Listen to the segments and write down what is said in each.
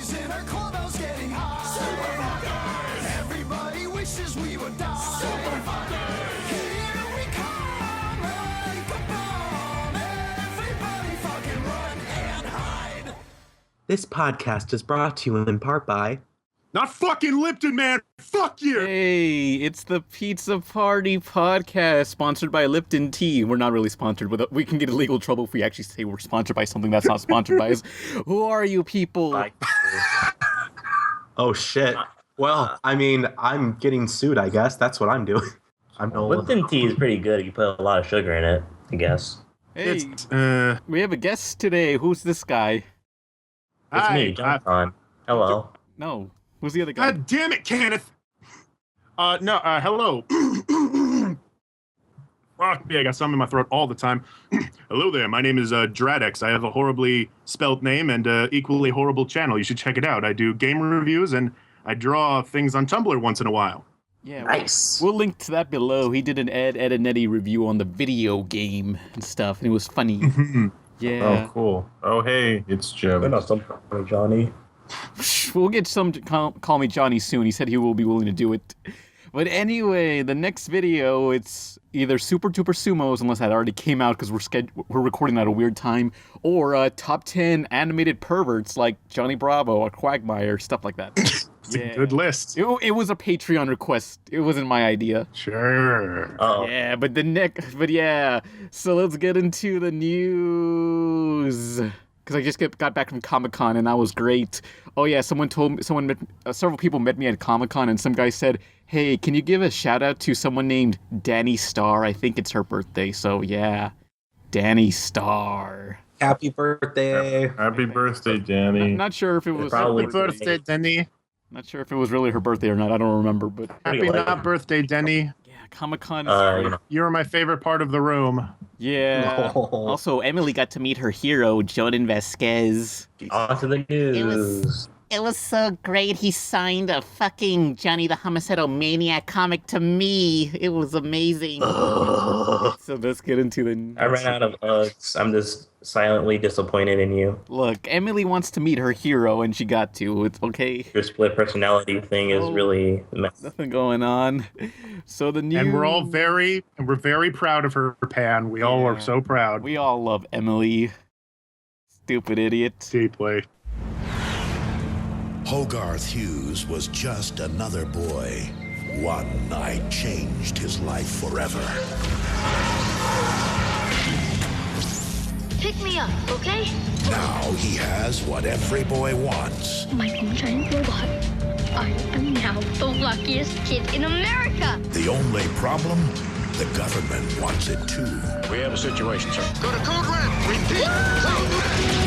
boys in our clubhouse getting high. Super fuckers! Everybody wishes we would die. Super fuckers! Here we come like a bomb. Everybody fucking run and hide. This podcast is brought to you in part by... Not fucking Lipton, man! Fuck you! Hey, it's the Pizza Party Podcast, sponsored by Lipton Tea. We're not really sponsored, but we can get in legal trouble if we actually say we're sponsored by something that's not sponsored by us. Who are you people? Oh, shit. Well, I mean, I'm getting sued, I guess. That's what I'm doing. I'm Nolan. Lipton tea is pretty good if you put a lot of sugar in it, I guess. Hey, we have a guest today. Who's this guy? It's me, Jonathan. Hello. No. Who's the other guy? God damn it, Kenneth! Hello. Fuck me, I got something in my throat all the time. Hello there, my name is JRadGex. I have a horribly spelled name and equally horrible channel. You should check it out. I do game reviews and I draw things on Tumblr once in a while. Yeah, nice. We'll link to that below. He did an Ed and Eddie review on the video game and stuff, and it was funny. Yeah. Oh, cool. Oh, hey, it's Jim. Johnny. We'll get some to call me Johnny soon. He said he will be willing to do it. But anyway, the next video, it's either Super Duper Sumos, unless that already came out because we're recording at a weird time, or top 10 animated perverts like Johnny Bravo or Quagmire, stuff like that. It's a good list. It was a Patreon request. It wasn't my idea. Sure. Oh. Yeah, but yeah. So let's get into the news. Because I just got back from Comic-Con and that was great. Oh yeah, several people met me at Comic-Con and some guy said, hey, can you give a shout out to someone named Danny Starr? I think it's her birthday, so yeah. Danny Starr. Happy birthday. Happy birthday, Danny. I'm not sure if it was Probably Happy birthday, Denny. Not sure if it was really her birthday or not. I don't remember, but Happy not birthday, Denny. yeah, Comic-Con is You're my favorite part of the room. yeah. No. Also, Emily got to meet her hero, Jordan Vasquez. On to the news. It was so great. He signed a fucking Johnny the Homicidal Maniac comic to me. It was amazing. So let's get into the... I ran out of Uggs. I'm just silently disappointed in you. Look, Emily wants to meet her hero, and she got to. It's okay. Your split personality thing is really messy. Nothing going on. So the new... And we're very proud of her, Pan. We all are so proud. We all love Emily. Stupid idiot. Deeply. Hogarth Hughes was just another boy. One night changed his life forever. Pick me up, okay? Now he has what every boy wants. My own giant robot. I am now the luckiest kid in America. The only problem? The government wants it too. We have a situation, sir. Go to code red. Repeat.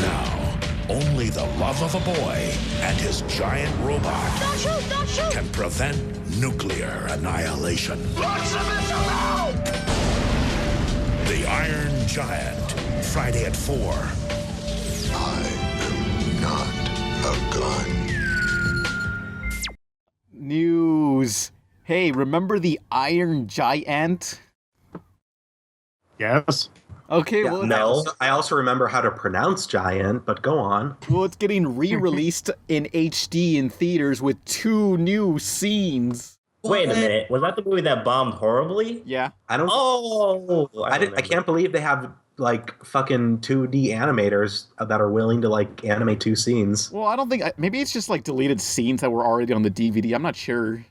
Now, only the love of a boy and his giant robot Don't shoot! can prevent nuclear annihilation. Launch the missile now! The Iron Giant, Friday at 4. I am not a gun. News. Hey, remember the Iron Giant? Yes. Okay, Yeah, well, No. I also remember how to pronounce giant, but go on. well, it's getting re-released in HD in theaters with 2 new scenes. Wait a minute. Was that the movie that bombed horribly? Yeah. I don't. Oh! I can't believe they have like fucking 2D animators that are willing to like animate 2 scenes. Well, I don't think... Maybe it's just like deleted scenes that were already on the DVD. I'm not sure.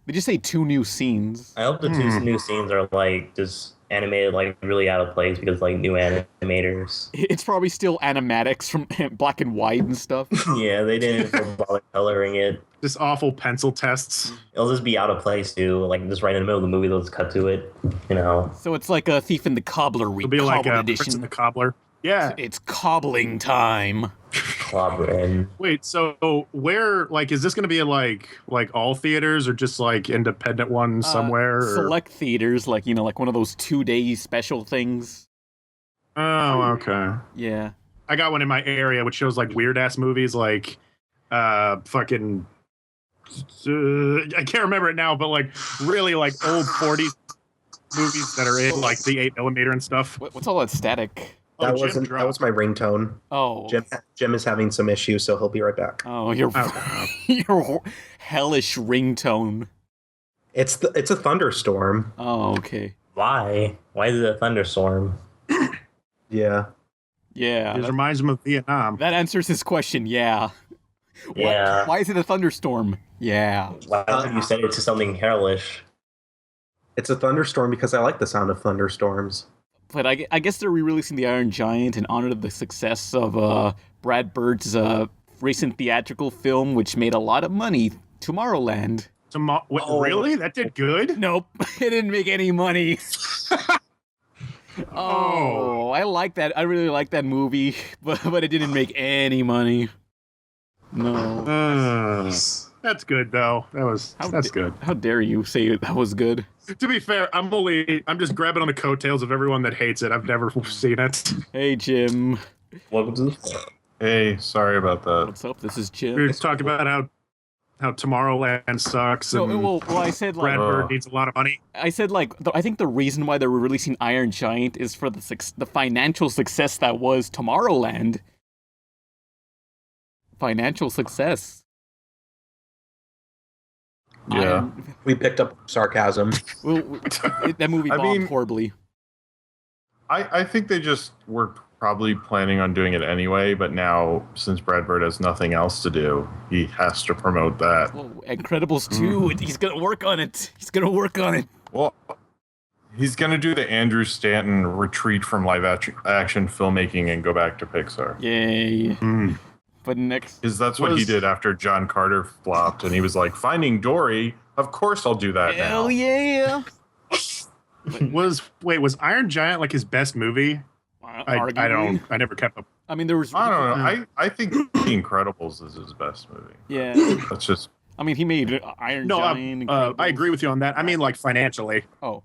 They just say 2 new scenes. I hope the 2 new scenes are like just animated like really out of place because like new animators. It's probably still animatics from black and white and stuff. Yeah, they didn't bother coloring it. Just awful pencil tests. It'll just be out of place too. Like just right in the middle of the movie, they'll just cut to it. You know. So it's like a Thief in the Cobbler It'll be like Cobbled Prince edition. and the Cobbler. Yeah. It's cobbling time. Clobbering. Wait, so where, like, is this going to be in, like all theaters or just, like, independent ones somewhere? Or? Select theaters, like, you know, like one of those 2-day special things. Oh, okay. Yeah. I got one in my area which shows, like, weird-ass movies, like, fucking... I can't remember it now, but, like, really, like, old 40s movies that are in, like, the 8mm and stuff. What's all that static? Oh, That Jim wasn't. That dropped. was my ringtone. Oh. Jim is having some issues, so he'll be right back. Oh, your hellish ringtone. It's a thunderstorm. Oh, okay. Why? Why is it a thunderstorm? Yeah. Yeah. It reminds him of Vietnam. That answers his question, yeah. Yeah. Why is it a thunderstorm? Yeah. Why have you said it to something hellish? It's a thunderstorm because I like the sound of thunderstorms. But I guess they're re-releasing The Iron Giant in honor of the success of Brad Bird's recent theatrical film, which made a lot of money, Tomorrowland. Wait, really? That did good? Nope, it didn't make any money. Oh, I like that. I really like that movie, but it didn't make any money. No. That's good though. That's good. How dare you say that was good? To be fair, I'm just grabbing on the coattails of everyone that hates it. I've never seen it. Hey, Jim. Welcome to the Hey, sorry about that. What's up? This is We Jim. were talking about how Tomorrowland sucks. No, and well, I said like Brad Bird needs a lot of money. I said like I think the reason why they're releasing Iron Giant is for the financial success that was Tomorrowland. Financial success. Yeah. We picked up sarcasm. Well, that movie bombed horribly. I think they just were probably planning on doing it anyway, but now, since Brad Bird has nothing else to do, he has to promote that. Oh, Incredibles 2, he's gonna work on it. Well, he's going to do the Andrew Stanton retreat from live action filmmaking and go back to Pixar. Yay. But next... Because that's what he did after John Carter flopped, and he was like, Finding Dory, of course I'll do that now. Hell yeah! Was Iron Giant like his best movie? I never kept up. I mean, there was... I don't know. I think The Incredibles is his best movie. Yeah. That's just... I mean, he made Iron Giant. I agree with you on that. I mean, like, financially. Oh.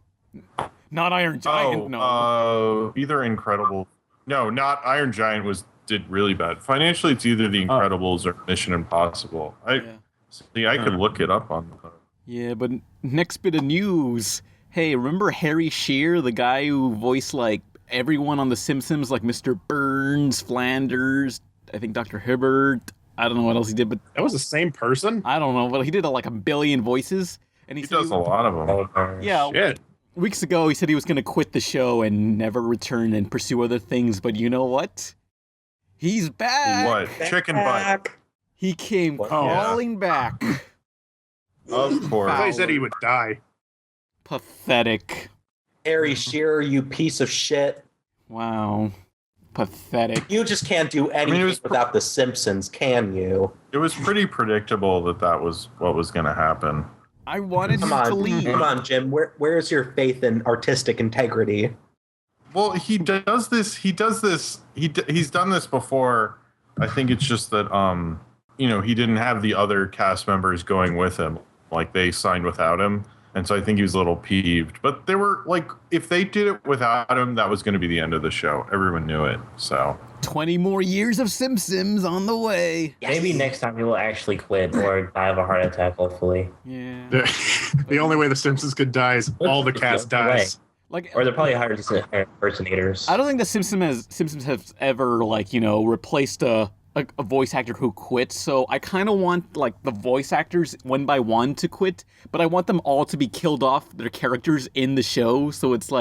Not Iron Giant, no. Either Incredible... No, not Iron Giant did really bad. Financially, it's either The Incredibles or Mission Impossible. I could look it up on the... Yeah, but next bit of news. Hey, remember Harry Shearer, the guy who voiced, like, everyone on The Simpsons, like Mr. Burns, Flanders, I think Dr. Hibbert. I don't know what else he did, but... That was the same person? I don't know, but he did, like, a billion voices. And he does a lot of them. Yeah. Shit. Weeks ago, he said he was going to quit the show and never return and pursue other things, but you know what? He's back! What? Chicken butt. He came crawling back. Of course. I thought he said he would die. Pathetic. Harry Shearer, you piece of shit. Wow. Pathetic. You just can't do anything without The Simpsons, can you? It was pretty predictable that was what was going to happen. I wanted him to leave. Come on, Jim. Where is your faith in artistic integrity? Well, he does this. He's done this before. I think it's just that he didn't have the other cast members going with him. Like, they signed without him. And so I think he was a little peeved. But they were like, if they did it without him, that was going to be the end of the show. Everyone knew it. So 20 more years of Simpsons on the way. Yes. Maybe next time he will actually quit or die of a heart attack, hopefully. Yeah. The only way the Simpsons could die is all the cast dies. Or they're probably hired impersonators. I don't think the Simpsons has ever, replaced a voice actor who quit, so I kind of want, the voice actors one by one to quit, but I want them all to be killed off, their characters in the show, so it's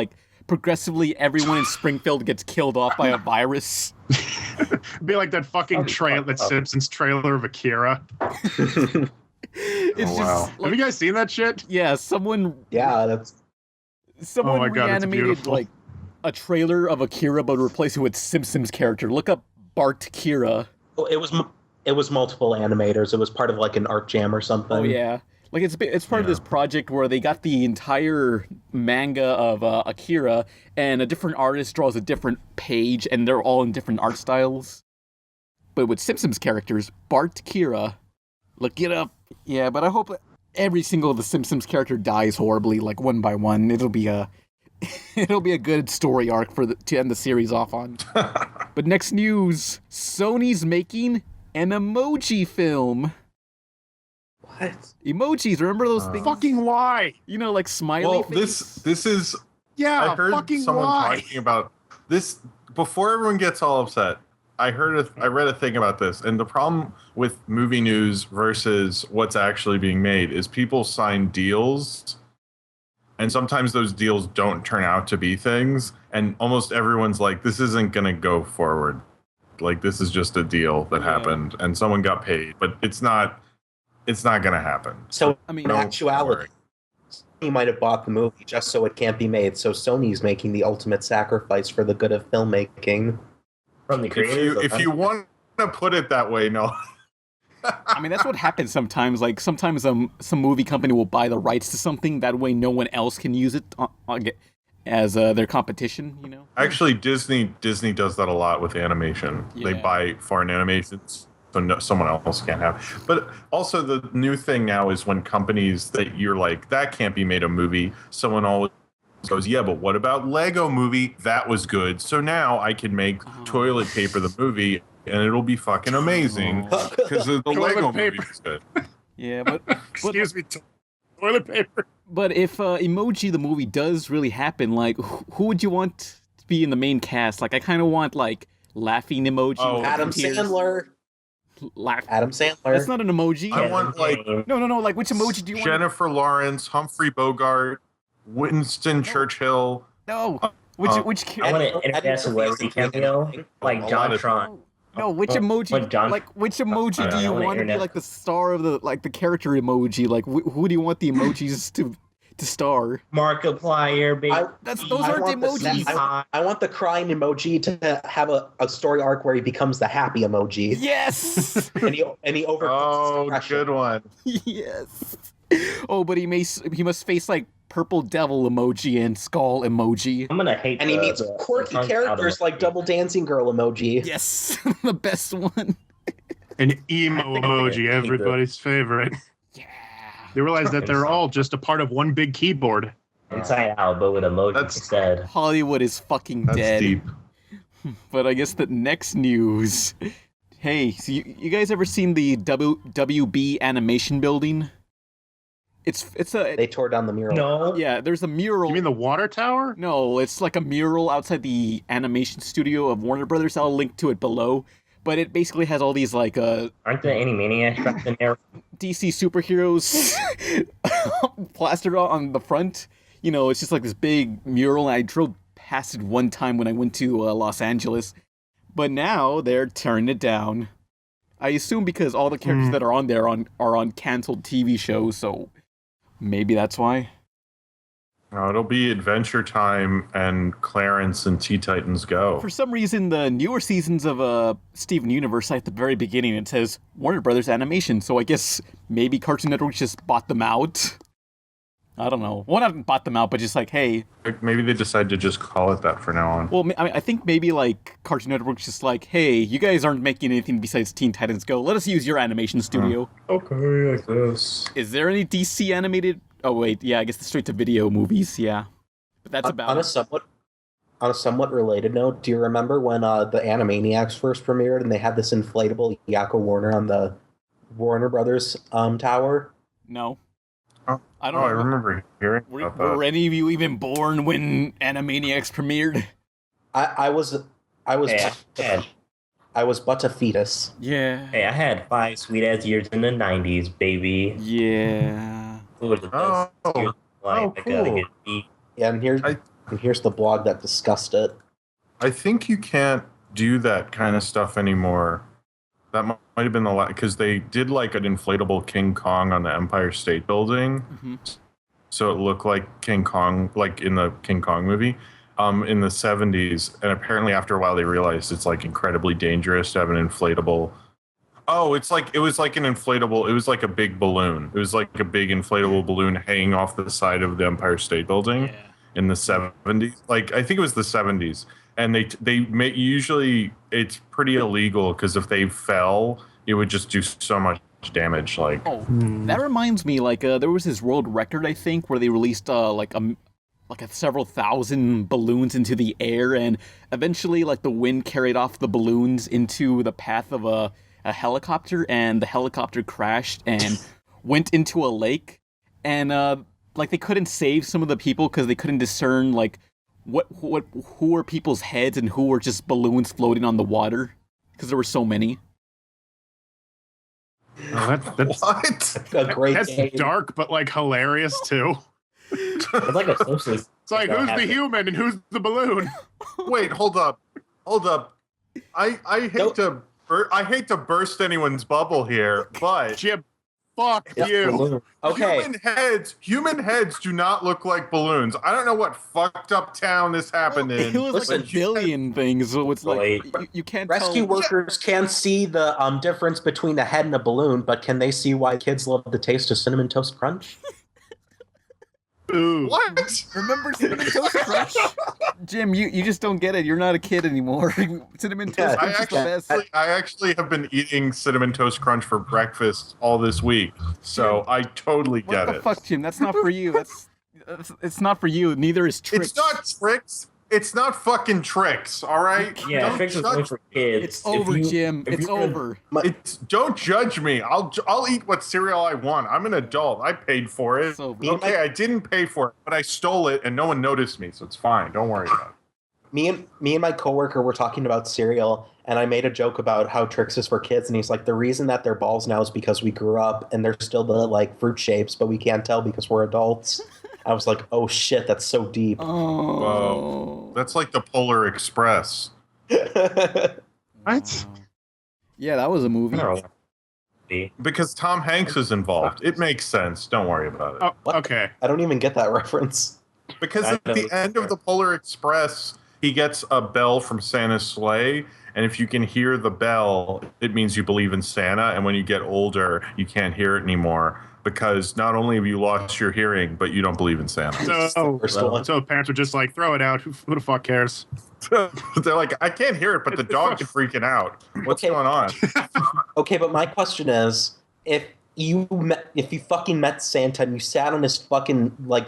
progressively everyone in Springfield gets killed off by a virus. Be like that fucking that Simpsons trailer of Akira. It's just, have you guys seen that shit? Yeah, someone that's... Someone oh my God, it's reanimated, beautiful. a trailer of Akira, but replaced it with Simpsons character. Look up Bart Kira. Well, it was multiple animators. It was part of an art jam or something. Oh yeah, it's part of this project where they got the entire manga of Akira, and a different artist draws a different page, and they're all in different art styles. But with Simpsons characters, Bart Kira. Look it up. Yeah, but I hope every single The Simpsons character dies horribly, one by one. It'll be a good story arc to end the series off on. But next news, Sony's making an emoji film. What? Emojis, remember those things? Fucking lie. Smiley face? this is... Yeah, I heard fucking someone lie. talking about this before everyone gets all upset. I read a thing about this, and the problem with movie news versus what's actually being made is people sign deals, and sometimes those deals don't turn out to be things, and almost everyone's like, this isn't going to go forward. Like, this is just a deal that happened, and someone got paid, but it's not going to happen. So, in actuality, Sony might have bought the movie just so it can't be made, so Sony's making the ultimate sacrifice for the good of filmmaking. From the creators. If you want to put it that way, no. I mean, that's what happens sometimes. Like, sometimes some movie company will buy the rights to something. That way no one else can use it as their competition, you know? Actually, Disney does that a lot with animation. Yeah. They buy foreign animations so someone else can't have. But also the new thing now is when companies that you're like, that can't be made a movie, someone always goes, yeah, but what about Lego Movie? That was good. So now I can make Toilet Paper the movie, and it'll be fucking amazing because the Lego movie is good. Yeah, but Excuse me, toilet paper. But if Emoji the movie does really happen, like, who would you want to be in the main cast? Like, I kind of want, like, laughing emoji. Oh, Adam Sandler. Adam Sandler. That's not an emoji. I want, like... No. Like, which emoji do you want? Jennifer Lawrence, Humphrey Bogart, Winston Churchill. No. Which I want an internet celebrity cameo, like John Tron. No, which emoji? Which emoji do you want to be like the star of the the character emoji? Like, who do you want the emojis to star? Markiplier, baby. Those aren't the emojis. I want the crying emoji to have a story arc where he becomes the happy emoji. Yes. and he overcomes his good one. Yes. Oh, but he must face like purple devil emoji and skull emoji. I'm gonna hate. And he meets quirky characters like double dancing girl emoji. Yes, the best one. An emo emoji, everybody's favorite. Yeah. They realize that they're all just a part of one big keyboard. Inside Out, but with emojis instead. Hollywood is fucking dead. Deep. But I guess the next news. Hey, so you guys ever seen the WB animation building? They tore down the mural. No. Yeah, there's a mural. You mean the water tower? No, it's like a mural outside the animation studio of Warner Brothers. I'll link to it below. But it basically has all these like Aren't there any Maniacs trapped in there? DC superheroes plastered on the front. You know, it's just like this big mural. And I drove past it one time when I went to Los Angeles. But now they're tearing it down. I assume because all the characters that are on there are on canceled TV shows, so maybe that's why. No, it'll be Adventure Time and Clarence and Teen Titans Go. For some reason, the newer seasons of Steven Universe, at the very beginning, it says Warner Brothers Animation, so I guess maybe Cartoon Network just bought them out. I don't know. Well, not bought them out, but just like, hey. Maybe they decided to just call it that for now on. Well, I think maybe like Cartoon Network's just like, hey, you guys aren't making anything besides Teen Titans Go. Let us use your animation studio. Okay, I guess. Is there any DC animated? Oh wait, yeah, I guess the straight-to-video movies, yeah. But that's about on a somewhat related note. Do you remember when the Animaniacs first premiered and they had this inflatable Yakko Warner on the Warner Brothers tower? No. I remember hearing about that. Were any of you even born when Animaniacs premiered? I was but a fetus. Yeah. Hey, I had 5 sweet-ass years in the 90s, baby. Yeah. Cool. Yeah, and here's the blog that discussed it. I think you can't do that kind of stuff anymore. That might have been the last, because they did like an inflatable King Kong on the Empire State Building, so it looked like King Kong, like in the King Kong movie, in the 70s. And apparently, after a while, they realized it's like incredibly dangerous to have an inflatable. Oh, it was like an inflatable. It was like a big balloon. It was like a big inflatable balloon hanging off the side of the Empire State Building in the 70s. Like, I think it was the 70s. And usually it's pretty illegal because if they fell, it would just do so much damage. Like, that reminds me, like there was this world record, I think, where they released like several thousand balloons into the air, and eventually like the wind carried off the balloons into the path of a helicopter, and the helicopter crashed and went into a lake, and like they couldn't save some of the people because they couldn't discern like who were people's heads and who were just balloons floating on the water? Because there were so many. Oh, that's What? A great that's game. dark, but like hilarious too. It's like a Simpsons. It's like who's the human and who's the balloon? Wait, hold up. I hate to burst anyone's bubble here, but Jim, fuck you. Okay. human heads do not look like balloons. I don't know what fucked up town this happened in. It was Listen, like a billion things, so it's like you can't Rescue tell. workers can't see the difference between a head and a balloon, but can they see why kids love the taste of Cinnamon Toast Crunch? Ooh. What? Remember Cinnamon Toast Crunch? Jim, you just don't get it. You're not a kid anymore. Cinnamon Toast Yeah, Crunch is the best. I actually have been eating Cinnamon Toast Crunch for breakfast all this week, so I totally What get the it. fuck, Jim? That's not for you. It's not for you. Neither is Tricks. It's not tricks. It's not fucking tricks. All right. Yeah, Tricks is only for kids. It's over, Jim. It's over. Don't judge me. I'll eat what cereal I want. I'm an adult. I paid for it. It's over. Okay, I didn't pay for it, but I stole it and no one noticed me, so it's fine. Don't worry about it. Me and my coworker were talking about cereal, and I made a joke about how Trix is for kids, and he's like, the reason that they're balls now is because we grew up and they're still the like fruit shapes, but we can't tell because we're adults. I was like, oh shit, that's so deep. Oh. Whoa. That's like the Polar Express. What? Yeah, that was a movie. Because Tom Hanks is involved. It makes sense. Don't worry about it. Oh, okay. I don't even get that reference. Because at the end of the Polar Express, he gets a bell from Santa's sleigh, and if you can hear the bell, it means you believe in Santa, and when you get older, you can't hear it anymore, because not only have you lost your hearing, but you don't believe in Santa. So parents are just like, throw it out. Who the fuck cares? They're like, I can't hear it, but the dog's freaking out. What's going on? Okay, but my question is, if you fucking met Santa and you sat on his fucking, like,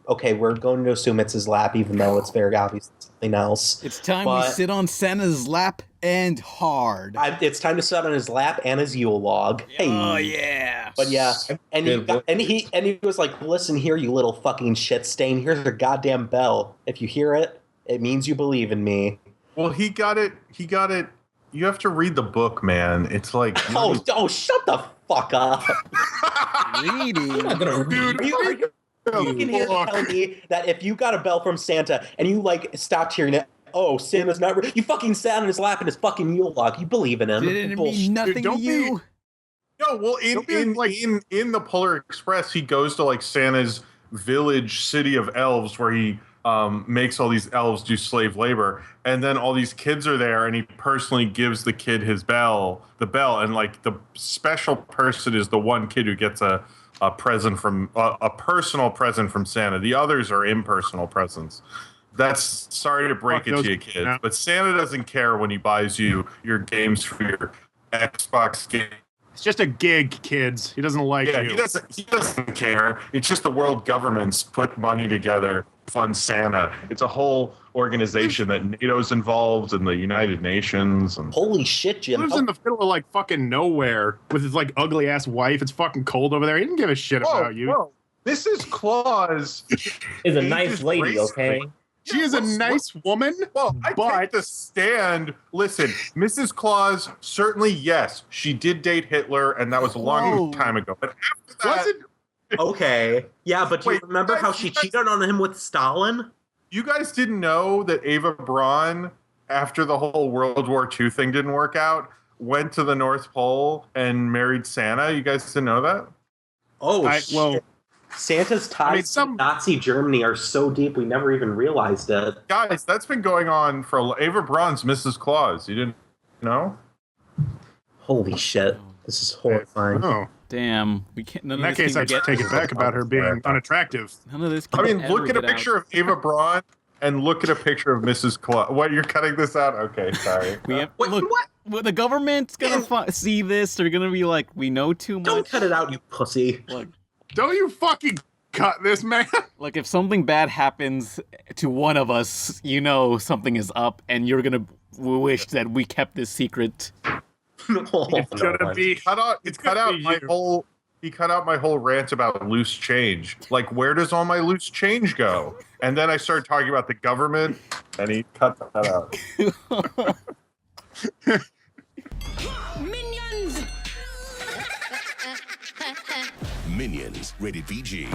okay, we're going to assume it's his lap, even though it's very obvious it's something else. It's time we sit on Santa's lap and hard. It's time to sit on his lap and his Yule log. Hey. Oh yeah. But yeah, and he was like, listen here, you little fucking shit stain. Here's your goddamn bell. If you hear it, it means you believe in me. Well, he got it. You have to read the book, man. It's like... Oh, shut the fuck up. Reading? I'm not gonna read. You can hear tell me that if you got a bell from Santa and you, like, stopped hearing it, oh, Santa's not... You fucking sat on his lap in his fucking Yule log. You believe in him. Did it mean nothing to you? No, well, in the Polar Express, he goes to, like, Santa's village city of elves where he makes all these elves do slave labor, and then all these kids are there, and he personally gives the kid the bell, and like the special person is the one kid who gets a present from a personal present from Santa. The others are impersonal presents. That's sorry to break it to you, kids, but Santa doesn't care when he buys you your games for your Xbox game. It's just a gig, kids. He doesn't like you. He doesn't care. It's just the world governments put money together, fund Santa. It's a whole organization that NATO's involved and the United Nations. And holy shit, Jim! He lives in the middle of like fucking nowhere with his like ugly ass wife. It's fucking cold over there. He didn't give a shit about you. Whoa. Mrs. Claus is a nice lady, okay? She is a nice woman. Well, I take the stand. Listen, Mrs. Claus, certainly, yes, she did date Hitler, and that was a long time ago. But after that... Okay. Yeah, but do you remember how she cheated on him with Stalin? You guys didn't know that Ava Braun, after the whole World War II thing didn't work out, went to the North Pole and married Santa? You guys didn't know that? Oh, shit. Santa's ties to Nazi Germany are so deep we never even realized it. Guys, that's been going on for Ava Braun's Mrs. Claus. You didn't know? Holy shit. This is horrifying. Oh. Damn. We can't. In that case, I just take it back about her being unattractive. None of this. I mean, look at a picture of Ava Braun and look at a picture of Mrs. Claus. What, you're cutting this out? Okay, sorry. Look, well, the government's gonna see this. They're gonna be like, we know too much. Don't cut it out, you pussy. Look. Don't you fucking cut this, man. Like, if something bad happens to one of us, you know something is up, and you're gonna wish that we kept this secret. It's gonna be cut out my whole he cut out my whole rant about loose change. Like, where does all my loose change go? And then I started talking about the government, and he cut that out. Minions! Minions, rated PG.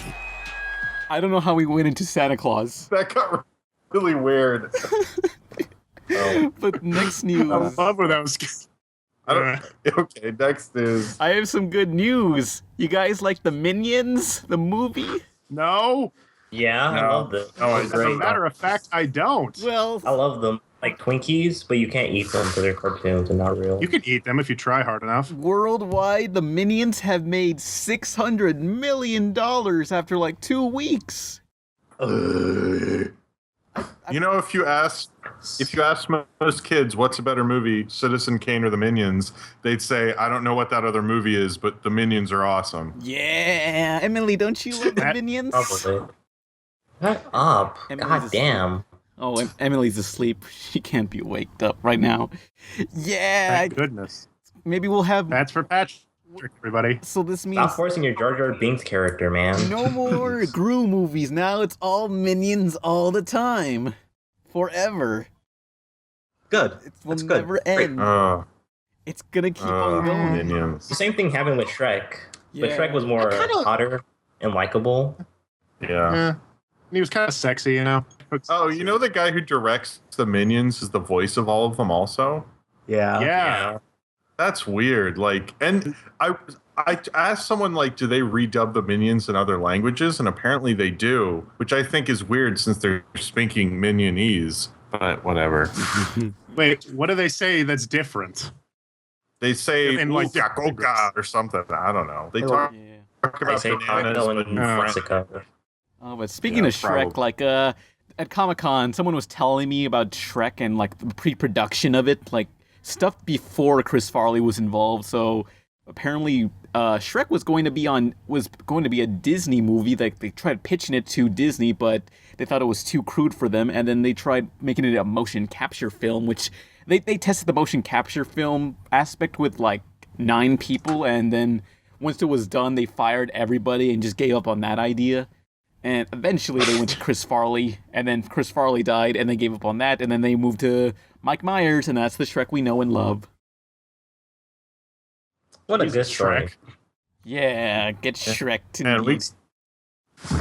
I don't know how we went into Santa Claus. That got really weird. But next news. I love where that was. I don't, okay, next is... I have some good news. You guys like the Minions, the movie? No. Yeah, I love it. Oh, As a matter of fact, I don't. Well, I love them. Like Twinkies, but you can't eat them because they're cartoons and not real. You can eat them if you try hard enough. worldwide, the Minions have made $600 million after like 2 weeks. You know, if you ask most kids what's a better movie, Citizen Kane or The Minions, they'd say, I don't know what that other movie is, but The Minions are awesome. Yeah, Emily, don't you love the Minions? Probably. Shut up. God damn. Oh, Emily's asleep. She can't be waked up right now. Yeah. Thank goodness. Maybe we'll have... That's for Patrick, everybody. So this means... Stop forcing your Jar Jar Binks character, man. No more Gru movies. Now it's all Minions all the time. Forever. Good. It will That's good. never end. It's gonna keep on going. Minions. The same thing happened with Shrek. But Yeah. Shrek was more hotter and likable. Yeah. He was kind of sexy, you know. Oh, you know the guy who directs the Minions is the voice of all of them also? Yeah. Yeah. That's weird. Like, and I asked someone, like, do they redub the Minions in other languages? And apparently they do, which I think is weird since they're speaking Minionese. But whatever. Wait, what do they say that's different? They say, And, like, "Ooga, goga," or something. I don't know. They talk I about say bananas, Taco but and Mexico. Oh, but speaking of Shrek, like, at Comic-Con, someone was telling me about Shrek and, like, the pre-production of it, like, stuff before Chris Farley was involved. So, apparently, Shrek was going to be a Disney movie. Like, they tried pitching it to Disney, but they thought it was too crude for them, and then they tried making it a motion capture film, which they tested the motion capture film aspect with, like, 9 people, and then once it was done, they fired everybody and just gave up on that idea. And eventually they went to Chris Farley, and then Chris Farley died, and they gave up on that, and then they moved to Mike Myers, and that's the Shrek we know and love. What a good story. Yeah, get Shrek to And me.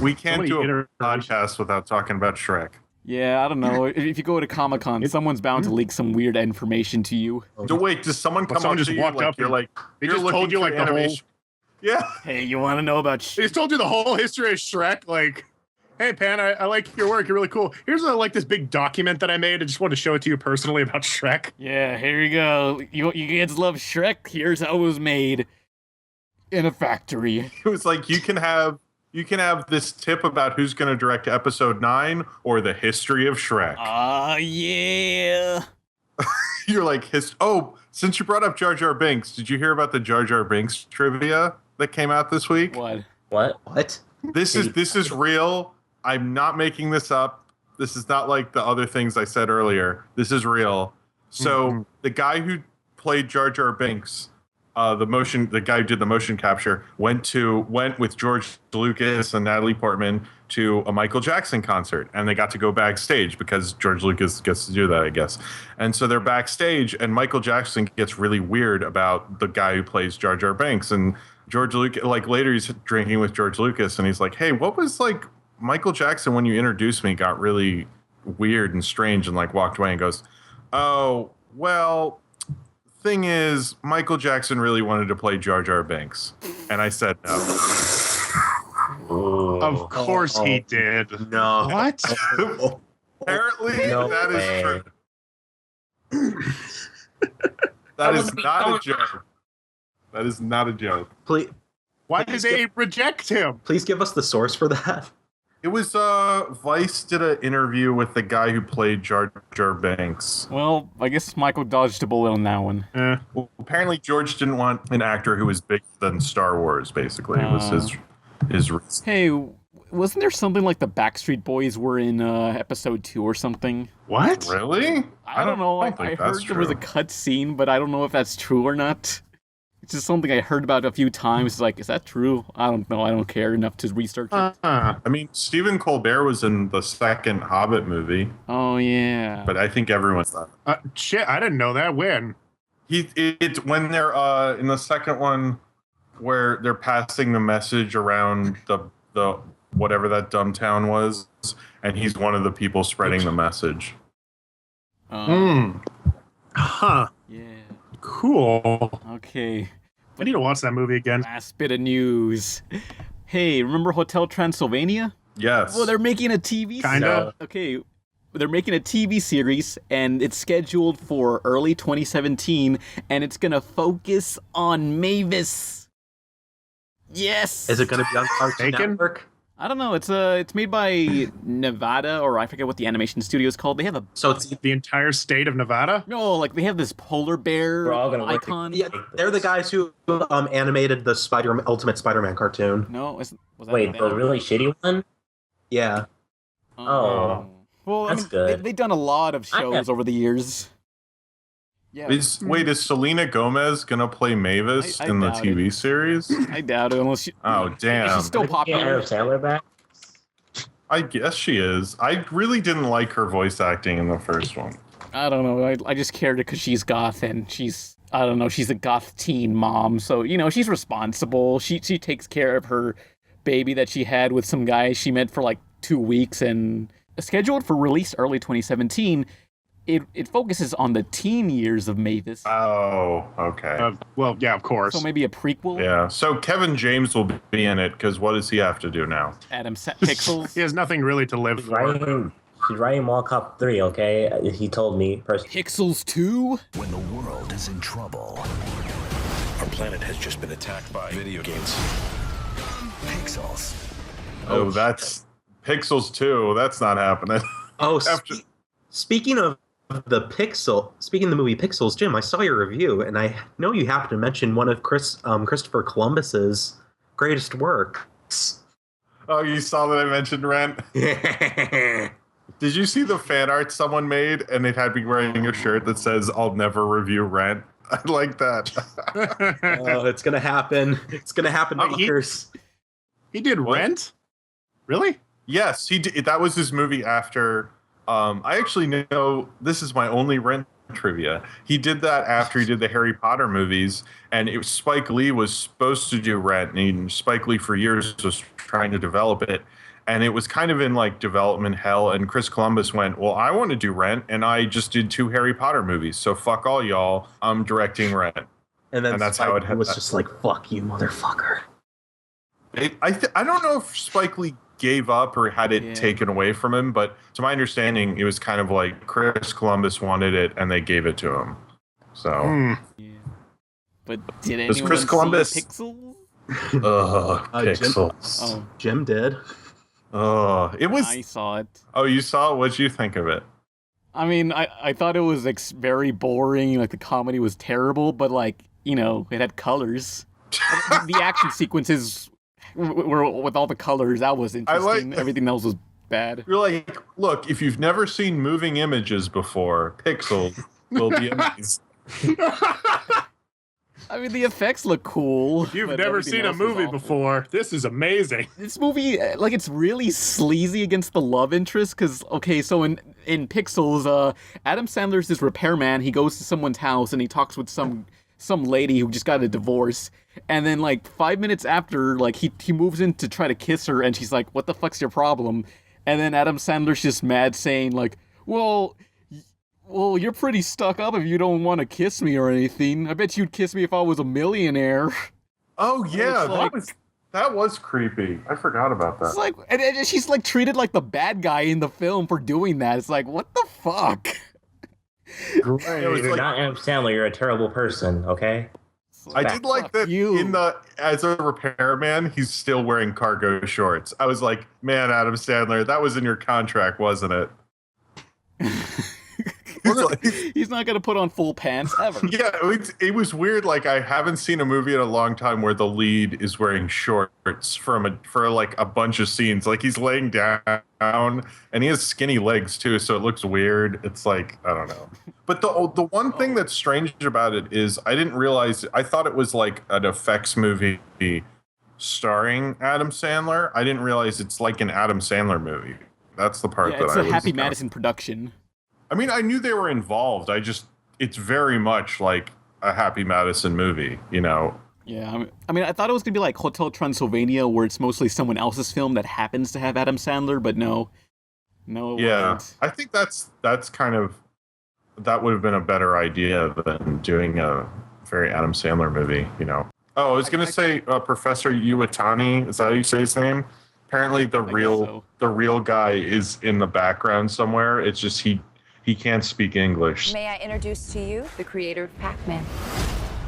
we can't Somebody do a iter- podcast without talking about Shrek. Yeah, I don't know. If you go to Comic-Con, someone's bound to leak some weird information to you. Wait, does someone come someone up just to you walked like up you're and- like They you're just looking told you, for like, the whole... animation? Yeah. Hey, you want to know about They just told you the whole history of Shrek, like... Hey, Pan, I like your work. You're really cool. Here's this big document that I made. I just wanted to show it to you personally about Shrek. Yeah, here you go. You kids love Shrek? Here's how it was made. In a factory. It was like you can have this tip about who's going to direct episode 9 or the history of Shrek. Yeah. You're like, since you brought up Jar Jar Binks, did you hear about the Jar Jar Binks trivia that came out this week? What? What? This is real. I'm not making this up. This is not like the other things I said earlier. This is real. So the guy who played Jar Jar Binks, the guy who did the motion capture, went with George Lucas and Natalie Portman to a Michael Jackson concert, and they got to go backstage because George Lucas gets to do that, I guess. And so they're backstage, and Michael Jackson gets really weird about the guy who plays Jar Jar Binks, and George Lucas, like later he's drinking with George Lucas, and he's like, "Hey, what was like Michael Jackson when you introduced me got really weird and strange," and like walked away and goes, "Oh, well, thing is, Michael Jackson really wanted to play Jar Jar Binks." And I said no. Of course he did. No. What? Apparently, No that way. is true. That is not a joke. That is not a joke. Please, Why did they reject him? please give us the source for that. It was Vice did an interview with the guy who played Jar Jar Binks. Well, I guess Michael dodged a bullet on that one. Well, apparently George didn't want an actor who was bigger than Star Wars. Basically, it was his reason. Hey, wasn't there something like the Backstreet Boys were in episode 2 or something? What? Really? I don't know. I think heard that's there was a true. cut scene, but I don't know if that's true or not. It's just something I heard about a few times. It's like, is that true? I don't know. I don't care enough to research it. I mean, Stephen Colbert was in the second Hobbit movie. Oh, yeah. But I think everyone's that. Shit, I didn't know that. When? It's when they're in the second one where they're passing the message around the whatever that dumb town was, and he's one of the people spreading the message. Huh. Yeah. Cool. Okay. I need to watch that movie again. Last bit of news. Hey, remember Hotel Transylvania? Yes. Well, they're making a TV Kinda. Okay. They're making a TV series, and it's scheduled for early 2017, and it's going to focus on Mavis. Yes! Is it going to be on Cartoon Bacon? Network? I don't know. It's made by Nevada, or I forget what the animation studio is called. They have a... So it's The entire state of Nevada? No, like, they have this polar bear We're all gonna work icon. yeah, they're the guys who animated the Ultimate Spider-Man cartoon. No, was that Wait, them? the really shitty one? Yeah. Oh. Well, That's I mean, good. They've done a lot of shows over the years. Yeah. Wait, is Selena Gomez gonna play Mavis I in the doubt TV it. series? I doubt it, unless she... Oh, damn. She's still Get popular. Adam Sandler back? I guess she is. I really didn't like her voice acting in the first one. I don't know. I just cared because she's goth and she's, I don't know, she's a goth teen mom. So, you know, she's responsible. She takes care of her baby that she had with some guy she met for like 2 weeks, and scheduled for release early 2017. It focuses on the teen years of Mavis. Oh, okay. Well, yeah, of course. So maybe a prequel? Yeah. So Kevin James will be in it because what does he have to do now? Adam Pixels. He has nothing really to live for. He's writing Mall Cop 3, okay? He told me personally. Pixels 2? When the world is in trouble, our planet has just been attacked by video games. Pixels. Oh, that's Pixels 2. That's not happening. Oh, After- speaking of the movie Pixels, Jim, I saw your review, and I know you happen to mention one of Christopher Columbus's greatest works. Oh, you saw that I mentioned Rent? Did you see the fan art someone made, and it had me wearing a shirt that says, "I'll never review Rent"? I like that. Oh, it's gonna happen. It's gonna happen, fuckers. He did Rent? Really? Yes, he did. That was his movie after. I actually know this is my only Rent trivia. He did that after he did the Harry Potter movies, and Spike Lee was supposed to do Rent, and Spike Lee for years was trying to develop it, and it was kind of in like development hell. And Chris Columbus went, "Well, I want to do Rent, and I just did 2 Harry Potter movies, so fuck all y'all. I'm directing Rent." And then that's Spike how it was just like, "Fuck you, motherfucker." I don't know if Spike Lee gave up or had it taken away from him, but to my understanding, it was kind of like Chris Columbus wanted it and they gave it to him. So, Yeah. But did Does anyone Chris Columbus- see Pixels? Pixels. Jim did. It was. I saw it. Oh, you saw it? What'd you think of it? I mean, I thought it was like very boring. Like the comedy was terrible, but like, you know, it had colors. The action sequences were with all the colors. That was interesting. Everything else was bad. You're like, look, if you've never seen moving images before, Pixels will be amazing. I mean, the effects look cool. You've but never everything seen a else was movie awful. before. This is amazing. This movie, like, it's really sleazy against the love interest, because, okay, so in Pixels, Adam Sandler's this repairman. He goes to someone's house, and he talks with some lady who just got a divorce, and then, like, 5 minutes after, like, he moves in to try to kiss her, and she's like, "What the fuck's your problem?" And then Adam Sandler's just mad, saying, like, well, you're pretty stuck up if you don't want to kiss me or anything. I bet you'd kiss me if I was a millionaire. Oh, yeah, like- that was creepy. I forgot about It's that. like, and she's like treated like the bad guy in the film for doing that. It's like, what the fuck? It was You're like, not Adam Sandler. You're a terrible person, okay? I did like Fuck that you. as a repairman, he's still wearing cargo shorts. I was like, man, Adam Sandler, that was in your contract, wasn't it? He's not gonna put on full pants ever. Yeah, it was weird. Like, I haven't seen a movie in a long time where the lead is wearing shorts for like a bunch of scenes. Like, he's laying down and he has skinny legs too, so it looks weird. It's like, I don't know. But the one thing that's strange about it is I didn't realize. I thought it was like an effects movie starring Adam Sandler. I didn't realize it's like an Adam Sandler movie. That's the part that I was... it's a Happy Madison production. I mean, I knew they were involved. It's very much like a Happy Madison movie, you know? Yeah, I mean, I thought it was going to be like Hotel Transylvania, where it's mostly someone else's film that happens to have Adam Sandler, but no, it wasn't. I think that's kind of... That would have been a better idea than doing a very Adam Sandler movie, you know? Oh, I was going to say Professor Iwatani. Is that how you say his name? Apparently the real guy is in the background somewhere. It's just he can't speak English. May I introduce to you the creator of Pac-Man?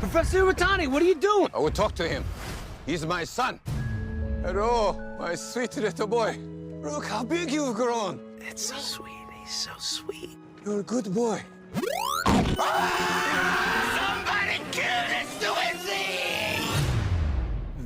Professor Iwatani, what are you doing? I will talk to him. He's my son. Hello, my sweet little boy. Look how big you've grown. It's so sweet. He's so sweet. You're a good boy. Somebody kill this Swizzy!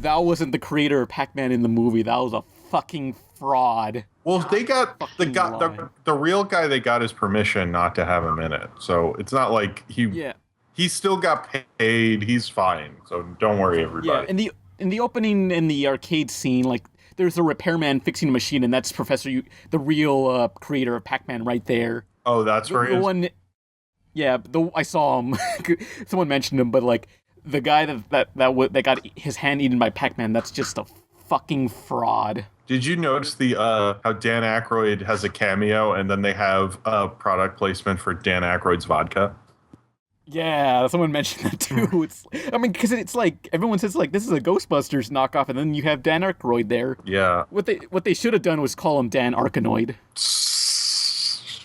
That wasn't the creator of Pac-Man in the movie. That was a fucking fraud. Well, they got the real guy. They got his permission not to have him in it, so it's not like he still got paid. He's fine, so don't worry, everybody. Yeah, in the opening in the arcade scene, like there's a repairman fixing a machine, and that's the real creator of Pac-Man right there. Oh, that's where the one. Yeah, I saw him. Someone mentioned him, but like the guy that got his hand eaten by Pac-Man, that's just a fucking fraud. Did you notice how Dan Aykroyd has a cameo, and then they have a product placement for Dan Aykroyd's vodka? Yeah, someone mentioned that too. Because it's like everyone says like this is a Ghostbusters knockoff, and then you have Dan Aykroyd there. Yeah. What they should have done was call him Dan Arkanoid.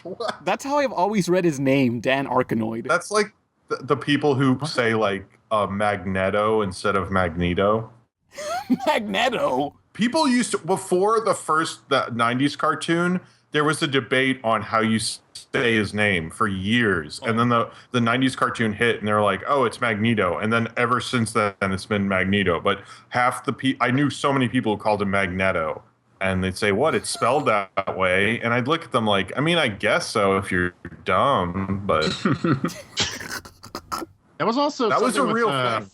What? That's how I've always read his name, Dan Arkanoid. That's like the people who say like Magneto instead of Magneto. Magneto. People used to, before the 90s cartoon, there was a debate on how you say his name for years. And then the 90s cartoon hit and they were like, oh, it's Magneto. And then ever since then, it's been Magneto. But I knew so many people who called him Magneto. And they'd say, what? It's spelled that way. And I'd look at them like, I mean, I guess so if you're dumb, but... That was also a real thing.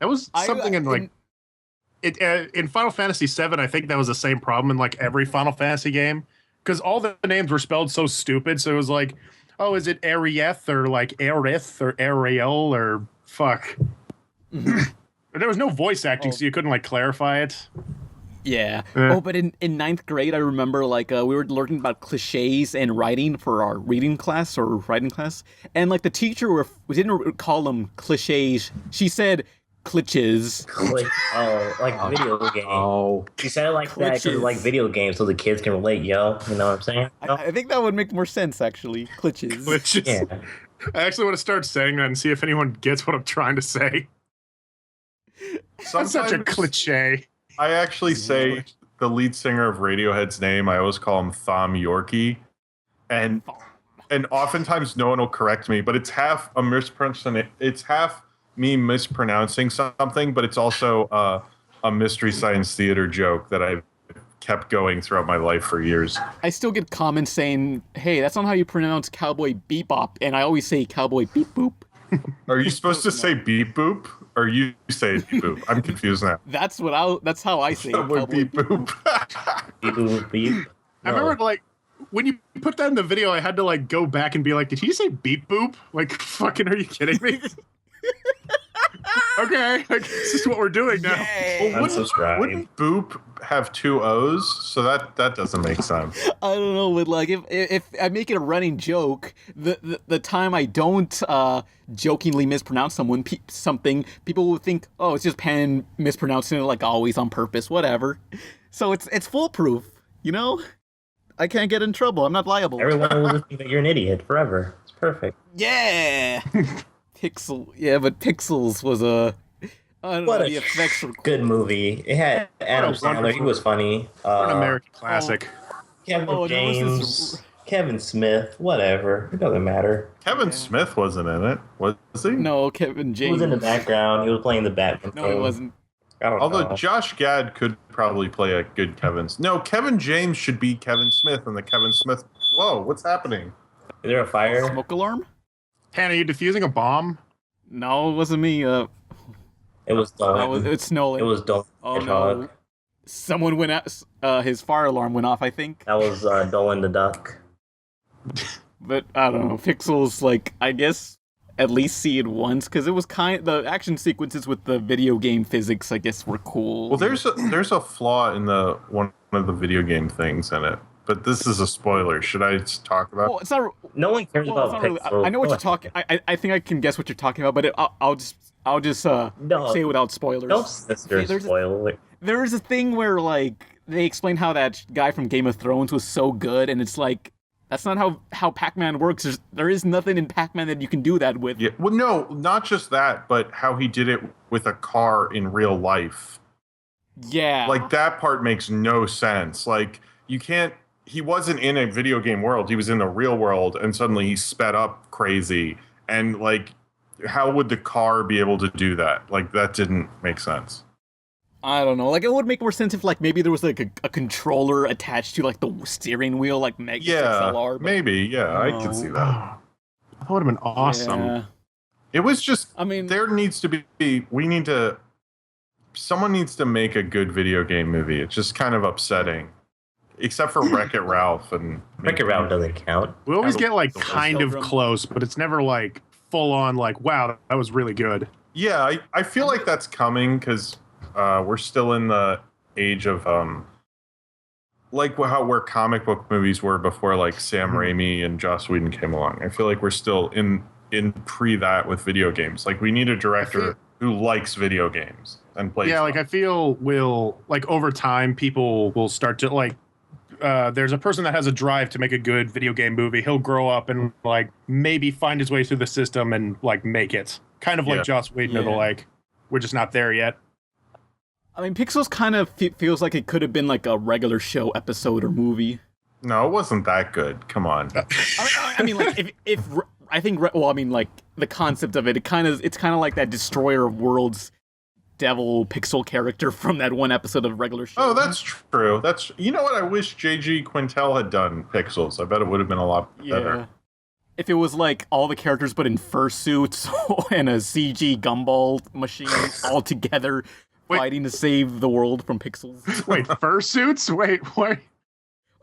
That was something in Final Fantasy VII. I think that was the same problem in like every Final Fantasy game, because all the names were spelled so stupid. So it was like, oh, is it Arieth or like Aerith or Ariel or fuck? There was no voice acting, so you couldn't like clarify it. Yeah. Oh, but in ninth grade, I remember like we were learning about cliches and writing for our reading class or writing class, and like the teacher we didn't call them cliches. She said glitches. Video game. Oh. She said it like glitches. That because like video games, so the kids can relate, yo. You know what I'm saying? I think that would make more sense, actually. Glitches. Glitches. Yeah. I actually want to start saying that and see if anyone gets what I'm trying to say. That's such a cliche. I actually say the lead singer of Radiohead's name. I always call him Thom Yorke, and oftentimes no one will correct me, but it's half a mispronunciation. It's half me mispronouncing something, but it's also a Mystery Science Theater joke that I've kept going throughout my life for years. I still get comments saying, "Hey, that's not how you pronounce Cowboy Bebop," and I always say Cowboy Beep Boop. Are you supposed to say beep boop, or you say beep boop? I'm confused now. That's how I say it. Beep boop. Beep boop beep. I remember like when you put that in the video, I had to like go back and be like, did he say beep boop? Like, fucking, are you kidding me? Okay, like, this is what we're doing now. Well, wouldn't boop have two O's? So that doesn't make sense. I don't know, but like if I make it a running joke, the time I don't jokingly mispronounce something, people will think, oh, it's just Pan mispronouncing it like always on purpose, whatever. So it's foolproof, you know? I can't get in trouble. I'm not liable. Everyone will just think that you're an idiot forever. It's perfect. Yeah. But Pixels was the effects were cool. Good movie. It had Adam Sandler. He was funny. An American classic. Kevin James. Kevin Smith, whatever. It doesn't matter. Kevin Smith wasn't in it, was he? No, Kevin James. He was in the background. He was playing the Batman. No, he wasn't. I don't Although know. Josh Gad could probably play a good No, Kevin James should be Kevin Smith, and the Kevin Smith. Whoa, what's happening? Is there a fire? Smoke alarm? Han, are you defusing a bomb? No, it wasn't me. It was Dolan. It's Nolan. It was Dolan. Oh no! Someone went out. His fire alarm went off, I think. That was Dolan the Duck. But I don't know. Pixels, like, I guess at least see it once, because it was the action sequences with the video game physics, I guess, were cool. Well, there's a flaw in the one of the video game things in it, but this is a spoiler. Should I talk about? Well, it's not. No one cares about Really, Pixels. I know what you're talking. I think I can guess what you're talking about, but I'll just say it without spoilers. Don't spoil it. There's a thing where like they explain how that guy from Game of Thrones was so good, and it's like that's not how Pac-Man works. There is nothing in Pac-Man that you can do that with. Yeah. Well, no, not just that, but how he did it with a car in real life. Yeah. Like that part makes no sense. Like you can't. He wasn't in a video game world. He was in the real world, and suddenly he sped up crazy. And like, how would the car be able to do that? Like that didn't make sense. I don't know. Like, it would make more sense if, like, maybe there was, like, a controller attached to, like, the steering wheel, like Megas XLR. But maybe. Yeah, I could see that. That would have been awesome. Yeah. It was just, I mean, there needs to be, someone needs to make a good video game movie. It's just kind of upsetting. Except for Wreck-It Ralph. And Wreck-It Ralph doesn't count. We always get, like, kind of close, but it's never, like, full on, like, wow, that was really good. Yeah, I feel like that's coming because we're still in the age of like where comic book movies were before like Sam Raimi and Joss Whedon came along. I feel like we're still in pre that with video games. Like we need a director who likes video games and plays. Yeah, like I feel over time people will start to like there's a person that has a drive to make a good video game movie. He'll grow up and like maybe find his way through the system and like make it. Kind of like Joss Whedon, or like we're just not there yet. I mean, Pixels kind of feels like it could have been like a regular show episode or movie. No, it wasn't that good. Come on. I mean, like if I think, well, I mean, like the concept of it's kind of like that Destroyer of Worlds devil pixel character from that one episode of regular show. Oh, that's true. You know what? I wish J.G. Quintel had done Pixels. I bet it would have been a lot better. If it was like all the characters but in fursuits and a CG gumball machine all together. Fighting to save the world from pixels. Wait, fursuits? Wait, what?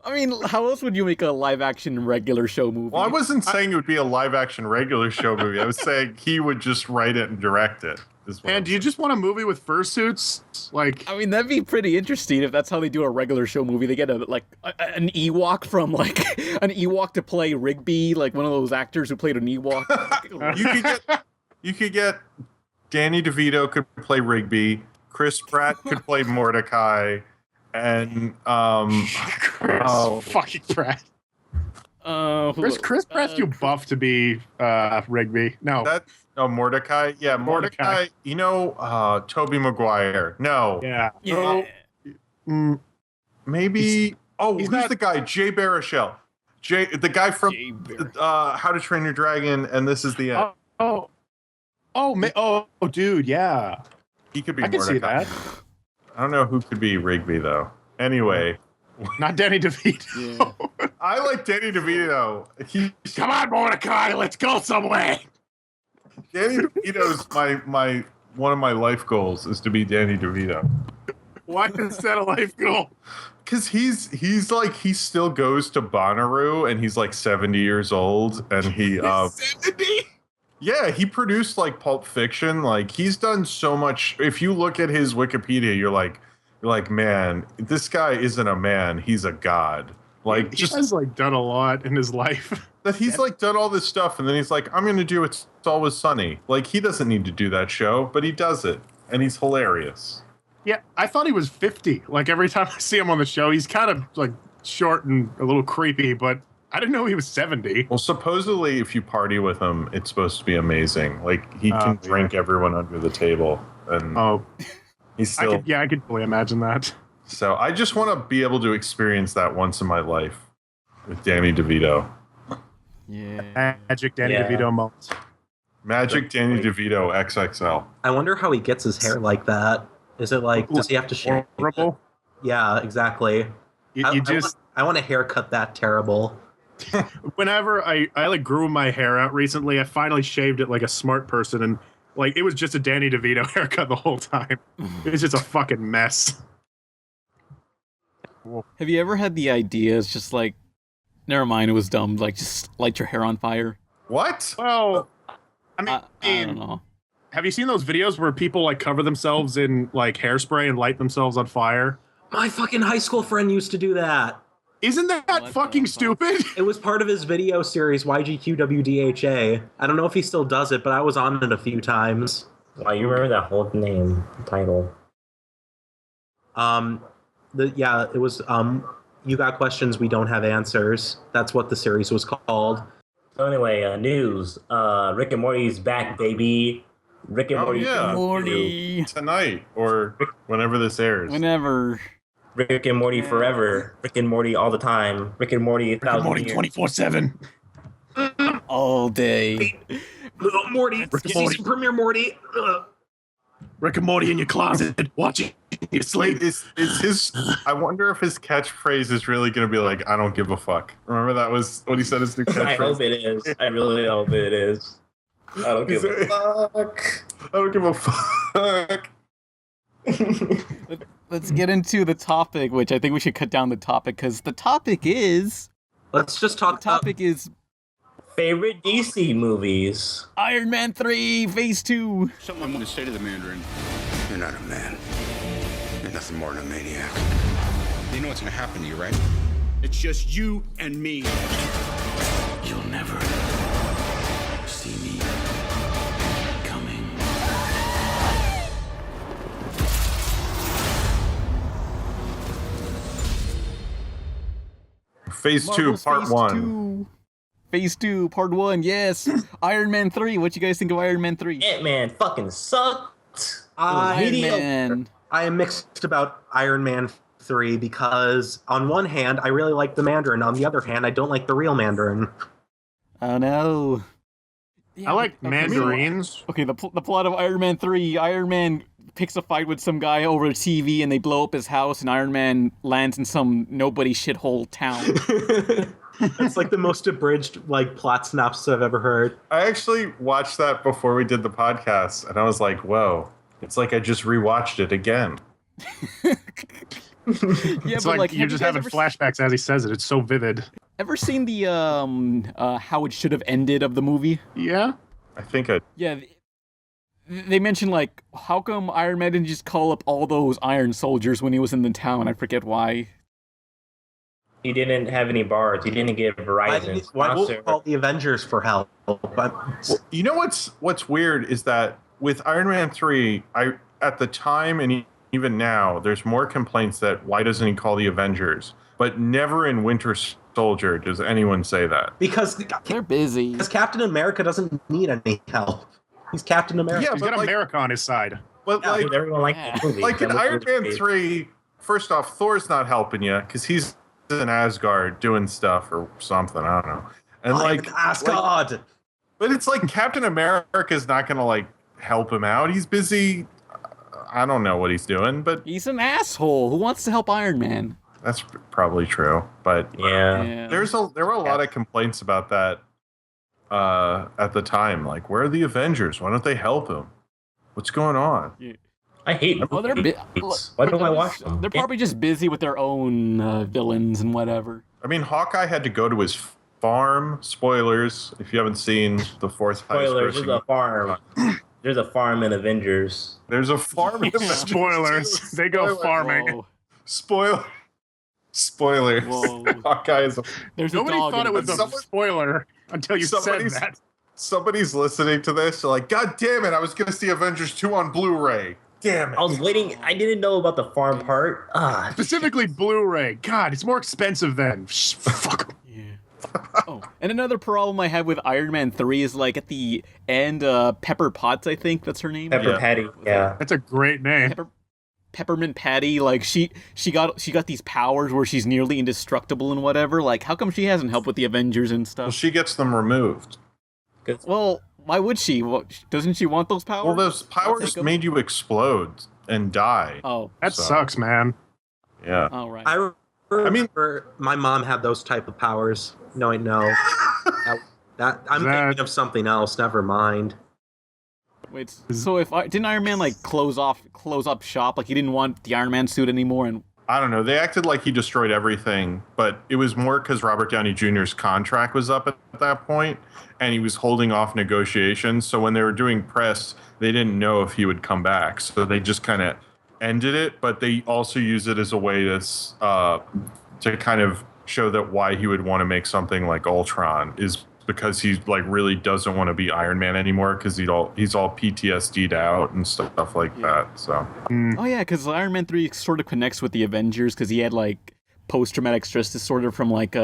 I mean, how else would you make a live-action regular show movie? Well, I wasn't saying it would be a live-action regular show movie. I was saying he would just write it and direct it. And do you just want a movie with fursuits? Like, I mean, that'd be pretty interesting if that's how they do a regular show movie. They get an Ewok from like an Ewok to play Rigby, like one of those actors who played an Ewok. you could get Danny DeVito could play Rigby. Chris Pratt could play Mordecai, and fucking Pratt. Chris Pratt's too buff to be Rigby. No, Mordecai. Yeah, Mordecai. You know, Tobey Maguire. No. Yeah. Maybe. Who's the guy? Jay Baruchel. The guy from How to Train Your Dragon, and This Is the End. Dude, yeah. He could be. I can see that. I don't know who could be Rigby though. Anyway, not Danny DeVito. Yeah. I like Danny DeVito. Come on, Mordecai, let's go somewhere. Danny DeVito's my one of my life goals is to be Danny DeVito. Why is that a life goal? Because he's like he still goes to Bonnaroo and he's like 70 years old and he 70. Yeah, he produced like Pulp Fiction. Like he's done so much. If you look at his Wikipedia, you're like, man, this guy isn't a man. He's a god. Like he has like done a lot in his life. That he's like done all this stuff, and then he's like, I'm gonna do It's Always Sunny. Like he doesn't need to do that show, but he does it, and he's hilarious. Yeah, I thought he was 50. Like every time I see him on the show, he's kind of like short and a little creepy, but I didn't know he was 70. Well, supposedly, if you party with him, it's supposed to be amazing. Like, he can drink everyone under the table. And he's still... I could fully imagine that. So, I just want to be able to experience that once in my life. with Danny DeVito. Yeah. Magic Danny Yeah. DeVito moments. Magic Danny DeVito XXL. I wonder how he gets his hair like that. Is it like, does he have to shave? Horrible. Yeah, exactly. I want a haircut that terrible. Whenever I like grew my hair out recently, I finally shaved it like a smart person, and like it was just a Danny DeVito haircut the whole time. It was just a fucking mess. Have you ever had the idea? It's just like, never mind, it was dumb. Like, just light your hair on fire. What? Well, I mean, I don't know. Have you seen those videos where people like cover themselves in like hairspray and light themselves on fire? My fucking high school friend used to do that. Isn't that fucking stupid? It was part of his video series, YGQWDHA. I don't know if he still does it, but I was on it a few times. Wow, you remember that whole name, title. It was, You Got Questions, We Don't Have Answers. That's what the series was called. So anyway, news. Rick and Morty's back, baby. Rick and Morty. Yeah. Morty. Tonight or whenever this airs. Whenever. Rick and Morty forever. Rick and Morty all the time. Rick and Morty 1,000 years. 24/7. All day. Morty, season premiere Morty. Rick and Morty in your closet, watching you sleep. Is his? I wonder if his catchphrase is really going to be like, "I don't give a fuck." Remember that was what he said his new catchphrase. I hope it is. I really hope it is. I don't give a fuck. I don't give a fuck. Let's get into the topic, which I think we should cut down the topic because the topic is. Let's just talk. The topic is favorite DC movies. Iron Man 3, Phase 2. Something I'm going to say to the Mandarin. You're not a man. You're nothing more than a maniac. You know what's going to happen to you, right? It's just you and me. You'll never see me coming. Phase Marvel's 2, Part Phase 1. 2. Phase 2, Part 1, yes. Iron Man 3, what you guys think of Iron Man 3? Ant-Man fucking sucked. I Man. am mixed about Iron Man 3 because on one hand, I really like the Mandarin. On the other hand, I don't like the real Mandarin. Oh no. I like mandarins. Okay, the plot of Iron Man 3, Iron Man picks a fight with some guy over a TV and they blow up his house and Iron Man lands in some nobody shithole town. It's like the most abridged like plot synopsis I've ever heard. I actually watched that before we did the podcast, and I was like, whoa. It's like I just rewatched it again. Yeah, It's but like you're just having flashbacks as he says it. It's so vivid. Ever seen the how it should have ended of the movie? Yeah. I think I... Yeah, they mentioned like how come Iron Man didn't just call up all those Iron Soldiers when he was in the town? I forget why. He didn't have any bars. He didn't get Verizon. Why won't we call the Avengers for help? Well, you know what's weird is that with Iron Man 3, at the time and even now, there's more complaints that why doesn't he call the Avengers? But never in Winter Soldier does anyone say that. Because they're busy. Because Captain America doesn't need any help. He's Captain America. Yeah, he's got America on his side. But Yeah, like, everyone liked the movie. like in That Iron was Man great. 3, first off, Thor's not helping you because he's in Asgard doing stuff or something. I don't know. And like Asgard. But it's like Captain America's not going to like help him out. He's busy. I don't know what he's doing, but He's an asshole who wants to help Iron Man. that's probably true. But Yeah. there were a lot of complaints about that at the time. Like, where are the Avengers? Why don't they help him? What's going on? I hate Well, they're movies. Why don't I watch them? They're probably just busy with their own villains and whatever. I mean, Hawkeye had to go to his farm. Spoilers, if you haven't seen the fourth highest Spoilers, there's grossing- a farm. There's a farm in Avengers. There's a farm in Avengers. Spoilers. They go farming. Spoilers. Whoa. Hawkeye is a... There's Nobody a dog thought in it was a Someone- spoiler until you said Somebody's- that. Somebody's listening to this. They're like, God damn it, I was going to see Avengers 2 on Blu-ray. Damn it. I was waiting. I didn't know about the farm part. Specifically Blu-ray. God, it's more expensive then. Fuck. Oh, and another problem I have with Iron Man 3 is like at the end, Pepper Potts, I think that's her name. Pepper Patty. Yeah. That's a great name. Peppermint Patty, like she got these powers where she's nearly indestructible and whatever. Like, how come she hasn't helped with the Avengers and stuff? Well, she gets them removed. Well, why would she? Doesn't she want those powers? Well, those powers made you explode and die. Oh, that sucks, man. Yeah. All right. I remember my mom had those type of powers. No, I'm thinking of something else. Never mind. Wait, so didn't Iron Man like close up shop? Like he didn't want the Iron Man suit anymore, and I don't know. They acted like he destroyed everything, but it was more because Robert Downey Jr.'s contract was up at that point, and he was holding off negotiations. So when they were doing press, they didn't know if he would come back, so they just kind of ended it. But they also use it as a way to kind of show that why he would want to make something like Ultron is because he like really doesn't want to be Iron Man anymore because he's all PTSD'd out and stuff like that. So oh yeah, because Iron Man 3 sort of connects with the Avengers because he had like post-traumatic stress disorder from like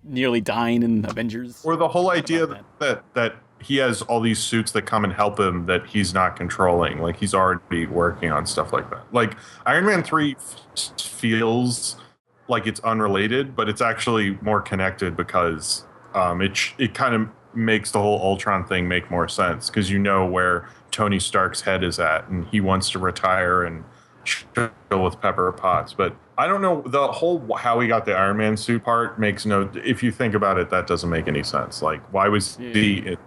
nearly dying in Avengers. Or the whole idea that he has all these suits that come and help him that he's not controlling. Like he's already working on stuff like that. Like Iron Man 3 feels like it's unrelated, but it's actually more connected because it kind of makes the whole Ultron thing make more sense because you know where Tony Stark's head is at, and he wants to retire and chill with Pepper Potts. But I don't know, the whole how he got the Iron Man suit part makes if you think about it, that doesn't make any sense. Like, why was he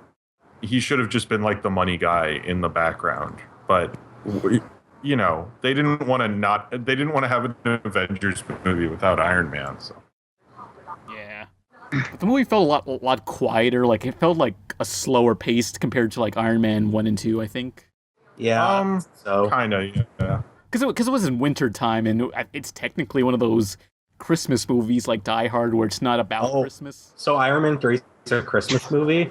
should have just been like the money guy in the background, but you know, they didn't want to have an Avengers movie without Iron Man, so. Yeah. The movie felt a lot quieter. Like it felt like a slower paced compared to like Iron Man 1 and 2, I think. Yeah. So kind of, yeah. Because it was in winter time, and it's technically one of those Christmas movies like Die Hard where it's not about Christmas. So Iron Man 3 is a Christmas movie?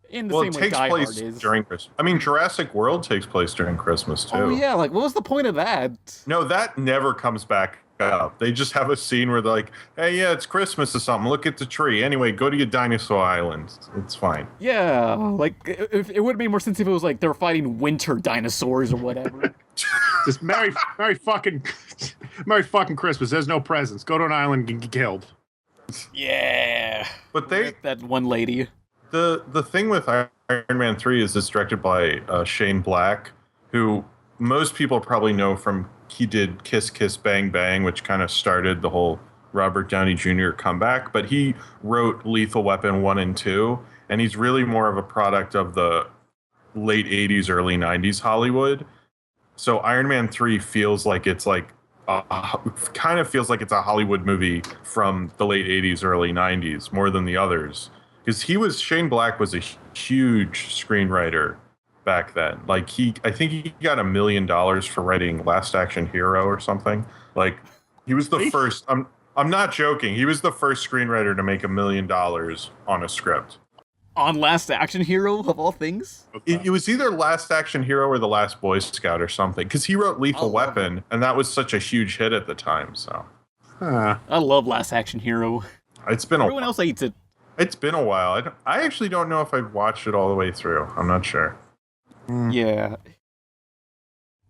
In the same way Die Hard is. During Christmas. I mean, Jurassic World takes place during Christmas too. Oh yeah, like what was the point of that? No, that never comes back up. They just have a scene where they're like, "Hey, yeah, it's Christmas or something. Look at the tree. Anyway, go to your dinosaur island. It's fine." Yeah, like it would have made more sense if it was like they're fighting winter dinosaurs or whatever. Just Merry fucking Christmas. There's no presents. Go to an island and get killed. Yeah. But that one lady. The thing with Iron Man 3 is it's directed by Shane Black, who most people probably know from he did Kiss Kiss Bang Bang, which kind of started the whole Robert Downey Jr. comeback. But he wrote Lethal Weapon 1 and 2, and he's really more of a product of the late 80s, early 90s Hollywood. So Iron Man 3 feels like it's like kind of feels like it's a Hollywood movie from the late 80s, early 90s more than the others. Because Shane Black was a huge screenwriter back then. Like I think he got $1 million for writing Last Action Hero or something. Like he was the first. I'm not joking. He was the first screenwriter to make $1 million on a script. On Last Action Hero of all things. It was either Last Action Hero or The Last Boy Scout or something. Because he wrote Lethal Weapon, and that was such a huge hit at the time. So I love Last Action Hero. It's been everyone else hates it. It's been a while. I actually don't know if I've watched it all the way through. I'm not sure. Yeah.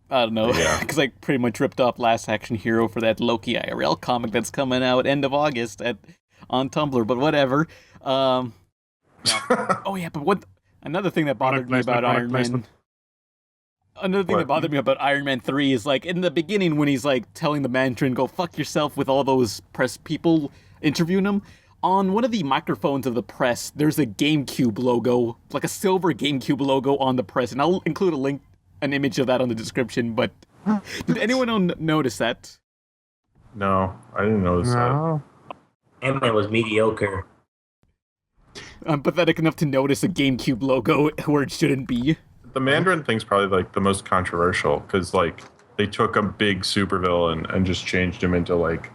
I don't know. Because I pretty much ripped off Last Action Hero for that Loki IRL comic that's coming out end of August on Tumblr, but whatever. Oh yeah, but another thing that bothered me about Iron Man... Another thing that bothered me about Iron Man 3 is like in the beginning when he's like telling the Mandarin, go fuck yourself with all those press people interviewing him. On one of the microphones of the press, there's a Gamecube logo, like a silver Gamecube logo on the press, and I'll include an image of that on the description, but did anyone notice that? No, I didn't notice that. Ant-Man was mediocre. I'm pathetic enough to notice a Gamecube logo where it shouldn't be. The Mandarin thing's probably like the most controversial, because like they took a big supervillain and just changed him into like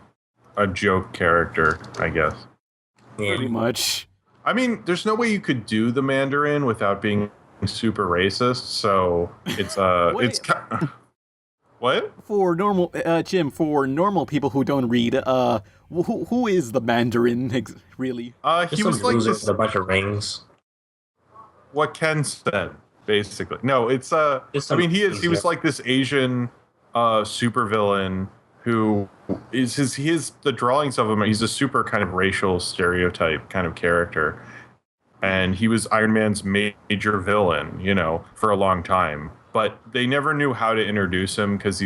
a joke character, I guess. Pretty much. I mean, there's no way you could do the Mandarin without being super racist, so it's it's what? For normal Jim, for normal people who don't read, who is the Mandarin really? He was like this with a bunch of rings. What Ken said, basically. No, it's I mean he was like this Asian supervillain who is the drawings of him. He's a super kind of racial stereotype kind of character, and he was Iron Man's major villain, for a long time. But they never knew how to introduce him because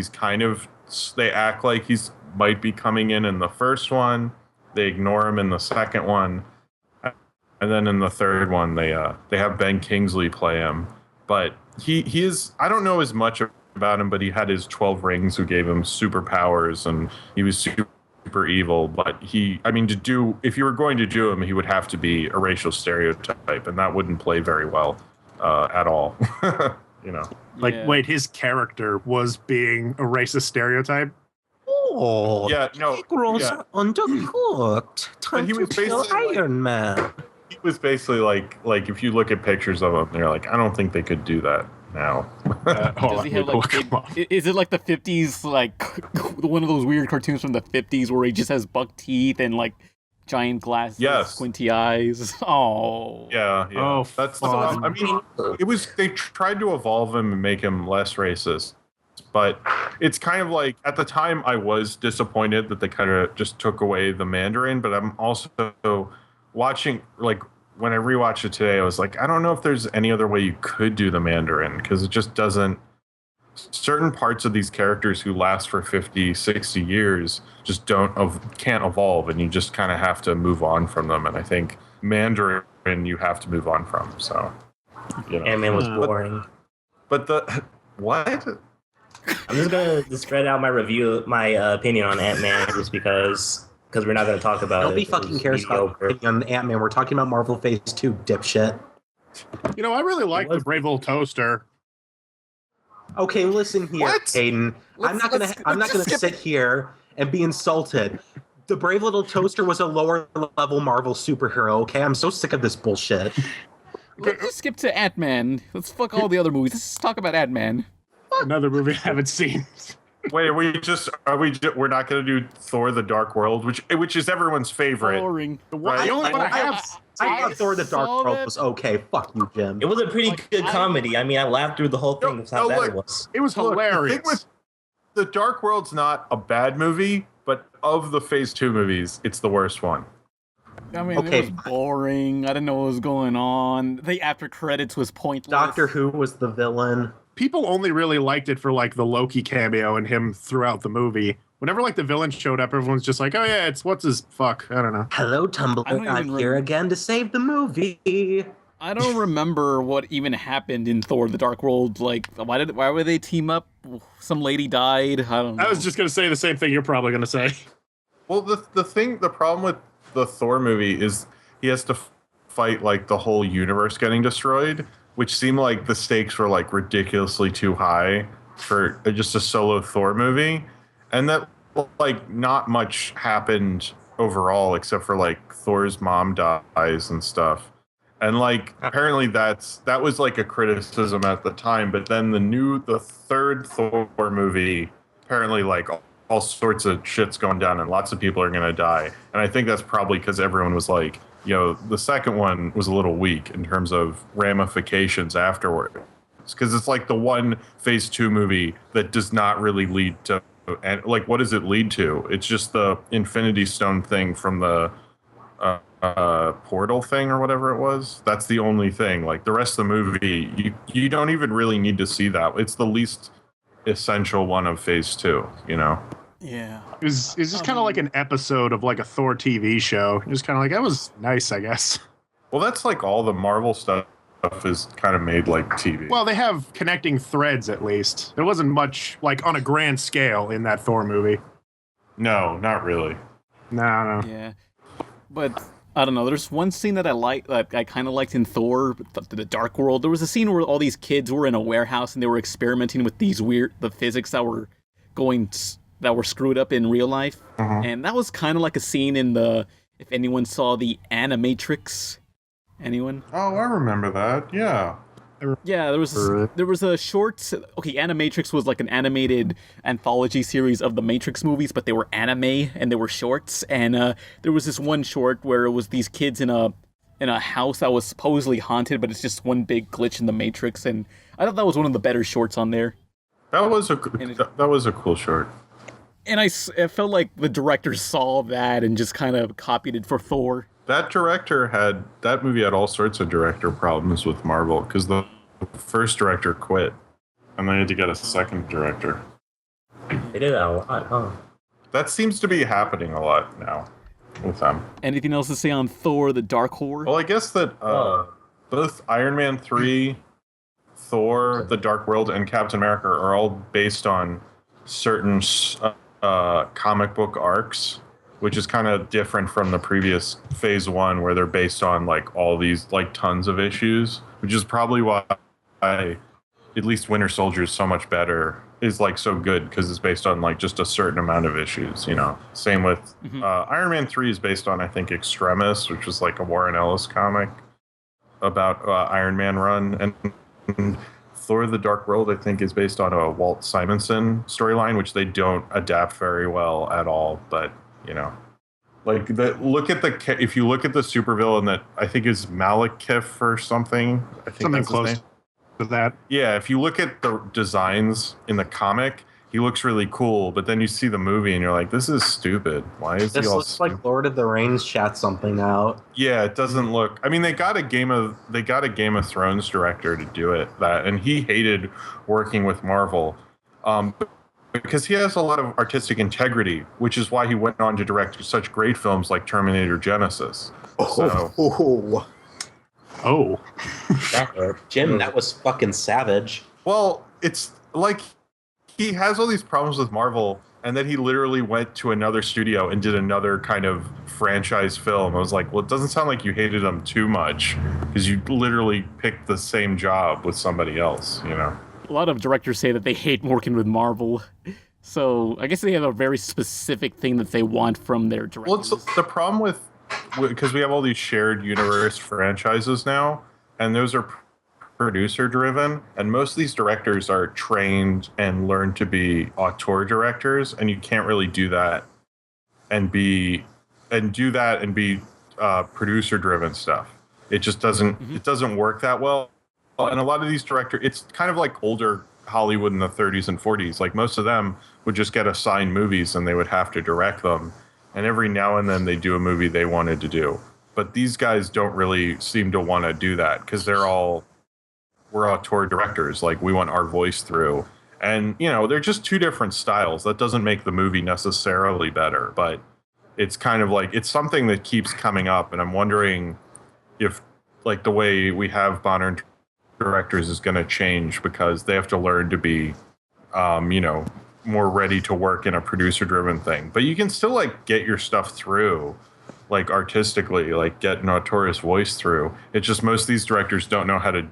they act like he's might be coming in the first one. They ignore him in the second one, and then in the third one they have Ben Kingsley play him. But he is, I don't know as much about him, but he had his 12 rings who gave him superpowers, and he was super evil. But if you were going to do him, he would have to be a racial stereotype, and that wouldn't play very well at all. Wait, his character was being a racist stereotype? Oh, yeah, no, Negroes are undercooked. Time to kill Iron Man. He was basically like if you look at pictures of him, you're like, I don't think they could do that now. Does he have is it like the 50s, like one of those weird cartoons from the 50s where he just has buck teeth and like giant glasses, squinty eyes? Oh, yeah. Oh, that's the problem. I mean, they tried to evolve him and make him less racist, but it's kind of like, at the time I was disappointed that they kind of just took away the Mandarin, but I'm also watching, like, when I rewatched it today, I was like, I don't know if there's any other way you could do the Mandarin, because it just doesn't. Certain parts of these characters who last for 50, 60 years just can't evolve, and you just kind of have to move on from them. And I think Mandarin you have to move on from. So, Ant-Man was boring. But what? I'm just gonna spread out my opinion on Ant-Man just because we're not gonna talk about it. Nobody fucking cares about on Ant-Man. We're talking about Marvel Phase 2, dipshit. I really like the Brave Little Toaster. Okay, listen here, Aiden. I'm not gonna sit here and be insulted. The Brave Little Toaster was a lower level Marvel superhero. Okay, I'm so sick of this bullshit. Let's skip to Ant-Man. Let's fuck all the other movies. Let's talk about Ant-Man. Another movie I haven't seen. Wait, we're not going to do Thor: The Dark World, which is everyone's favorite. Boring. Right? The only one I thought Thor: The Dark World was okay. Fuck you, Jim. It was a pretty good comedy. I mean, I laughed through the whole thing. That's how bad it was. It was hilarious. The thing with The Dark World's not a bad movie, but of the Phase 2 movies, it's the worst one. I mean, it was boring. I didn't know what was going on. The after credits was pointless. Doctor Who was the villain. People only really liked it for like the Loki cameo and him throughout the movie. Whenever like the villain showed up, everyone's just like, "Oh yeah, it's what's his fuck." I don't know. Hello, TUMBLR. I'm here again to save the movie. I don't remember what even happened in Thor: The Dark World. Like, why would they team up? Some lady died. I don't know. I was just gonna say the same thing you're probably gonna say. Well, the problem with the Thor movie is he has to fight like the whole universe getting destroyed, which seemed like the stakes were like ridiculously too high for just a solo Thor movie. And that like not much happened overall except for like Thor's mom dies and stuff. And like apparently that was like a criticism at the time, but then the third Thor movie apparently like all sorts of shit's going down and lots of people are going to die. And I think that's probably because everyone was like, the second one was a little weak in terms of ramifications afterward. Because it's like the one Phase 2 movie that does not really lead to, and like, what does it lead to? It's just the Infinity Stone thing from the portal thing or whatever it was. That's the only thing. Like the rest of the movie, you don't even really need to see that. It's the least essential one of Phase 2, Yeah. It was just kind of like an episode of like a Thor TV show. It was kind of like, that was nice, I guess. Well, that's like all the Marvel stuff is kind of made like TV. Well, they have connecting threads at least. There wasn't much like on a grand scale in that Thor movie. No, not really. No. Yeah. But I don't know. There's one scene that I kind of liked in Thor: The Dark World. There was a scene where all these kids were in a warehouse and they were experimenting with the physics that were screwed up in real life. And that was kind of like a scene in if anyone saw the Animatrix. Anyone? Oh, I remember that. Yeah. Yeah, there was a short. Okay, Animatrix was like an animated anthology series of the Matrix movies, but they were anime and they were shorts. And there was this one short where it was these kids in a house that was supposedly haunted, but it's just one big glitch in the Matrix. And I thought that was one of the better shorts on there. That was a cool short. And it felt like the director saw that and just kind of copied it for Thor. That movie had all sorts of director problems with Marvel because the first director quit and they had to get a second director. They did that a lot, huh? That seems to be happening a lot now with them. Anything else to say on Thor, the Dark Horror? Well, I guess that both Iron Man 3, Thor, The Dark World, and Captain America are all based on certain comic book arcs, which is kind of different from the previous Phase 1 where they're based on like all these like tons of issues, which is probably why at least Winter Soldier is so much better, is like so good because it's based on like just a certain amount of issues, you know. Same with Iron Man 3 is based on I think Extremis, which was like a Warren Ellis comic about Iron Man run, and Thor: The Dark World I think is based on a Walt Simonson storyline, which they don't adapt very well at all, but you know, like if you look at the supervillain that I think is Malekith or something, I think something that's close his name. to that. Yeah, if you look at the designs in the comic, he looks really cool, but then you see the movie and you're like, this is stupid. Why is This he all looks like Lord of the Rings chat something out. Yeah, it doesn't look. I mean, they got a Game of Thrones director to do it, and he hated working with Marvel, because he has a lot of artistic integrity, which is why he went on to direct such great films like Terminator Genesis. Oh, That hurt. Jim, that was fucking savage. Well, it's like he has all these problems with Marvel, and then he literally went to another studio and did another kind of franchise film. I was like, well, it doesn't sound like you hated them too much, because you literally picked the same job with somebody else, you know? A lot of directors say that they hate working with Marvel. So I guess they have a very specific thing that they want from their directors. Well, it's the problem because we have all these shared universe franchises now, and those are producer driven, and most of these directors are trained and learn to be auteur directors, and you can't really do that and be producer driven stuff. It just doesn't work that well. And a lot of these directors, it's kind of like older Hollywood in the 30s and 40s. Like most of them would just get assigned movies and they would have to direct them. And every now and then they do a movie they wanted to do. But these guys don't really seem to want to do that because we're auteur directors. Like we want our voice through. And, you know, they're just two different styles. That doesn't make the movie necessarily better. But it's kind of like, it's something that keeps coming up. And I'm wondering if like the way we have modern directors is going to change because they have to learn to be, you know, more ready to work in a producer driven thing. But you can still like get your stuff through like artistically, like get an auteurist voice through. It's just most of these directors don't know how to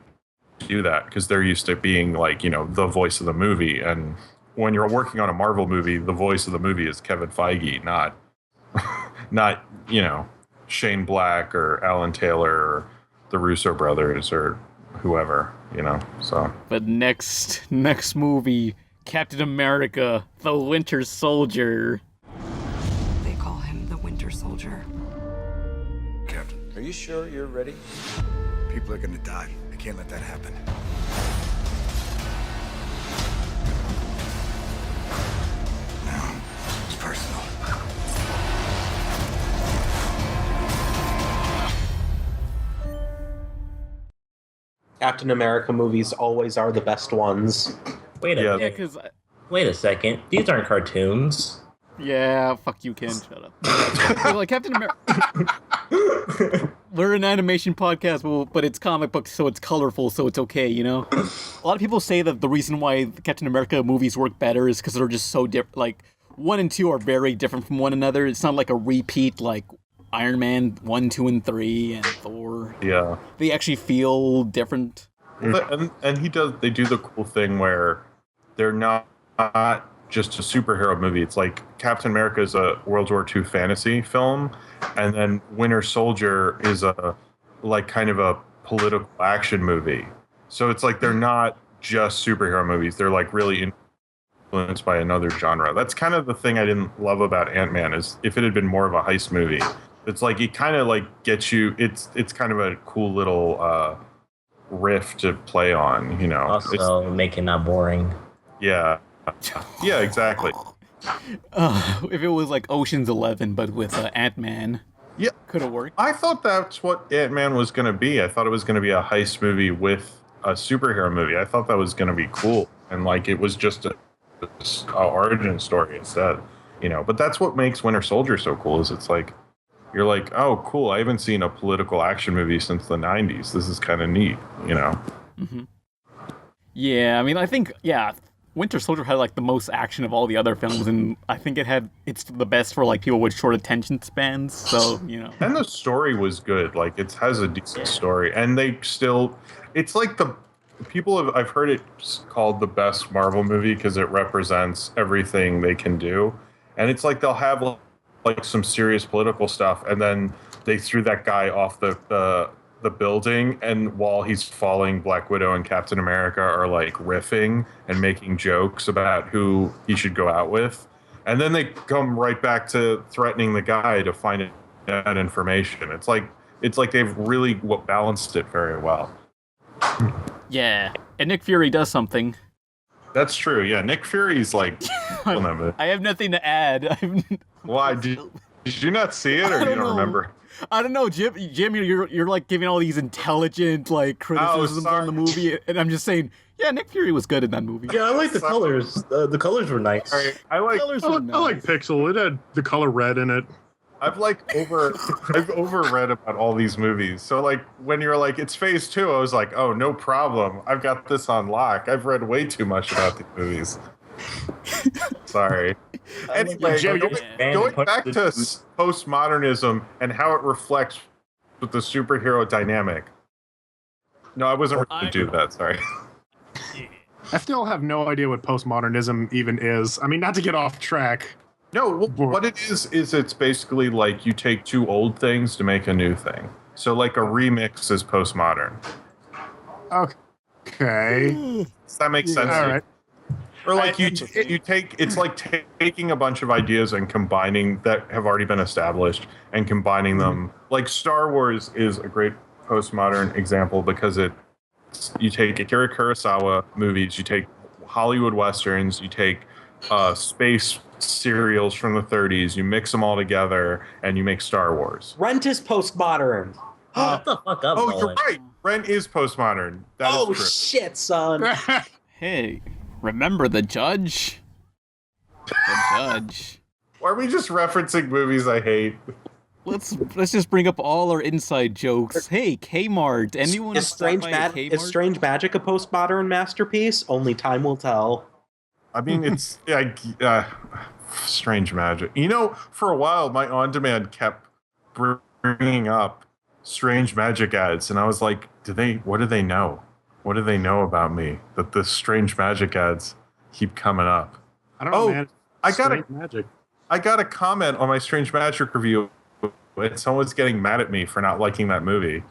do that because they're used to being like, you know, the voice of the movie. And when you're working on a Marvel movie, the voice of the movie is Kevin Feige, not, you know, Shane Black or Alan Taylor or the Russo brothers or whoever, you know, so. But next movie, Captain America, the Winter Soldier. They call him the Winter Soldier. Captain, are you sure you're ready? People are gonna die. I can't let that happen. No, it's personal. Captain America movies always are the best ones. Wait a second. These aren't cartoons. Yeah, fuck you, Ken. Shut up. So, like Captain America. We're an animation podcast, but it's comic books, so it's colorful, so it's okay, you know? A lot of people say that the reason why the Captain America movies work better is because they're just so different. Like, 1 and 2 are very different from one another. It's not like a repeat like Iron Man 1, 2, and 3, and Thor. Yeah. They actually feel different. And they do the cool thing where they're not just a superhero movie. It's like Captain America is a World War II fantasy film, and then Winter Soldier is a like kind of a political action movie. So it's like they're not just superhero movies. They're like really influenced by another genre. That's kind of the thing I didn't love about Ant-Man is if it had been more of a heist movie. It's like it kind of like gets you. It's kind of a cool little riff to play on, you know. Also, make it not boring. Yeah. Yeah, exactly. If it was like Ocean's 11, but with Ant-Man. Yeah. Could have worked. I thought that's what Ant-Man was going to be. I thought it was going to be a heist movie with a superhero movie. I thought that was going to be cool. And like it was just a origin story instead. But that's what makes Winter Soldier so cool is it's like, you're like, oh, cool. I haven't seen a political action movie since the 90s. This is kind of neat, Mm-hmm. Yeah, I mean, I think, Winter Soldier had like the most action of all the other films, and I think it's the best for like people with short attention spans. So And the story was good. Like it has a decent story, and it's like I've heard it called the best Marvel movie because it represents everything they can do, and it's like they'll have like some serious political stuff, and then they threw that guy off the building, and while he's falling, Black Widow and Captain America are like riffing and making jokes about who he should go out with, and then they come right back to threatening the guy to find that information. It's like they've really balanced it very well. Yeah, and Nick Fury does something. That's true. Yeah, Nick Fury's like. I have nothing to add. Why did you not see it, or you don't remember? I don't know, Jim. You're like giving all these intelligent like criticisms on the movie, and I'm just saying, yeah, Nick Fury was good in that movie. Yeah, I like the colors. The colors were nice. I like Pixel. It had the color red in it. I've overread about all these movies. So like when you're like it's phase 2, I was like, oh, no problem. I've got this on lock. I've read way too much about these movies. Sorry. Anyway, going back to postmodernism and how it reflects with the superhero dynamic. No, I wasn't ready to do that. Sorry. I still have no idea what postmodernism even is. I mean, not to get off track. No, what it is it's basically like you take two old things to make a new thing. So like a remix is postmodern. Okay. Does that make sense? All right. Or like you take it's like taking a bunch of ideas and combining that have already been established and combining them. Like Star Wars is a great postmodern example because you take Akira Kurosawa movies, you take Hollywood westerns, you take space serials from the 30s, you mix them all together, and you make Star Wars. Rent is postmodern. Shut the fuck up, Nolan. You're right. Rent is postmodern. That is true. Shit, son. Hey, remember the judge? The judge. Why are we just referencing movies I hate? Let's just bring up all our inside jokes. Hey, Kmart. Anyone Is Strange Magic a postmodern masterpiece? Only time will tell. I mean, it's Strange Magic. For a while, my on-demand kept bringing up Strange Magic ads, and I was like, what do they know? What do they know about me that the Strange Magic ads keep coming up? I don't know, man. I got a comment on my Strange Magic review, and someone's getting mad at me for not liking that movie.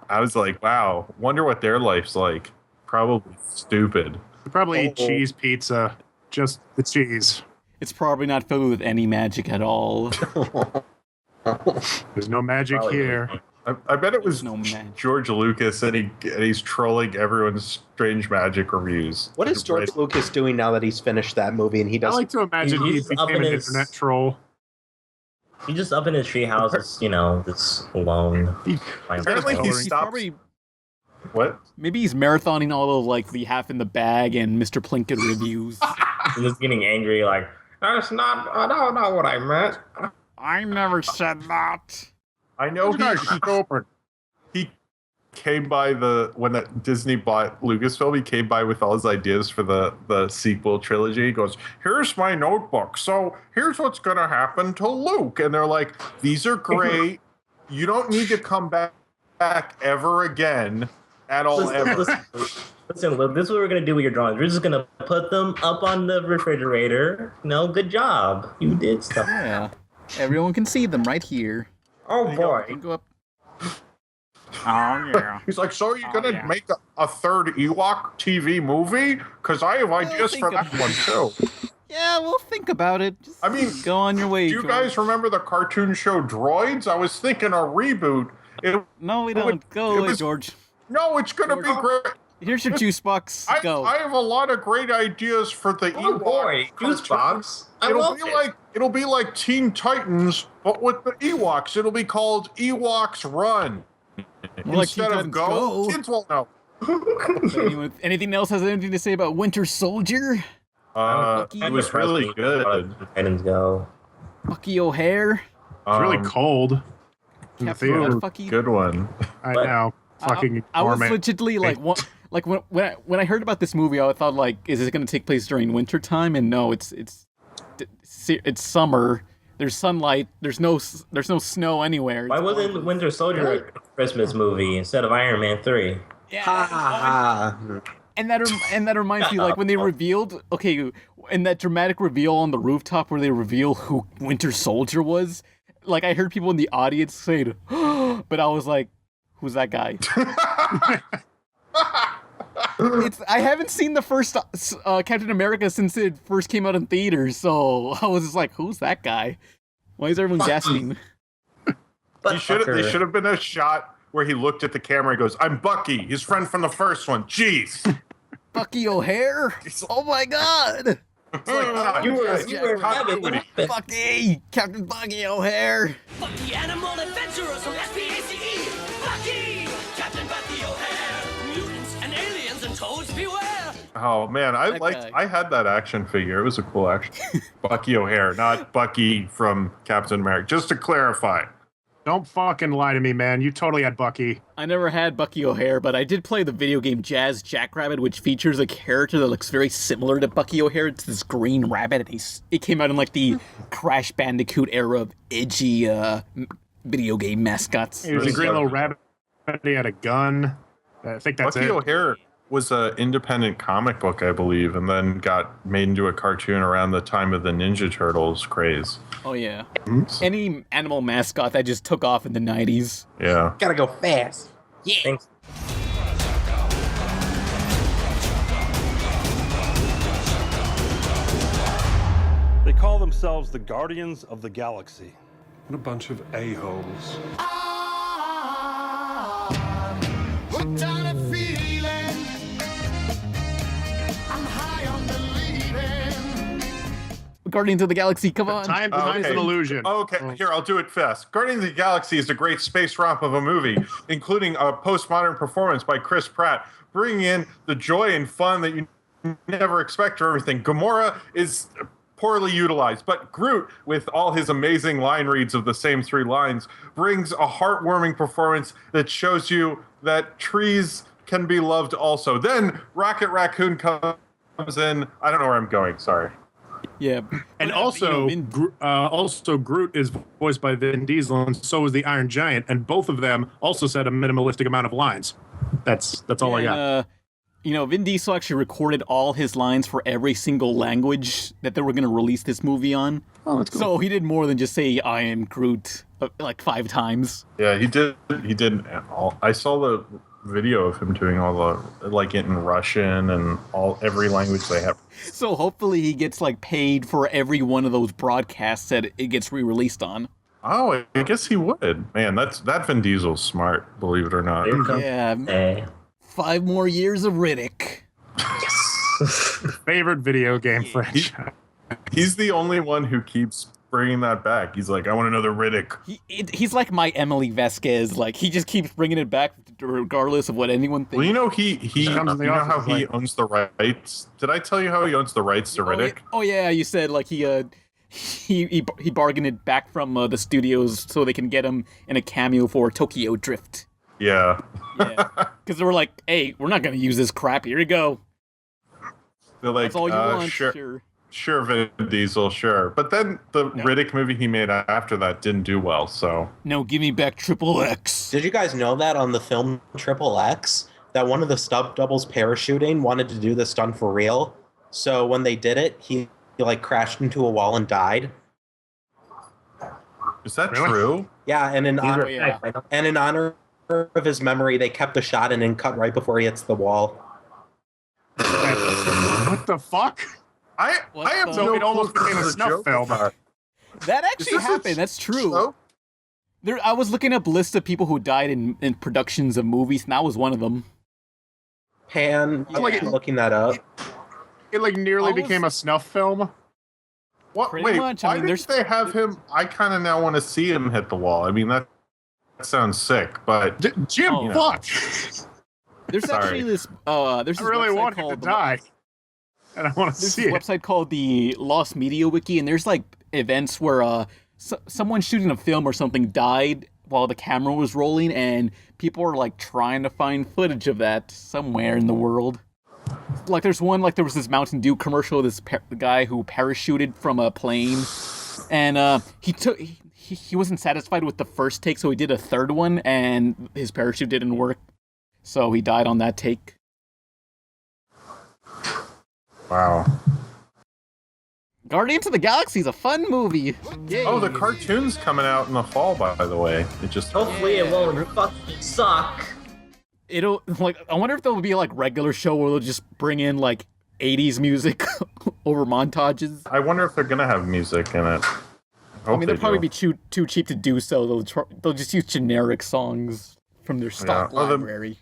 I was like, wow, wonder what their life's like. Probably stupid. You probably eat cheese pizza. Just the cheese. It's probably not filled with any magic at all. There's no magic here. I bet it was George Lucas, and he's trolling everyone's Strange Magic reviews. What is George Lucas doing now that he's finished that movie and he does? I like to imagine he became an internet troll. He's just up in his treehouse, this alone. Apparently he stopped. What? Maybe he's marathoning all of like the Half in the Bag and Mr. Plinkett reviews. And just getting angry, like, that's not what I meant. I never said that. I know he came by when that Disney bought Lucasfilm. He came by with all his ideas for the sequel trilogy. He goes, "Here's my notebook. So here's what's gonna happen to Luke." And they're like, "These are great. You don't need to come back ever again at all." Listen, Luke, this is what we're gonna do with your drawings. We're just gonna put them up on the refrigerator. Good job. You did stuff. Yeah, everyone can see them right here. Oh boy. Go up. Oh yeah. He's like, "So are you gonna make a third Ewok TV movie? Because I have ideas for that one too." Yeah, we'll think about it. Just go on your way. Do you guys remember the cartoon show Droids? I was thinking a reboot. No, we don't. Go away, George. No, it's gonna be great. Here's your juice box. Go. I have a lot of great ideas for the Oh Ewok boy, juice box. I love it. It'll be like Teen Titans, but with the Ewoks. It'll be called Ewoks Run. More like Instead Teen of Titans Go, kids won't know. Anything else has anything to say about Winter Soldier? It was really good. Titans Go. Bucky O'Hare. It's really cold. In the theater. Good one. I know. Fucking I was torment. legitimately like when I heard about this movie, I thought like, is it going to take place during winter time? And no, it's summer. There's sunlight. There's no snow anywhere. Why wasn't Winter Soldier a Christmas movie instead of Iron Man 3? Yeah. And that reminds me, like when they revealed, in that dramatic reveal on the rooftop where they reveal who Winter Soldier was. Like I heard people in the audience saying, but I was like, who's that guy? I haven't seen the first Captain America since it first came out in theaters, so I was just like, who's that guy? Why is everyone gasping? There should have been a shot where he looked at the camera and goes, "I'm Bucky, his friend from the first one." Jeez. Bucky O'Hare? Oh my god! You were Bucky! Captain Bucky O'Hare! Bucky Animal Adventurers from SPACE! Bucky! Captain Bucky O'Hare! Mutants and aliens and toads beware! Oh man, I had that action figure. It was a cool action. Bucky O'Hare, not Bucky from Captain America. Just to clarify. Don't fucking lie to me, man. You totally had Bucky. I never had Bucky O'Hare, but I did play the video game Jazz Jackrabbit, which features a character that looks very similar to Bucky O'Hare. It's this green rabbit, and it came out in like the Crash Bandicoot era of edgy video game mascots. He was a green little rabbit. He had a gun. I think that's Bucky it. O'Hare was an independent comic book, I believe, and then got made into a cartoon around the time of the Ninja Turtles craze. Oh, yeah. Any animal mascot that just took off in the 90s. Yeah. Gotta go fast. Yeah. Thanks. They call themselves the Guardians of the Galaxy. What a bunch of a-holes. Hooked on a feeling. I'm high on believing. Guardians of the Galaxy, come on. Time is an illusion. Okay, here, I'll do it fast. Guardians of the Galaxy is a great space romp of a movie, including a postmodern performance by Chris Pratt, bringing in the joy and fun that you never expect or everything. Gamora is poorly utilized, but Groot, with all his amazing line reads of the same three lines, brings a heartwarming performance that shows you that trees can be loved also. Then Rocket Raccoon comes in. I don't know where I'm going, sorry. Yeah. And also Groot is voiced by Vin Diesel, and so is the Iron Giant, and both of them also said a minimalistic amount of lines. That's all I got. Vin Diesel actually recorded all his lines for every single language that they were going to release this movie on. Oh, that's cool. So he did more than just say, "I am Groot," like 5 times. Yeah, he did. I saw the video of him doing all the, like, it in Russian and every language they have. So hopefully he gets, like, paid for every one of those broadcasts that it gets re-released on. Oh, I guess he would. Man, that Vin Diesel's smart, believe it or not. Yeah. 5 more years of Riddick. Favorite video game franchise. He's the only one who keeps bringing that back. He's like, I want another Riddick. He's like my Emily Vasquez. Like, he just keeps bringing it back regardless of what anyone thinks. Well, you know, you know how he owns the rights? Did I tell you how he owns the rights to Riddick? Oh yeah, you said like he bargained it back from the studios so they can get him in a cameo for Tokyo Drift. Yeah. Because they were like, hey, we're not going to use this crap. Here you go. They're like, that's all you want. Sure, Vin Diesel, sure. But then the Riddick movie he made after that didn't do well, so. No, give me back Triple X. Did you guys know that on the film Triple X, that one of the stunt doubles parachuting wanted to do the stunt for real? So when they did it, he like crashed into a wall and died. Is that true? Yeah, and in honor of his memory, they kept the shot and then cut right before he hits the wall. What the fuck? I have so no it almost clue became a the snuff joke film. about. That actually happened. That's true. I was looking up lists of people who died in productions of movies, and that was one of them. Pan, Like, looking that up. It like nearly Almost- became a snuff film. What? Pretty Wait, much. I why mean, didn't they have him? I kind of now want to see him hit the wall. I mean, that sounds sick, but Jim, Oh. fuck! There's Sorry. actually this. There's I this really website want him to called die, and I want to There's see this it. website called the Lost Media Wiki, and there's like events where someone shooting a film or something died while the camera was rolling, and people were like trying to find footage of that somewhere in the world. Like there's one, like there was this Mountain Dew commercial, this guy who parachuted from a plane, and he wasn't satisfied with the first take, so he did a third one, and his parachute didn't work, so he died on that take. wow. Guardians of the Galaxy is a fun movie. Yay. Oh, the cartoon's coming out in the fall, by the way. It just Hopefully it won't fucking suck. It'll like I wonder if there'll be like regular show where they'll just bring in like 80s music over montages. I wonder if they're gonna have music in it. I mean, they'll probably be too cheap to do so. They'll just use generic songs from their stock library.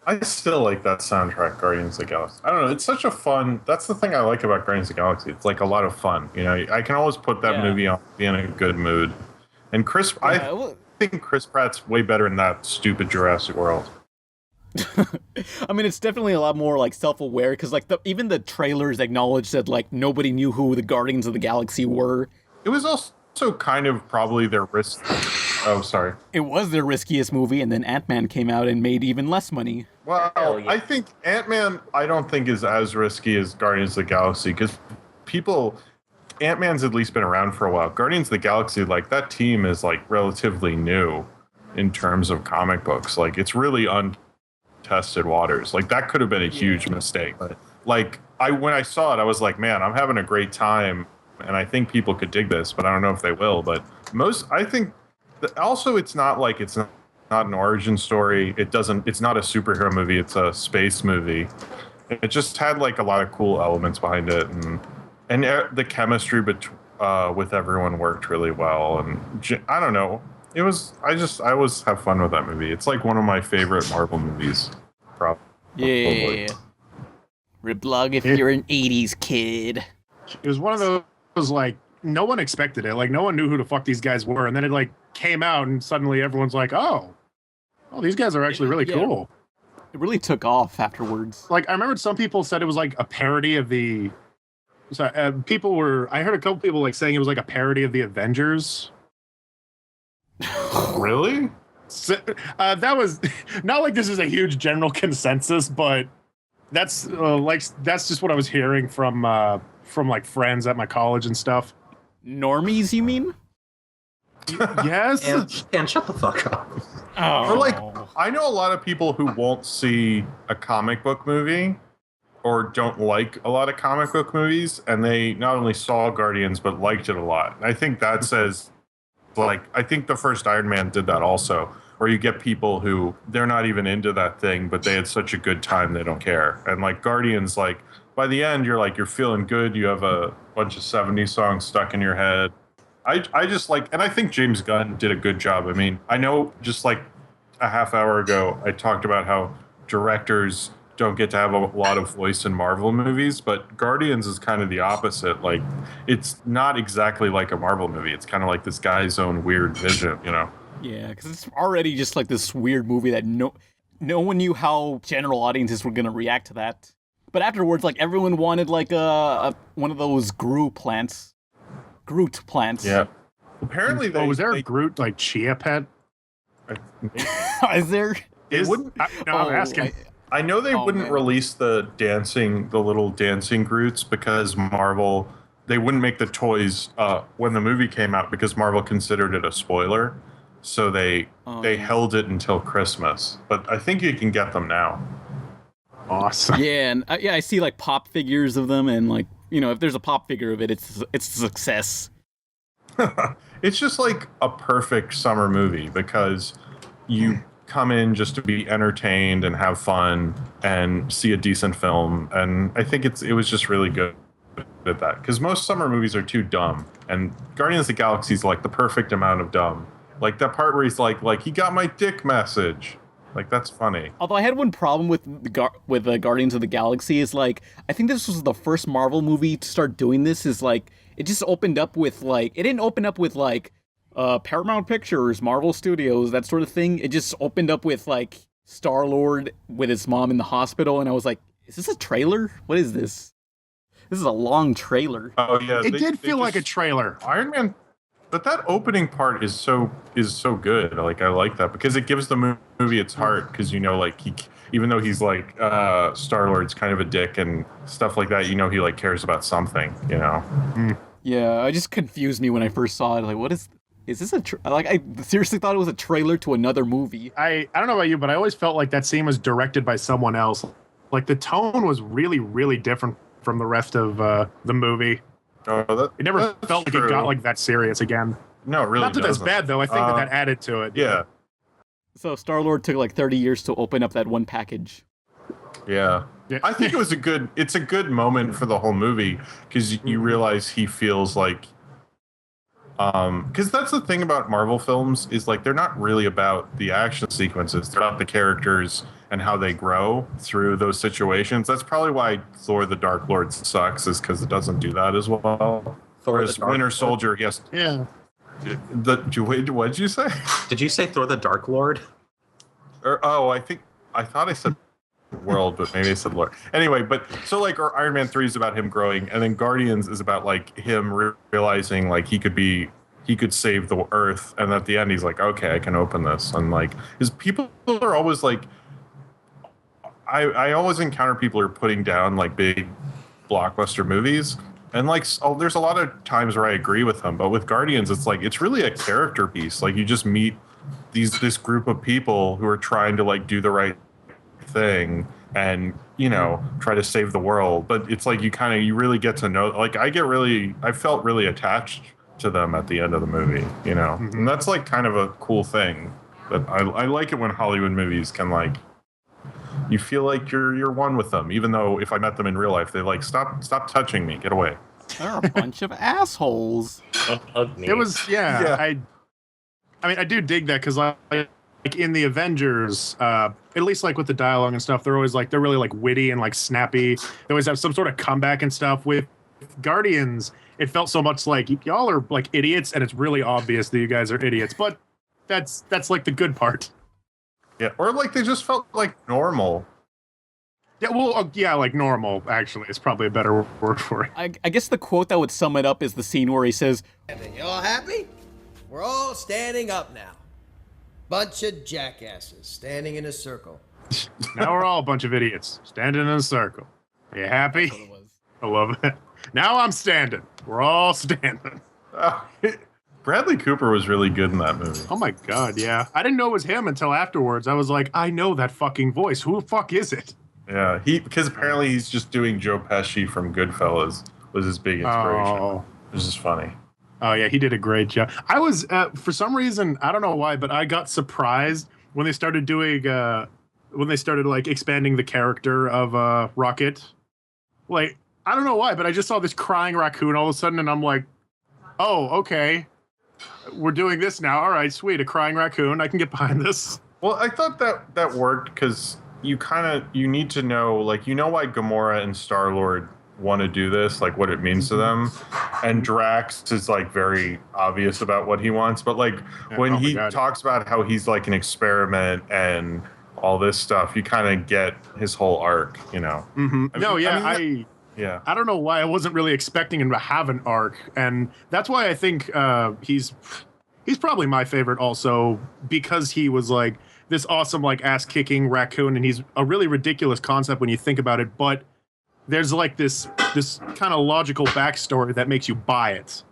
I still like that soundtrack, Guardians of the Galaxy. I don't know. It's such a fun. That's the thing I like about Guardians of the Galaxy. It's like a lot of fun. You know, I can always put that movie on, be in a good mood. And I think Chris Pratt's way better in that stupid Jurassic World. I mean, it's definitely a lot more like self-aware because like even the trailers acknowledge that like nobody knew who the Guardians of the Galaxy were. It was also kind of probably their risk. Oh, sorry. It was their riskiest movie, and then Ant-Man came out and made even less money. Well, I think Ant-Man, I don't think is as risky as Guardians of the Galaxy because Ant-Man's at least been around for a while. Guardians of the Galaxy, like that team is like relatively new in terms of comic books. Like it's really untested waters. Like that could have been a huge mistake. But like when I saw it, I was like, man, I'm having a great time, and I think people could dig this, but I don't know if they will. But I think. Also, it's not an origin story. It's not a superhero movie. It's a space movie. It just had like a lot of cool elements behind it, and the chemistry with everyone worked really well. And I don't know. It was. I always have fun with that movie. It's like one of my favorite Marvel movies. Probably. Yeah. Reblog if you're an 80s kid. It was one of those like no one expected it. Like no one knew who the fuck these guys were, and then it like came out, and suddenly everyone's like, "Oh, these guys are actually really cool." It really took off afterwards. Like I remember some people said it was like a parody of the. So I heard a couple people like saying it was like a parody of the Avengers. Really? So, that was not like this is a huge general consensus, but that's just what I was hearing from like friends at my college and stuff. Normies, you mean? Yes. And shut the fuck up. Oh. Or like, I know a lot of people who won't see a comic book movie or don't like a lot of comic book movies, and they not only saw Guardians but liked it a lot. I think that says, like, I think the first Iron Man did that also, where you get people who they're not even into that thing, but they had such a good time they don't care. And like Guardians, like by the end, you're feeling good. You have a bunch of 70s songs stuck in your head. I just like, and I think James Gunn did a good job. I mean, I know just like a half hour ago, I talked about how directors don't get to have a lot of voice in Marvel movies, but Guardians is kind of the opposite. Like, it's not exactly like a Marvel movie. It's kind of like this guy's own weird vision, you know? Yeah, because it's already just like this weird movie that no one knew how general audiences were going to react to that. But afterwards, like, everyone wanted like one of those Groot plants. Yeah. Apparently, was there a Groot like chia pet? Is there? I'm asking. I know they wouldn't release the little dancing Groots because Marvel, they wouldn't make the toys when the movie came out because Marvel considered it a spoiler. So they held it until Christmas. But I think you can get them now. Awesome. Yeah, and I see like pop figures of them, and like, you know, if there's a pop figure of it, it's a success. It's just like a perfect summer movie because you come in just to be entertained and have fun and see a decent film, and I think it was just really good at that because most summer movies are too dumb, and Guardians of the Galaxy is like the perfect amount of dumb. Like that part where he's like he got my dick message. Like, that's funny. Although I had one problem with the Guardians of the Galaxy is like, I think this was the first Marvel movie to start doing this. Is like, it just opened up with like, it didn't open up with like, Paramount Pictures, Marvel Studios, that sort of thing. It just opened up with like Star-Lord with his mom in the hospital, and I was like, is this a trailer? What is this? This is a long trailer. Oh yeah, it did feel like a trailer. Iron Man, but that opening part is so good. Like, I like that because it gives the movie its heart. Because, you know, like, even though he's like Star-Lord's kind of a dick and stuff like that, you know, he like cares about something. You know. Yeah, it just confused me when I first saw it. Like, what is this a like? I seriously thought it was a trailer to another movie. I don't know about you, but I always felt like that scene was directed by someone else. Like, the tone was really, really different from the rest of the movie. Oh, it never felt like it got like that serious again. No, it really not that that's bad though. I think that added to it. Yeah. So Star-Lord took like 30 years to open up that one package. Yeah. I think it's a good moment for the whole movie because you realize he feels like, because that's the thing about Marvel films is like they're not really about the action sequences. They're about the characters and how they grow through those situations. That's probably why Thor: The Dark Lord sucks, is because it doesn't do that as well. Whereas Winter Soldier, yes. Yeah. What did you say? Did you say Thor: The Dark Lord? I thought I said world, but maybe I said Lord. Anyway, but so like Iron Man 3 is about him growing, and then Guardians is about like him realizing like he could save the Earth, and at the end he's like, okay, I can open this, and like his people are always like, I always encounter people who are putting down like big blockbuster movies, and like there's a lot of times where I agree with them, but with Guardians it's like it's really a character piece. Like you just meet this group of people who are trying to like do the right thing and, you know, try to save the world, but it's like you really get to know, like I felt really attached to them at the end of the movie, you know. And that's like kind of a cool thing. But I like it when Hollywood movies can like, you feel like you're one with them, even though if I met them in real life, they're like, stop touching me, get away. They're a bunch of assholes. It was, yeah. I mean, I do dig that because like in the Avengers, at least like with the dialogue and stuff, they're really like witty and like snappy. They always have some sort of comeback and stuff. With Guardians, it felt so much like y'all are like idiots, and it's really obvious that you guys are idiots. But that's like the good part. Yeah, or like they just felt like normal. Yeah, well, yeah, like normal. Actually, is probably a better word for it. I guess the quote that would sum it up is the scene where he says, "You all happy? We're all standing up now. Bunch of jackasses standing in a circle. Now we're all a bunch of idiots standing in a circle. Are you happy?" That's what it was. I love it. Now I'm standing. We're all standing. Bradley Cooper was really good in that movie. Oh my god, yeah. I didn't know it was him until afterwards. I was like, I know that fucking voice. Who the fuck is it? Yeah, because apparently he's just doing Joe Pesci from Goodfellas was his big inspiration. Oh. It was just funny. Oh yeah, he did a great job. I was for some reason, I don't know why, but I got surprised when they started doing like expanding the character of Rocket. Like, I don't know why, but I just saw this crying raccoon all of a sudden, and I'm like, oh, okay, we're doing this now. All right, sweet, a crying raccoon. I can get behind this. Well, I thought that worked because you need to know, like, you know why Gamora and Star-Lord want to do this, like what it means to them, and Drax is like very obvious about what he wants, but like when he talks about how he's like an experiment and all this stuff, you kind of get his whole arc, you know. I don't know why I wasn't really expecting him to have an arc, and that's why I think he's probably my favorite also, because he was like this awesome like ass-kicking raccoon, and he's a really ridiculous concept when you think about it, but there's like this kind of logical backstory that makes you buy it,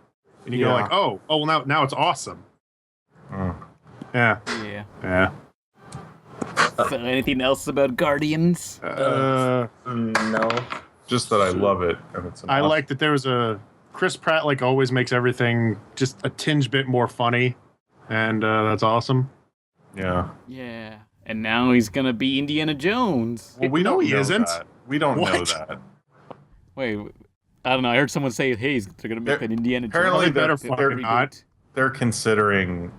and you go like, oh, well now it's awesome. Yeah. So anything else about Guardians? No. Just that I love it, and it's I like that there was a Chris Pratt like always makes everything just a tinge bit more funny, and that's awesome. Yeah. Yeah. And now he's gonna be Indiana Jones. Well, we don't know that. We don't know What? that. Wait, I don't know. I heard someone say, "Hey, they're gonna make an Indiana Jones." Apparently, better fucking not. they're considering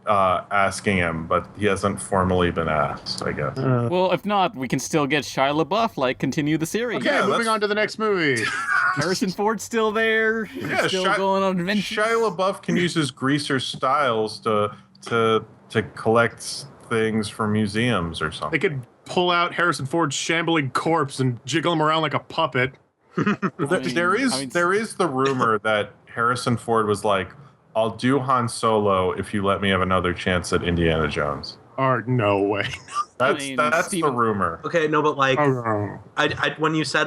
asking him, but he hasn't formally been asked, I guess. Well, if not, we can still get Shia LaBeouf, like, continue the series. Okay, moving on to the next movie. Harrison Ford's still there. Yeah, still going on adventures. Shia LaBeouf can use his greaser styles to collect things from museums or something. They could pull out Harrison Ford's shambling corpse and jiggle him around like a puppet. There is the rumor that Harrison Ford was like, I'll do Han Solo if you let me have another chance at Indiana Jones. Or no way. That's the rumor. Okay, no, but like, Oh, I when you said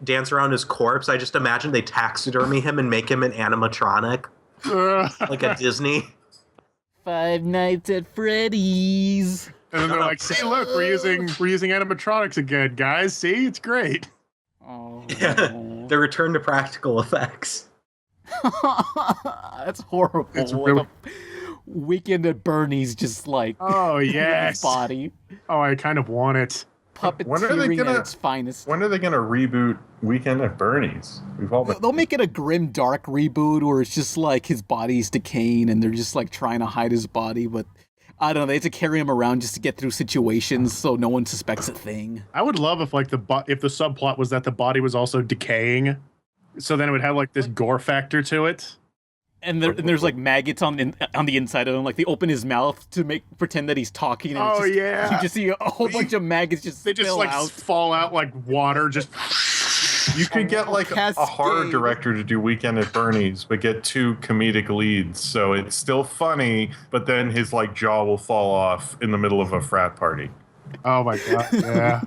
dance around his corpse, I just imagined they taxidermy him and make him an animatronic, like a Disney. Five Nights at Freddy's. And then they're like, "See, look, we're using animatronics again, guys. See, it's great." Oh, Yeah, the return to practical effects. that's horrible. It's Like really- a Weekend at Bernie's, just like Oh his yes. body Oh, I kind of want it. puppeteering at its finest. When are they gonna reboot Weekend at Bernie's? We've all been. They'll make it a grim, dark reboot where it's just like his body's decaying and they're just like trying to hide his body, but I don't know. They have to carry him around just to get through situations so no one suspects a thing. I would love if like if the subplot was that the body was also decaying, so then it would have like this gore factor to it. And there's like maggots on the inside of him. Like they open his mouth to pretend that he's talking. And Oh, it's just, yeah. you just see a whole bunch of maggots just They just spill like out. fall out like water. Just You could get like a horror director to do Weekend at Bernie's, but get two comedic leads, so it's still funny, but then his like jaw will fall off in the middle of a frat party. oh my god, yeah.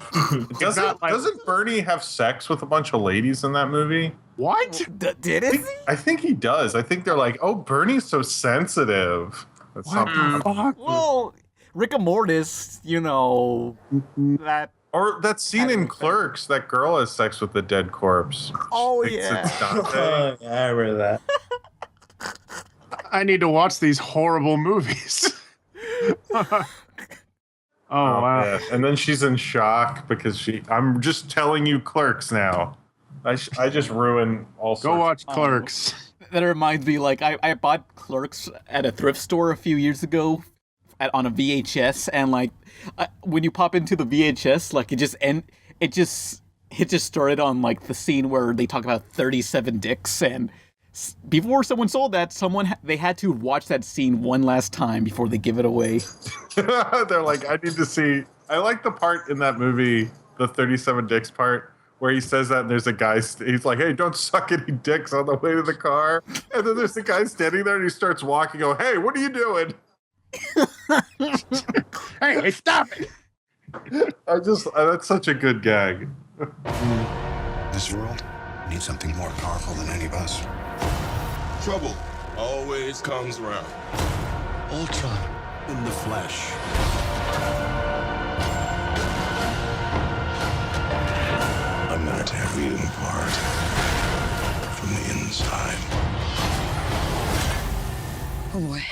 Doesn't Bernie have sex with a bunch of ladies in that movie? What? Did it? I think he does. I think they're like, oh, Bernie's so sensitive. That's something. Well, Rick Mortis, you know, that. Or that scene in Clerks, that girl has sex with the dead corpse. Oh, Thinks yeah. it's Dante. Yeah, I remember that. I need to watch these horrible movies. Oh wow. Yeah. And then she's in shock because I'm just telling you Clerks now. I just ruin all sorts. Go watch Clerks. That reminds me, like, I bought Clerks at a thrift store a few years ago on a VHS, and, like, when you pop into the VHS, like, it just started on, like, the scene where they talk about 37 dicks, and before someone sold that, they had to watch that scene one last time before they give it away. They're like, I need to see. I like the part in that movie, the 37 dicks part, where he says that and there's a guy, he's like, hey, don't suck any dicks on the way to the car. And then there's the guy standing there and he starts walking, go, hey, what are you doing? Hey, stop it! That's such a good gag. This world needs something more powerful than any of us. Trouble always comes around. Ultron in the flesh. I'm gonna tear you apart from the inside. Oh boy.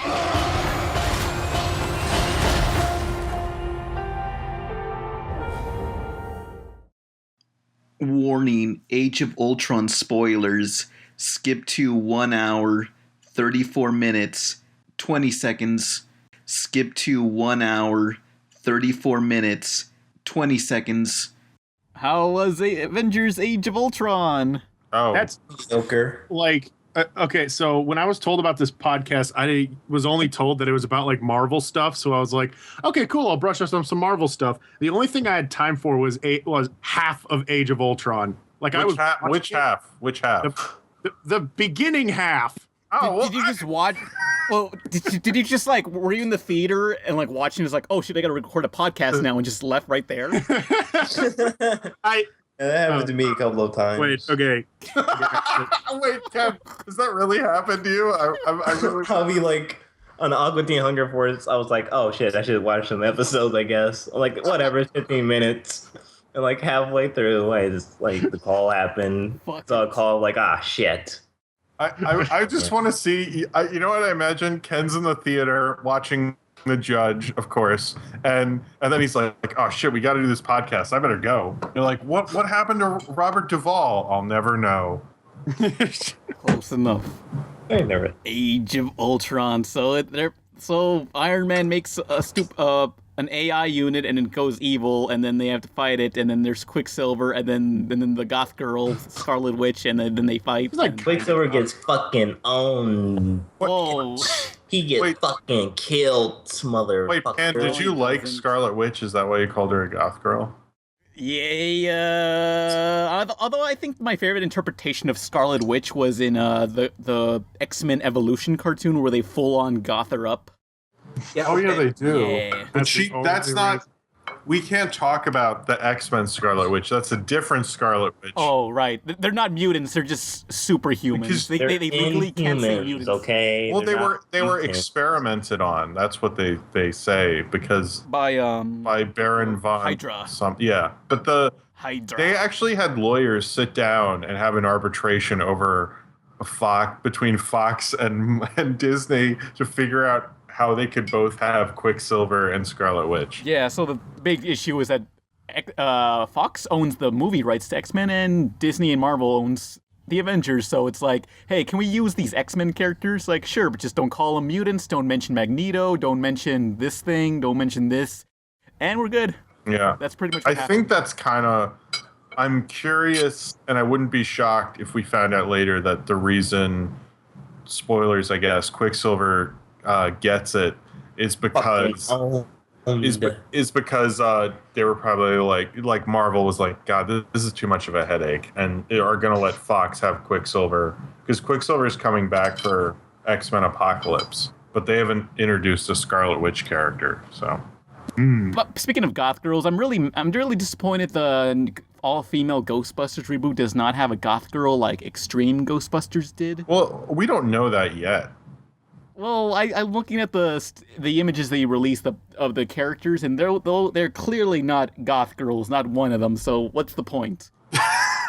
Warning, Age of Ultron spoilers. Skip to 1 hour, 34 minutes, 20 seconds. Skip to 1 hour, 34 minutes, 20 seconds. How was Avengers Age of Ultron? Oh, That's Joker. like okay, so when I was told about this podcast, I was only told that it was about like Marvel stuff, so I was like, okay, cool, I'll brush up on some Marvel stuff. The only thing I had time for was half of Age of Ultron. Like which half? The beginning half. Oh, Did you just watch? Well, did you just like, were you in the theater and like watching? It's like, oh shit, I gotta record a podcast now, and just left right there. That happened to me a couple of times. Wait, okay. Wait, Kev, does that really happen to you? I really... Probably like on Aqua Teen Hunger Force, I was like, oh shit, I should watch some episodes, I guess. I'm like, whatever, it's 15 minutes. And like halfway through, the call happened. So I called like, shit. I just want to see. You know what I imagine? Ken's in the theater watching The Judge, of course, and then he's like, "Oh shit, we got to do this podcast. I better go." You're like, "What happened to Robert Duvall?" I'll never know. Close enough. I never. Age of Ultron. So So Iron Man makes an AI unit and it goes evil, and then they have to fight it, and then there's Quicksilver, and then the goth girl, Scarlet Witch, and then they fight. It's like Quicksilver gets fucking owned. Oh. He gets fucking killed, motherfucker. Wait, Pan, did you like Scarlet Witch? Is that why you called her a goth girl? Yeah. Although I think my favorite interpretation of Scarlet Witch was in the X-Men Evolution cartoon where they full on goth her up. Yeah, oh yeah, they do. Yeah. But that's not. We can't talk about the X-Men Scarlet Witch. That's a different Scarlet Witch. Oh right, they're not mutants. They're just superhumans. Because They legally can't say mutants. Okay. Well, they were experimented on. That's what they say because by Baron von Hydra. But Hydra. They actually had lawyers sit down and have an arbitration over between Fox and Disney to figure out how they could both have Quicksilver and Scarlet Witch. Yeah, so the big issue is that Fox owns the movie rights to X-Men and Disney and Marvel owns the Avengers, so it's like, hey, can we use these X-Men characters? Like, sure, but just don't call them mutants, don't mention Magneto, don't mention this thing, don't mention this, and we're good. Yeah. That's pretty much what happened. think that's kind of... I'm curious, and I wouldn't be shocked if we found out later that the reason, spoilers, I guess, Quicksilver gets it is because is because they were probably like Marvel was like, God, this is too much of a headache, and they are going to let Fox have Quicksilver because Quicksilver is coming back for X-Men Apocalypse, but they haven't introduced a Scarlet Witch character. So, But speaking of goth girls, I'm really disappointed the all-female Ghostbusters reboot does not have a goth girl like Extreme Ghostbusters did. Well, we don't know that yet. Well, I'm looking at the images they released of the characters, and they're clearly not goth girls, not one of them. So what's the point?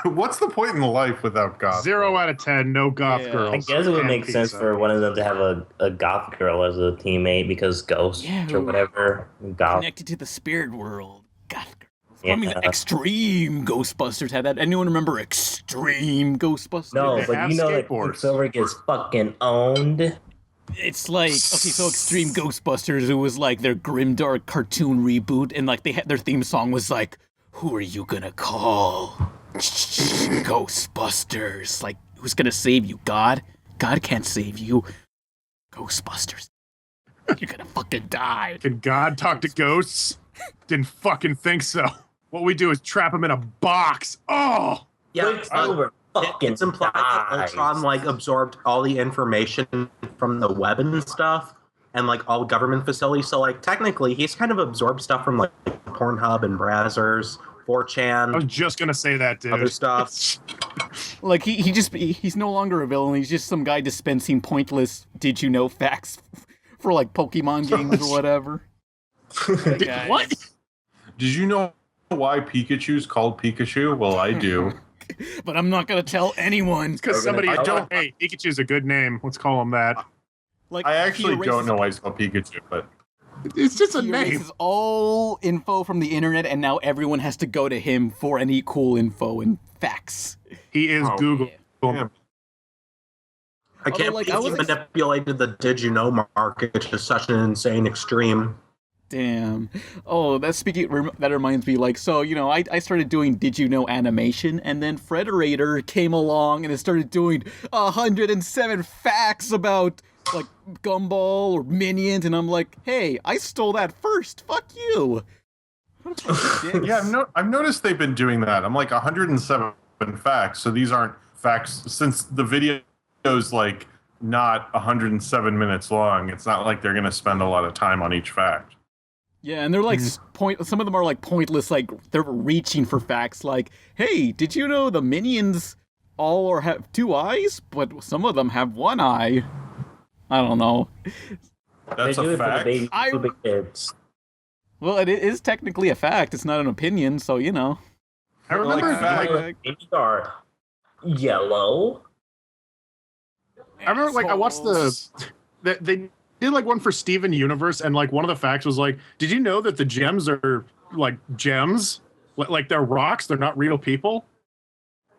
What's the point in life without goth? 0 out of 10, no goth girls. I guess it would make sense for one of them to have a goth girl as a teammate because ghosts or whatever. Goth. Connected to the spirit world. Goth girls. Yeah. I mean, Extreme Ghostbusters had that. Anyone remember Extreme Ghostbusters? No, but you know that Quicksilver gets fucking owned. It's like, okay, so Extreme Ghostbusters, it was like their grimdark cartoon reboot, and like their theme song was like, who are you gonna call? Ghostbusters. Like, who's gonna save you? God? God can't save you. Ghostbusters. You're gonna fucking die. Can God talk to ghosts? Didn't fucking think so. What we do is trap them in a box. Oh! Yeah, Quicksilver it's implied that Ultron absorbed all the information from the web and stuff, and all government facilities. So technically, he's kind of absorbed stuff from Pornhub and Brazzers, 4chan. I was just gonna say that, dude. Other stuff. He's no longer a villain. He's just some guy dispensing pointless did you know facts for Pokemon games or whatever. What? Did you know why Pikachu's called Pikachu? Well, I do. But I'm not gonna tell anyone. Because somebody hey, Pikachu's a good name. Let's call him that. I actually don't know why he's called Pikachu, but it's just a he name. erases all info from the internet, and now everyone has to go to him for any cool info and facts. He is Google. Yeah. I can't believe he manipulated the did you know market to such an insane extreme. Damn. Oh, that reminds me, I started doing Did You Know animation, and then Frederator came along and it started doing 107 facts about, Gumball or Minions, and I'm like, hey, I stole that first. Fuck you. Yeah, I've noticed they've been doing that. I'm 107 facts, so these aren't facts. Since the video is, not 107 minutes long, it's not like they're going to spend a lot of time on each fact. Yeah, and they're some of them are pointless, they're reaching for facts hey, did you know the Minions all have 2 eyes, but some of them have 1 eye? I don't know. That's a fact. For the kids. Well, it is technically a fact. It's not an opinion, so I remember Babies are yellow. I remember I watched they did one for Steven Universe, and one of the facts was did you know that the gems are gems? They're rocks, they're not real people?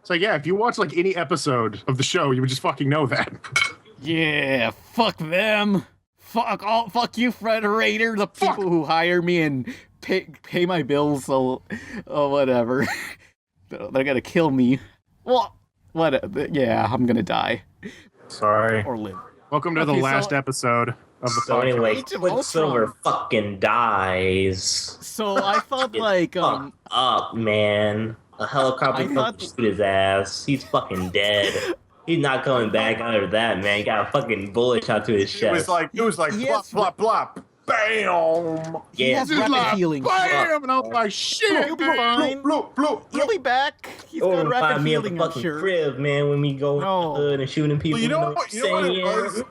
It's yeah, if you watch any episode of the show, you would just fucking know that. Yeah, fuck them. Fuck you, Frederator. The people who hire me and pay my bills, so whatever. They're gonna kill me. Well, what? Yeah, I'm gonna die. Sorry. Or live. Welcome to the last episode of the So podcast. anyway, Quicksilver fucking dies. So I thought like up, man. A helicopter comes to shoot his ass. He's fucking dead. He's not coming back out of that, man. He got a fucking bullet shot to his chest. It was like blop, blop, blop. Bam! He has rapid healing. Bam! And I was like, shit! He'll be fine. Bloop, bloop, bloop. He'll be back. He's got rapid me healing, of the I'm fucking sure. crib, man, when we go in the hood and shooting people. Well, you know what it was?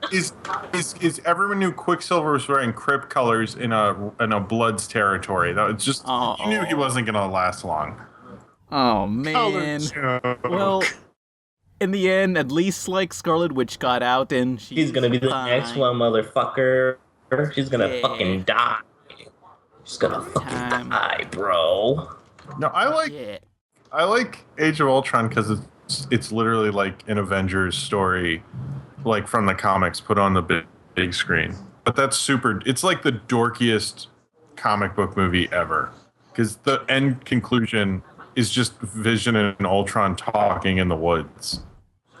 Is everyone knew Quicksilver was wearing Crip colors in a Bloods territory. That was just you knew he wasn't gonna last long. Oh man. Well, in the end, at least like Scarlet Witch got out and she's gonna be the next one, motherfucker. She's gonna fucking die. She's gonna fucking die, bro. No, I like Age of Ultron because it's literally like an Avengers story, like from the comics, put on the big screen. But that's super. It's like the dorkiest comic book movie ever because the end conclusion is just Vision and Ultron talking in the woods.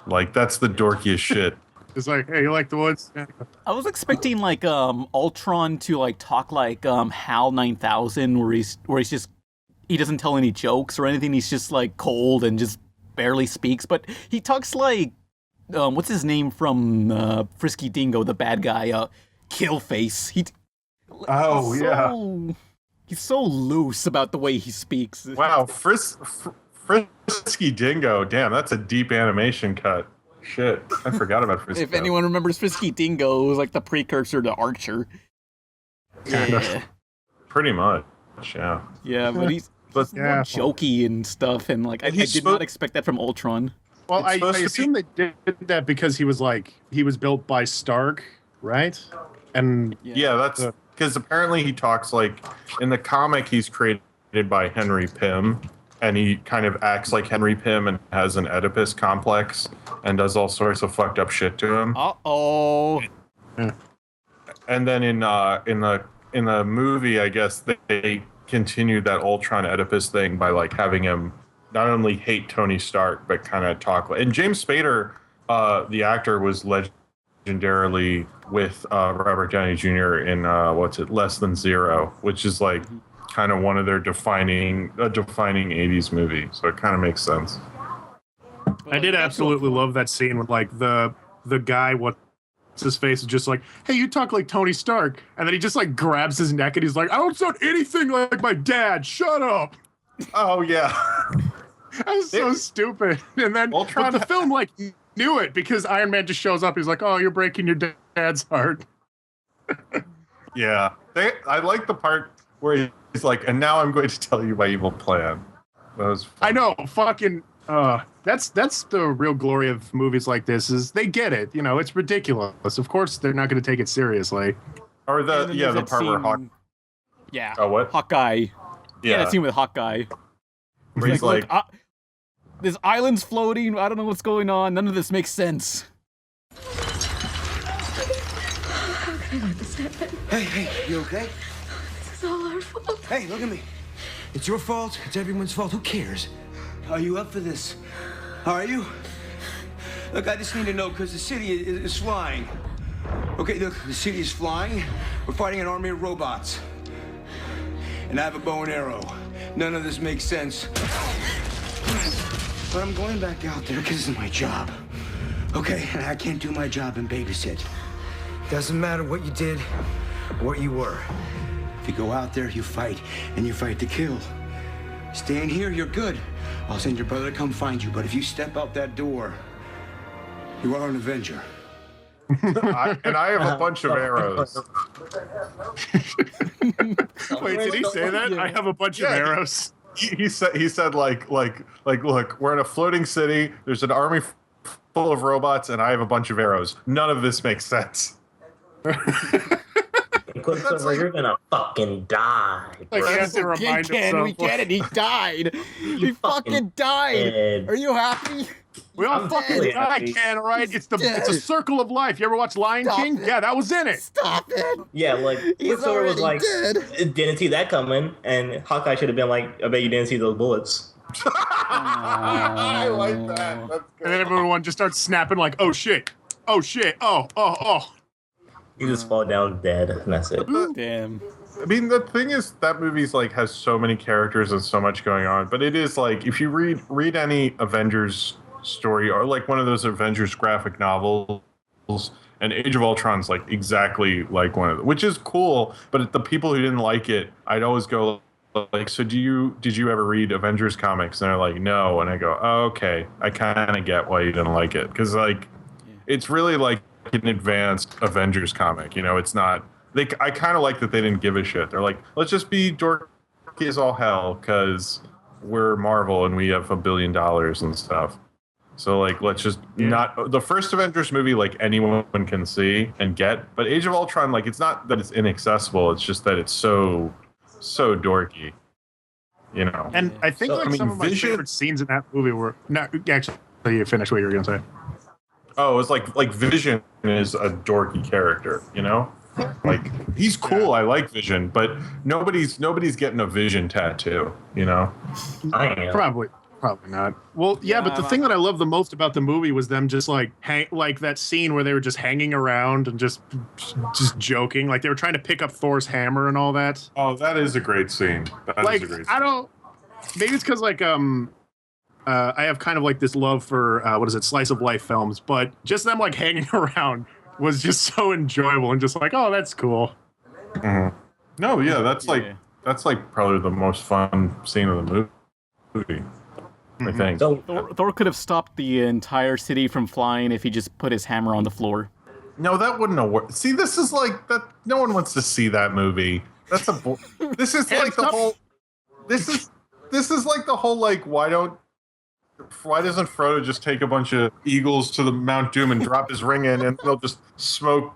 Like that's the dorkiest shit. It's like, hey, you like the woods? Yeah. I was expecting like Ultron to like talk like HAL 9000 where he's just he doesn't tell any jokes or anything. He's just like cold and just barely speaks, but he talks like what's his name from Frisky Dingo, the bad guy, Killface. He's so loose about the way he speaks. Wow, Frisky Dingo. Damn, that's a deep animation cut. Shit, I forgot about Frisky. If anyone remembers Frisky Dingo, it was like the precursor to Archer. Yeah. Pretty much, yeah. Yeah, but he's more jokey and stuff, and like I did not expect that from Ultron. Well, I assume they did that because he was built by Stark, right? And yeah, that's because apparently he talks like in the comic he's created by Henry Pym. And he kind of acts like Henry Pym and has an Oedipus complex and does all sorts of fucked up shit to him. Uh-oh. And then in the movie, I guess they continued that Ultron Oedipus thing by like having him not only hate Tony Stark but kind of talk. And James Spader, the actor, was legendarily with Robert Downey Jr. in Less Than Zero, which is like kind of one of their defining 80s movie, so it kind of makes sense. I did absolutely love that scene with like the guy, what's his face, is just like, hey, you talk like Tony Stark, and then he just like grabs his neck and he's like, I don't sound anything like my dad, shut up. Oh yeah. That's so stupid. And then but the film like knew it because Iron Man just shows up, he's like, oh, you're breaking your dad's heart. Yeah, I like the part where he's like, and now I'm going to tell you my evil plan. That was fun. I know, fucking. That's the real glory of movies like this is they get it. You know, it's ridiculous. Of course, they're not going to take it seriously. Or the part where what? Hawkeye. Yeah, that scene with Hawkeye. Where he's like look, this island's floating. I don't know what's going on. None of this makes sense. How can I let this happen? Hey, you okay? This is all our fault. Hey, look at me. It's your fault. It's everyone's fault. Who cares? Are you up for this? Are you? Look, I just need to know because the city is flying. Okay, look, the city is flying. We're fighting an army of robots. And I have a bow and arrow. None of this makes sense. But I'm going back out there because this is my job. Okay, and I can't do my job and babysit. Doesn't matter what you did or what you were. If you go out there, you fight, and you fight to kill. Stay in here, you're good. I'll send your brother to come find you, but if you step out that door, you are an Avenger. And I have a bunch of arrows. Wait, did he say that? I have a bunch of arrows. He said like, look, we're in a floating city. There's an army full of robots, and I have a bunch of arrows. None of this makes sense. Quicksilver, you're gonna fucking die. Like, he has to remind himself. We get it. He died. He fucking died. Dead. Are you happy? We all I'm fucking really die, happy. Ken, all right? It's a circle of life. You ever watch Lion King? Yeah, that was in it. Stop it! Yeah, like Quicksilver was like, didn't see that coming, and Hawkeye should have been like, I bet you didn't see those bullets. I like that. That's good. And then everyone just starts snapping like, oh shit, oh shit, oh. You just fall down dead, and that's it. Damn. I mean, the thing is, that movie's like has so many characters and so much going on. But it is like, if you read any Avengers story or like one of those Avengers graphic novels, and Age of Ultron's like exactly like one of them, which is cool. But the people who didn't like it, I'd always go like, so did you ever read Avengers comics? And they're like, no. And I go, oh, okay, I kind of get why you didn't like it, because like it's really like an advanced Avengers comic. You know, it's not. I kind of like that they didn't give a shit. They're like, let's just be dorky as all hell because we're Marvel and we have $1 billion and stuff. So like, let's just not. The first Avengers movie, like anyone can see and get, but Age of Ultron, like, it's not that it's inaccessible. It's just that it's so dorky, you know. And I think some of my favorite scenes in that movie were actually. You finish what you were gonna say. Oh, it's like Vision is a dorky character, you know. Like, he's cool. I like Vision, but nobody's getting a Vision tattoo, you know. I am. Probably not. Well, yeah, but the thing that I love the most about the movie was them just like like that scene where they were just hanging around and just joking, like they were trying to pick up Thor's hammer and all that. Oh, that is a great scene. Maybe it's because like I have kind of like this love for slice of life films, but just them like hanging around was just so enjoyable and just like, oh, that's cool. Mm-hmm. No, yeah, that's like probably the most fun scene of the movie. I think. Thor could have stopped the entire city from flying if he just put his hammer on the floor. No, that wouldn't have worked. See, this is like that. No one wants to see that movie. That's a. This is like the whole. This is like the whole like why doesn't Frodo just take a bunch of eagles to the Mount Doom and drop his ring in, and they'll just smoke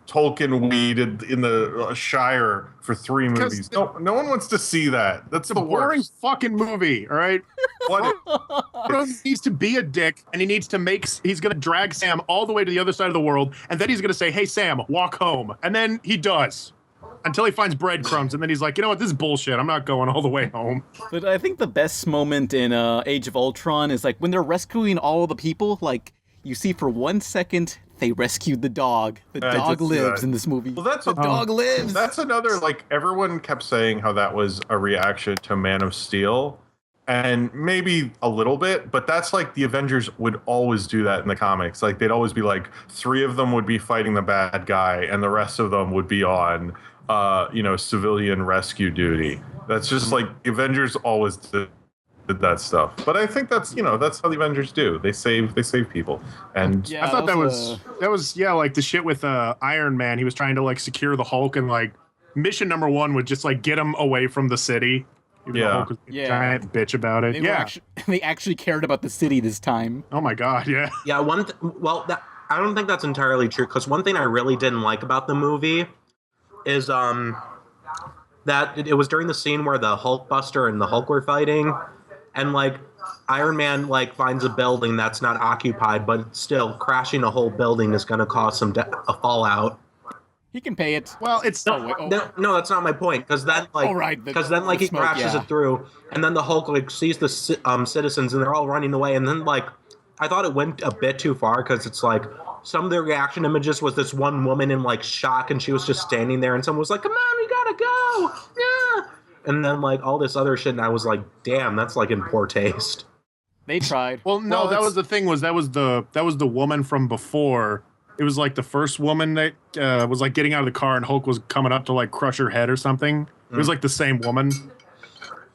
Tolkien weed in the Shire for 3 movies? No one wants to see that. That's a boring fucking movie. All right. Frodo needs to be a dick, and he's going to drag Sam all the way to the other side of the world, and then he's going to say, "Hey Sam, walk home," and then he does. Until he finds breadcrumbs, and then he's like, you know what, this is bullshit. I'm not going all the way home. But I think the best moment in Age of Ultron is like when they're rescuing all the people, like you see for 1 second they rescued the dog. The dog lives in this movie. Well, the dog lives. That's another, like, everyone kept saying how that was a reaction to Man of Steel. And maybe a little bit, but that's like the Avengers would always do that in the comics. Like, they'd always be like, 3 of them would be fighting the bad guy, and the rest of them would be on, civilian rescue duty. That's just like, the Avengers always did that stuff. But I think that's, that's how the Avengers do. They save people. And yeah, I thought that was like the shit with Iron Man. He was trying to like secure the Hulk, and like mission number 1 would just like get him away from the city. The Hulk was a giant bitch about it. They actually cared about the city this time. Oh my god, yeah. Yeah, I don't think that's entirely true, because one thing I really didn't like about the movie is that it was during the scene where the Hulkbuster and the Hulk were fighting, and like Iron Man like finds a building that's not occupied, but still crashing a whole building is going to cause a fallout. He can pay it. Well, it's no, that's not my point. Because then, like, he crashes it through, and then the Hulk like sees the citizens, and they're all running away. And then, like, I thought it went a bit too far, because it's like some of the reaction images was this one woman in like shock, and she was just standing there, and someone was like, "Come on, we gotta go!" Yeah. And then like all this other shit, and I was like, "Damn, that's like in poor taste." They tried. Well, no, that was the thing. That was the woman from before. It was like the first woman that was like getting out of the car, and Hulk was coming up to like crush her head or something. It was like the same woman.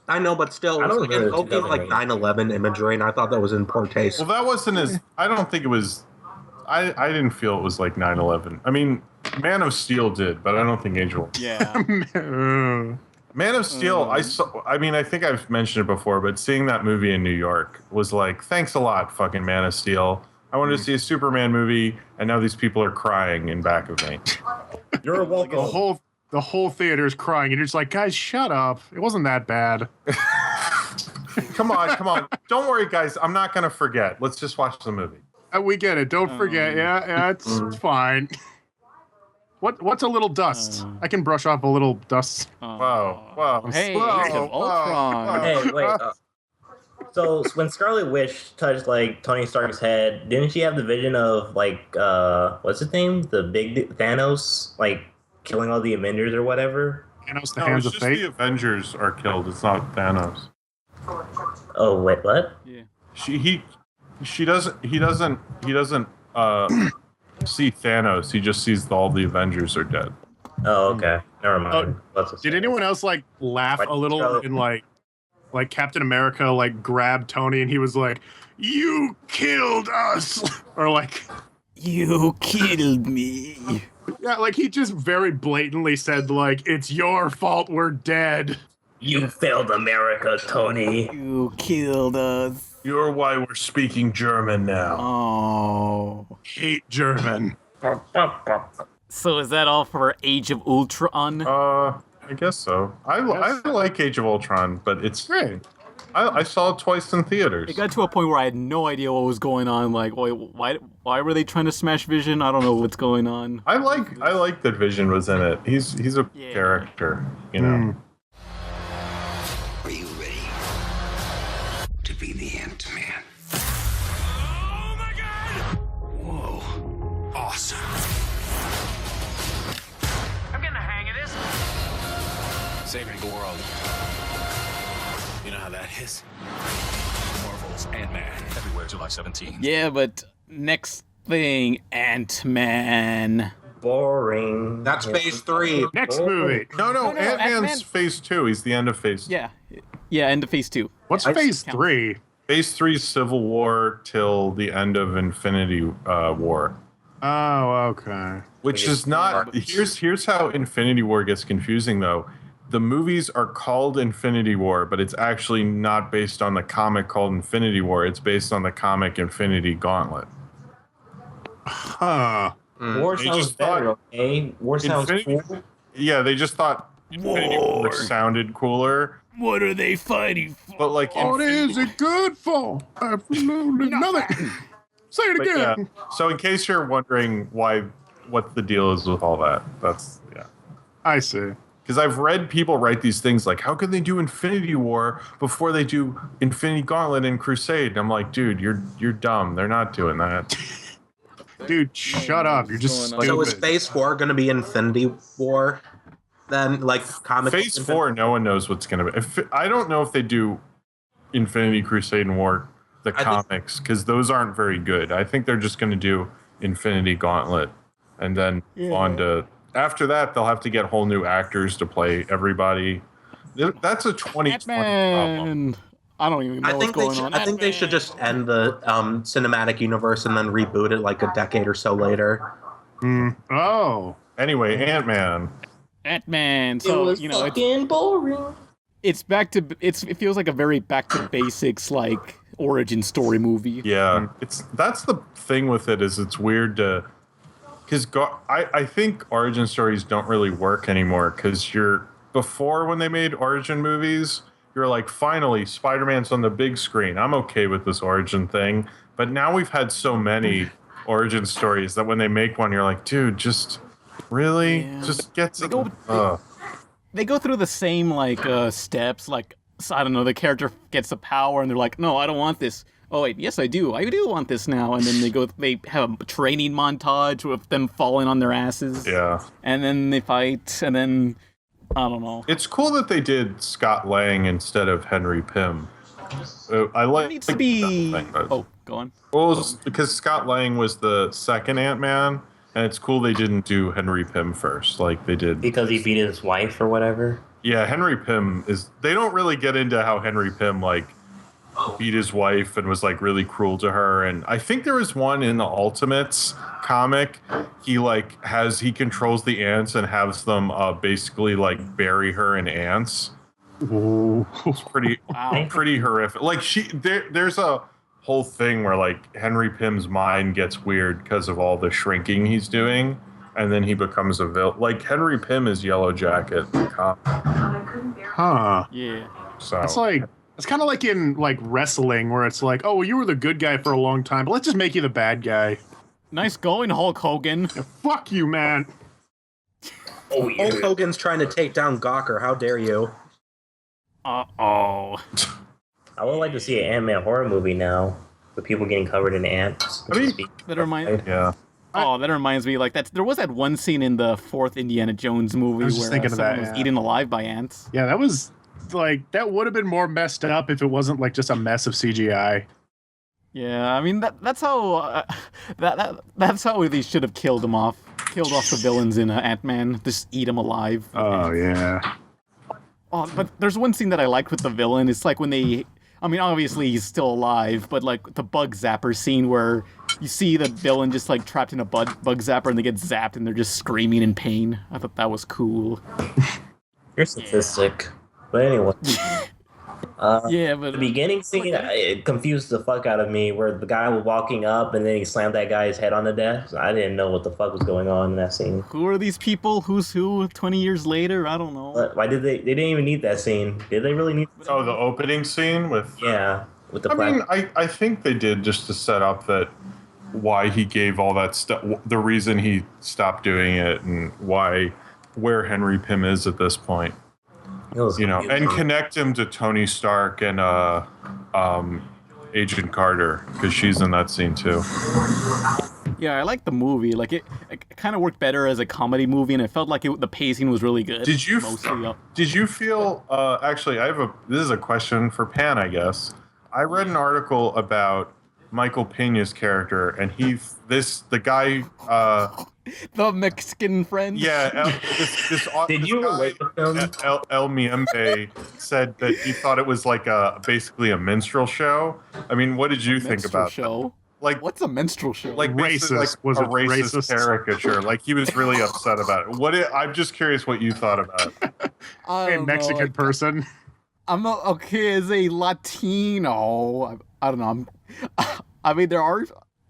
I know, but still, it was like invoking like 9/11 imagery, and I thought that was in poor taste. Well, that wasn't as. I don't think it was. I didn't feel it was like 9/11. I mean, Man of Steel did, but I don't think Age of Ultron. Yeah. Man of Steel, I saw. I mean, I think I've mentioned it before, but seeing that movie in New York was like, thanks a lot, fucking Man of Steel. I wanted to see a Superman movie, and now these people are crying in back of me. You're welcome. The whole theater is crying, and you're just like, guys, shut up. It wasn't that bad. Come on. Don't worry, guys. I'm not gonna forget. Let's just watch the movie. We get it. Don't forget. Yeah, it's fine. What's a little dust? I can brush off a little dust. Wow. Hey, Whoa, Age of Ultron. Hey, wait. So when Scarlet Witch touched like Tony Stark's head, didn't she have the vision of like what's his name? The big Thanos, like killing all the Avengers or whatever? Thanos, the No, hands it's of just fate. the Avengers are killed. It's not Thanos. Oh wait, what? Yeah. He doesn't see Thanos. He just sees all the Avengers are dead. Oh, okay. Never mind. Did anyone else like laugh a little in like Captain America like grabbed Tony and he was like, "You killed us," or like, "You killed me." Yeah, like he just very blatantly said like, "It's your fault we're dead." You failed America, Tony. You killed us. You're why we're speaking German now. Oh. Hate German. So is that all for Age of Ultron? I guess so. I like Age of Ultron, but it's great. I saw it twice in theaters. It got to a point where I had no idea what was going on. Like, why were they trying to smash Vision? I don't know what's going on. I like that Vision was in it. He's a character, you know. Are you ready to be the Ant-Man? Oh my god! Whoa. Awesome. I'm getting the hang of this. Saving the world. You know how that is. Marvel's Ant-Man. Everywhere July 17th. Yeah, but next thing, Ant-Man. Boring. That's phase 3. Next movie. No, Ant-Man's phase 2. He's the end of phase 2. Yeah, end of phase 2. What's phase 3? Phase 3 is Civil War till the end of Infinity War. Oh, okay. Which is not. Here's how Infinity War gets confusing though. The movies are called Infinity War, but it's actually not based on the comic called Infinity War. It's based on the comic Infinity Gauntlet. War sounds better, okay? War sounds cool. Yeah, they just thought Infinity War sounded cooler. What are they fighting for? But like, What is it good for? Absolutely nothing. Say it again. Yeah. So in case you're wondering what the deal is with all that, that's I see. Because I've read people write these things like, how can they do Infinity War before they do Infinity Gauntlet and Crusade? And I'm like, dude, you're dumb. They're not doing that. Dude, shut up. You're just stupid. So is phase 4 going to be Infinity War? Then, like, comic. Phase 4, no one knows what's going to be. I don't know if they do Infinity Crusade and War, the comics, because those aren't very good. I think they're just going to do Infinity Gauntlet. And then on to... After that, they'll have to get whole new actors to play everybody. That's a 2020 problem. I don't even know what's going on. I think they should just end the cinematic universe and then reboot it like a decade or so later. Oh. Anyway, Ant-Man. Ant-Man. It So, was fucking boring. It feels like a very back to basics, like, origin story movie. Yeah. That's the thing with it, is it's weird to... Because I think origin stories don't really work anymore, because before when they made origin movies, you're like, finally, Spider-Man's on the big screen. I'm okay with this origin thing. But now we've had so many origin stories that when they make one, you're like, dude, just really? Yeah. Just get to... They go through the same, like, steps. Like, I don't know, the character gets the power, and they're like, no, I don't want this. Oh, wait, yes, I do want this now. And then they have a training montage with them falling on their asses. Yeah. And then they fight, and then, I don't know. It's cool that they did Scott Lang instead of Henry Pym. I like... It needs to be... Oh, go on. Well, because Scott Lang was the second Ant-Man, and it's cool they didn't do Henry Pym first, like they did. Because he beat his wife or whatever? Yeah, Henry Pym is... They don't really get into how Henry Pym, like, beat his wife and was like really cruel to her. And I think there was one in the Ultimates comic. He controls the ants and has them basically like bury her in ants. Ooh. It's pretty horrific. Like there's a whole thing where like Henry Pym's mind gets weird because of all the shrinking he's doing, and then he becomes a villain. Like Henry Pym is Yellow Jacket. Huh. Yeah. So that's like It's kind of like in like wrestling where it's like, oh, you were the good guy for a long time, but let's just make you the bad guy. Nice going, Hulk Hogan. Yeah, fuck you, man. Oh, yeah. Hulk Hogan's trying to take down Gawker. How dare you? Uh-oh. I would like to see an Ant-Man horror movie now with people getting covered in ants. That reminds Yeah. Oh, that reminds me, like there was that one scene in the fourth Indiana Jones movie where someone was eaten alive by ants. Yeah, that was like that would have been more messed up if it wasn't like just a mess of CGI. Yeah, I mean that's how that's how they should have killed off the villains in Ant-Man. Just eat them alive. Oh yeah. Oh, but there's one scene that I liked with the villain. It's like when they, I mean, obviously he's still alive, but like the bug zapper scene where you see the villain just like trapped in a bug zapper and they get zapped and they're just screaming in pain. I thought that was cool. You're sadistic. But anyway. Yeah, but the beginning scene, it confused the fuck out of me where the guy was walking up and then he slammed that guy's head on the desk. I didn't know what the fuck was going on in that scene. Who are these people? Who's who 20 years later? I don't know. But why did they didn't even need that scene. Did they really need that Oh, the opening scene with... Yeah. With the I mean, I think they did just to set up that why he gave all that stuff, the reason he stopped doing it and where Henry Pym is at this point. You know, and connect him to Tony Stark and Agent Carter, because she's in that scene too. Yeah, I like the movie. Like it kind of worked better as a comedy movie, and it felt like the pacing was really good. Did you feel? Actually, this is a question for Pan, I guess. I read an article about Michael Pena's character, and the guy. The Mexican friend. Yeah, Did you relate with him? El Miembe said that he thought it was like basically a minstrel show. I mean, what did you think about show? That? Like, what's a minstrel show? Like racist. Like was a it racist caricature. Like he was really upset about it. I'm just curious what you thought about it. A Mexican person. I'm okay as a Latino. I don't know. I mean, there are.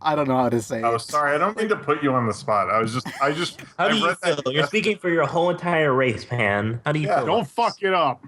I don't know how to say it. Oh, sorry. I don't mean to put you on the spot. I just. How do you feel? You're speaking for your whole entire race, Pan. How do you feel? Don't fuck it up.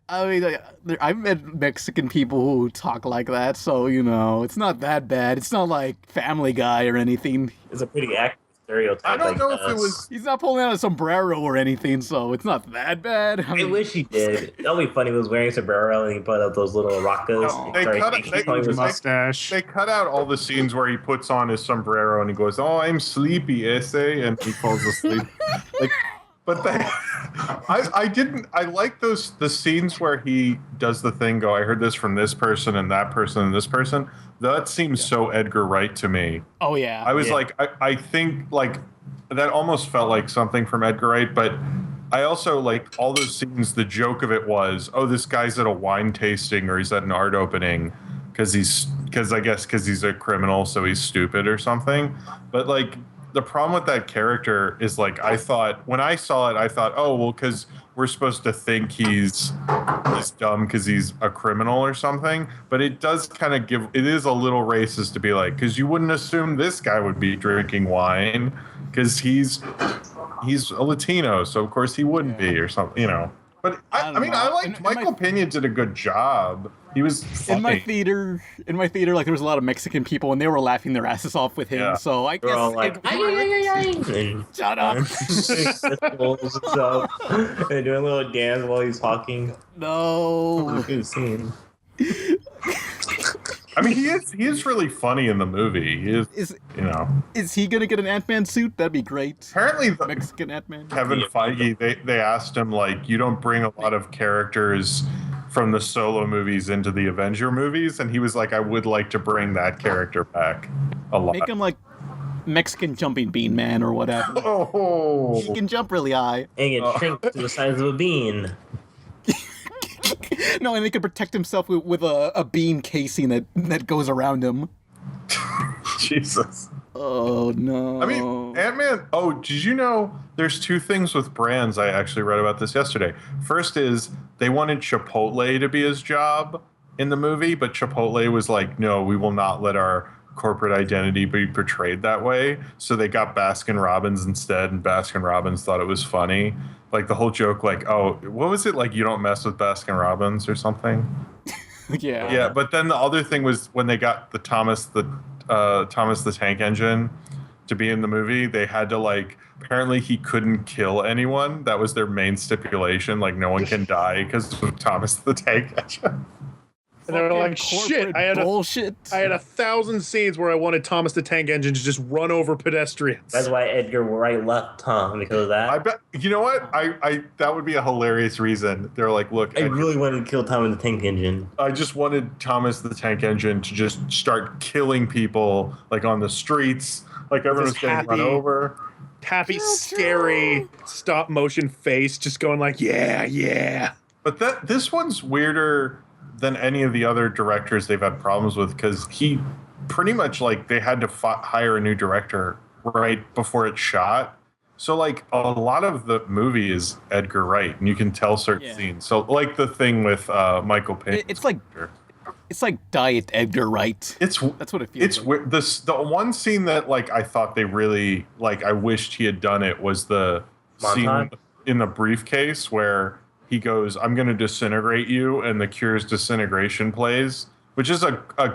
I mean, I've met Mexican people who talk like that, so, you know, it's not that bad. It's not like Family Guy or anything. It's a pretty accurate stereotype. I don't know if it was... He's not pulling out a sombrero or anything, so it's not that bad. I wish he did. That would be funny if he was wearing a sombrero and he put up those little rockas. Mustache. They cut out all the scenes where he puts on his sombrero and he goes, "Oh, I'm sleepy, essay," and he falls asleep. But I like the scenes where he does the thing, I heard this from this person and that person and this person. That seems so Edgar Wright to me. Oh, yeah. I was like, I think like that almost felt like something from Edgar Wright, but I also like all those scenes, the joke of it was, oh, this guy's at a wine tasting or he's at an art opening because he's a criminal, so he's stupid or something. But like, the problem with that character is like when I saw it, I thought, oh well, because we're supposed to think he's dumb because he's a criminal or something. But it does kind of it is a little racist to be like, because you wouldn't assume this guy would be drinking wine because he's a Latino, so of course he wouldn't be or something, you know. But I liked Michael Pena did a good job. He was funny. In my theater, like there was a lot of Mexican people, and they were laughing their asses off with him. Yeah. So I guess all like, shut up. They're doing a little dance while he's talking. No. Good scene. I mean, he is really funny in the movie. He is you know. Is he gonna get an Ant-Man suit? That'd be great. Apparently, Mexican Ant-Man. Kevin Feige, they asked him like, you don't bring a lot of characters from the solo movies into the Avenger movies, and he was like, I would like to bring that character back a lot. Make him like Mexican jumping bean man or whatever. Oh, he can jump really high. And he can shrink to the size of a bean. No, and he can protect himself with a bean casing that goes around him. Jesus. Oh, no. I mean, Ant-Man... Oh, did you know there's two things with brands? I actually read about this yesterday. First is they wanted Chipotle to be his job in the movie, but Chipotle was like, no, we will not let our corporate identity be portrayed that way. So they got Baskin-Robbins instead, and Baskin-Robbins thought it was funny. Like the whole joke, like, oh, what was it? Like, you don't mess with Baskin-Robbins or something? Yeah. Yeah, but then the other thing was when they got the Thomas the Tank Engine to be in the movie, they had to like, apparently he couldn't kill anyone. That was their main stipulation. Like no one can die because of Thomas the Tank Engine. And they were like, shit, I had 1,000 scenes where I wanted Thomas the Tank Engine to just run over pedestrians. That's why Edgar Wright left, huh? Because of that. I bet, you know what? I that would be a hilarious reason. They're like, look, I really wanted to kill Thomas the Tank Engine. I just wanted Thomas the Tank Engine to just start killing people like on the streets, like everyone's getting run over. Happy, scary stop motion face, just going like, yeah. But this one's weirder than any of the other directors they've had problems with, because he pretty much like they had to hire a new director right before it shot. So like a lot of the movie is Edgar Wright, and you can tell certain scenes. So like the thing with Michael Payne. It's like Diet Edgar Wright. That's what it feels. It's like. weird. The one scene that like I thought they really like, I wished he had done it, was the scene in the briefcase where he goes, "I'm going to disintegrate you," and the Cure's Disintegration plays, which is a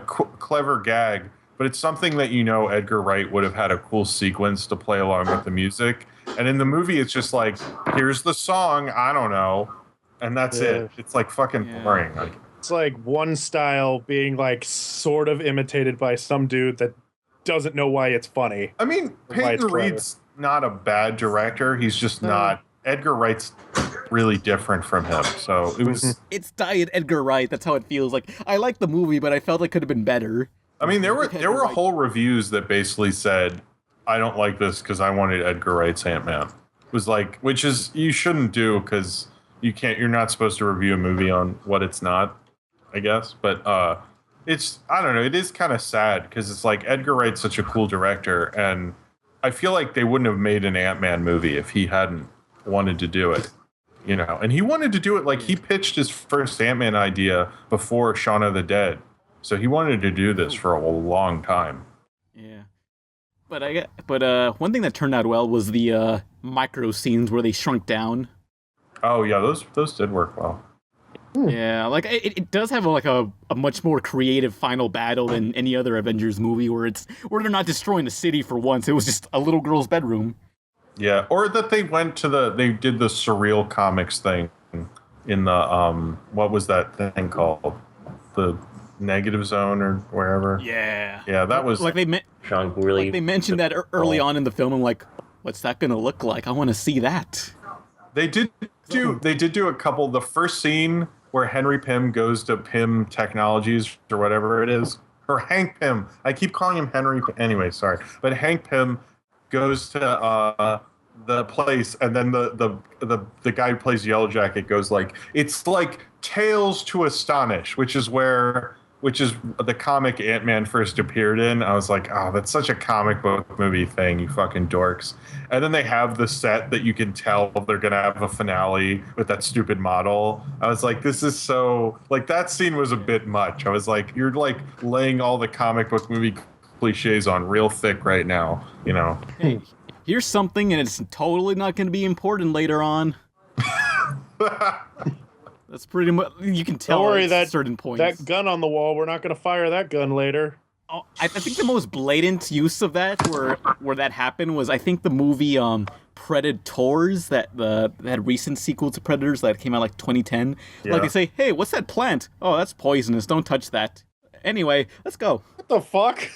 clever gag, but it's something that Edgar Wright would have had a cool sequence to play along with the music. And in the movie, it's just like, here's the song, I don't know, and that's it. It's like fucking boring. Like, it's like one style being like sort of imitated by some dude that doesn't know why it's funny. I mean, Peyton Reed's not a bad director. He's just not. Edgar Wright's really different from him, so it was. It's Diet Edgar Wright. That's how it feels. Like, I like the movie, but I felt it could have been better. I mean, there were whole reviews that basically said, "I don't like this because I wanted Edgar Wright's Ant-Man." It was like, which is you shouldn't do, because you're not supposed to review a movie on what it's not, I guess. But it's, I don't know, it is kind of sad because it's like Edgar Wright's such a cool director, and I feel like they wouldn't have made an Ant-Man movie if he hadn't wanted to do it, and he wanted to do it, like he pitched his first Ant-Man idea before Shaun of the Dead, so he wanted to do this for a long time. Yeah, but one thing that turned out well was the micro scenes where they shrunk down. Oh yeah, those did work well. Yeah, like it does have a much more creative final battle than any other Avengers movie, where they're not destroying the city for once. It was just a little girl's bedroom. Yeah, or that they did the surreal comics thing in the what was that thing called? The Negative Zone or wherever. Yeah. Yeah, that was like they mentioned that early on in the film. I'm like, what's that gonna look like? I want to see that. They did do a couple. The first scene where Henry Pym goes to Pym Technologies or whatever it is, or Hank Pym. I keep calling him Henry. Anyway, sorry, but Hank Pym goes to the place, and then the guy who plays Yellow Jacket goes like, it's like Tales to Astonish, which is the comic Ant-Man first appeared in. I was like, oh, that's such a comic book movie thing, you fucking dorks. And then they have the set that you can tell they're gonna have a finale with that stupid model. I was like, this is so, like, that scene was a bit much. I was like, you're like laying all the comic book movie cliches on real thick right now, Hey, here's something, and it's totally not going to be important later on. That's pretty much, you can tell. Don't worry, at certain points. That gun on the wall, we're not going to fire that gun later. Oh, I think the most blatant use of that, where that happened, was I think the movie Predators, that recent sequel to Predators that came out like 2010. Yeah. Like they say, hey, what's that plant? Oh, that's poisonous. Don't touch that. Anyway, let's go. What the fuck?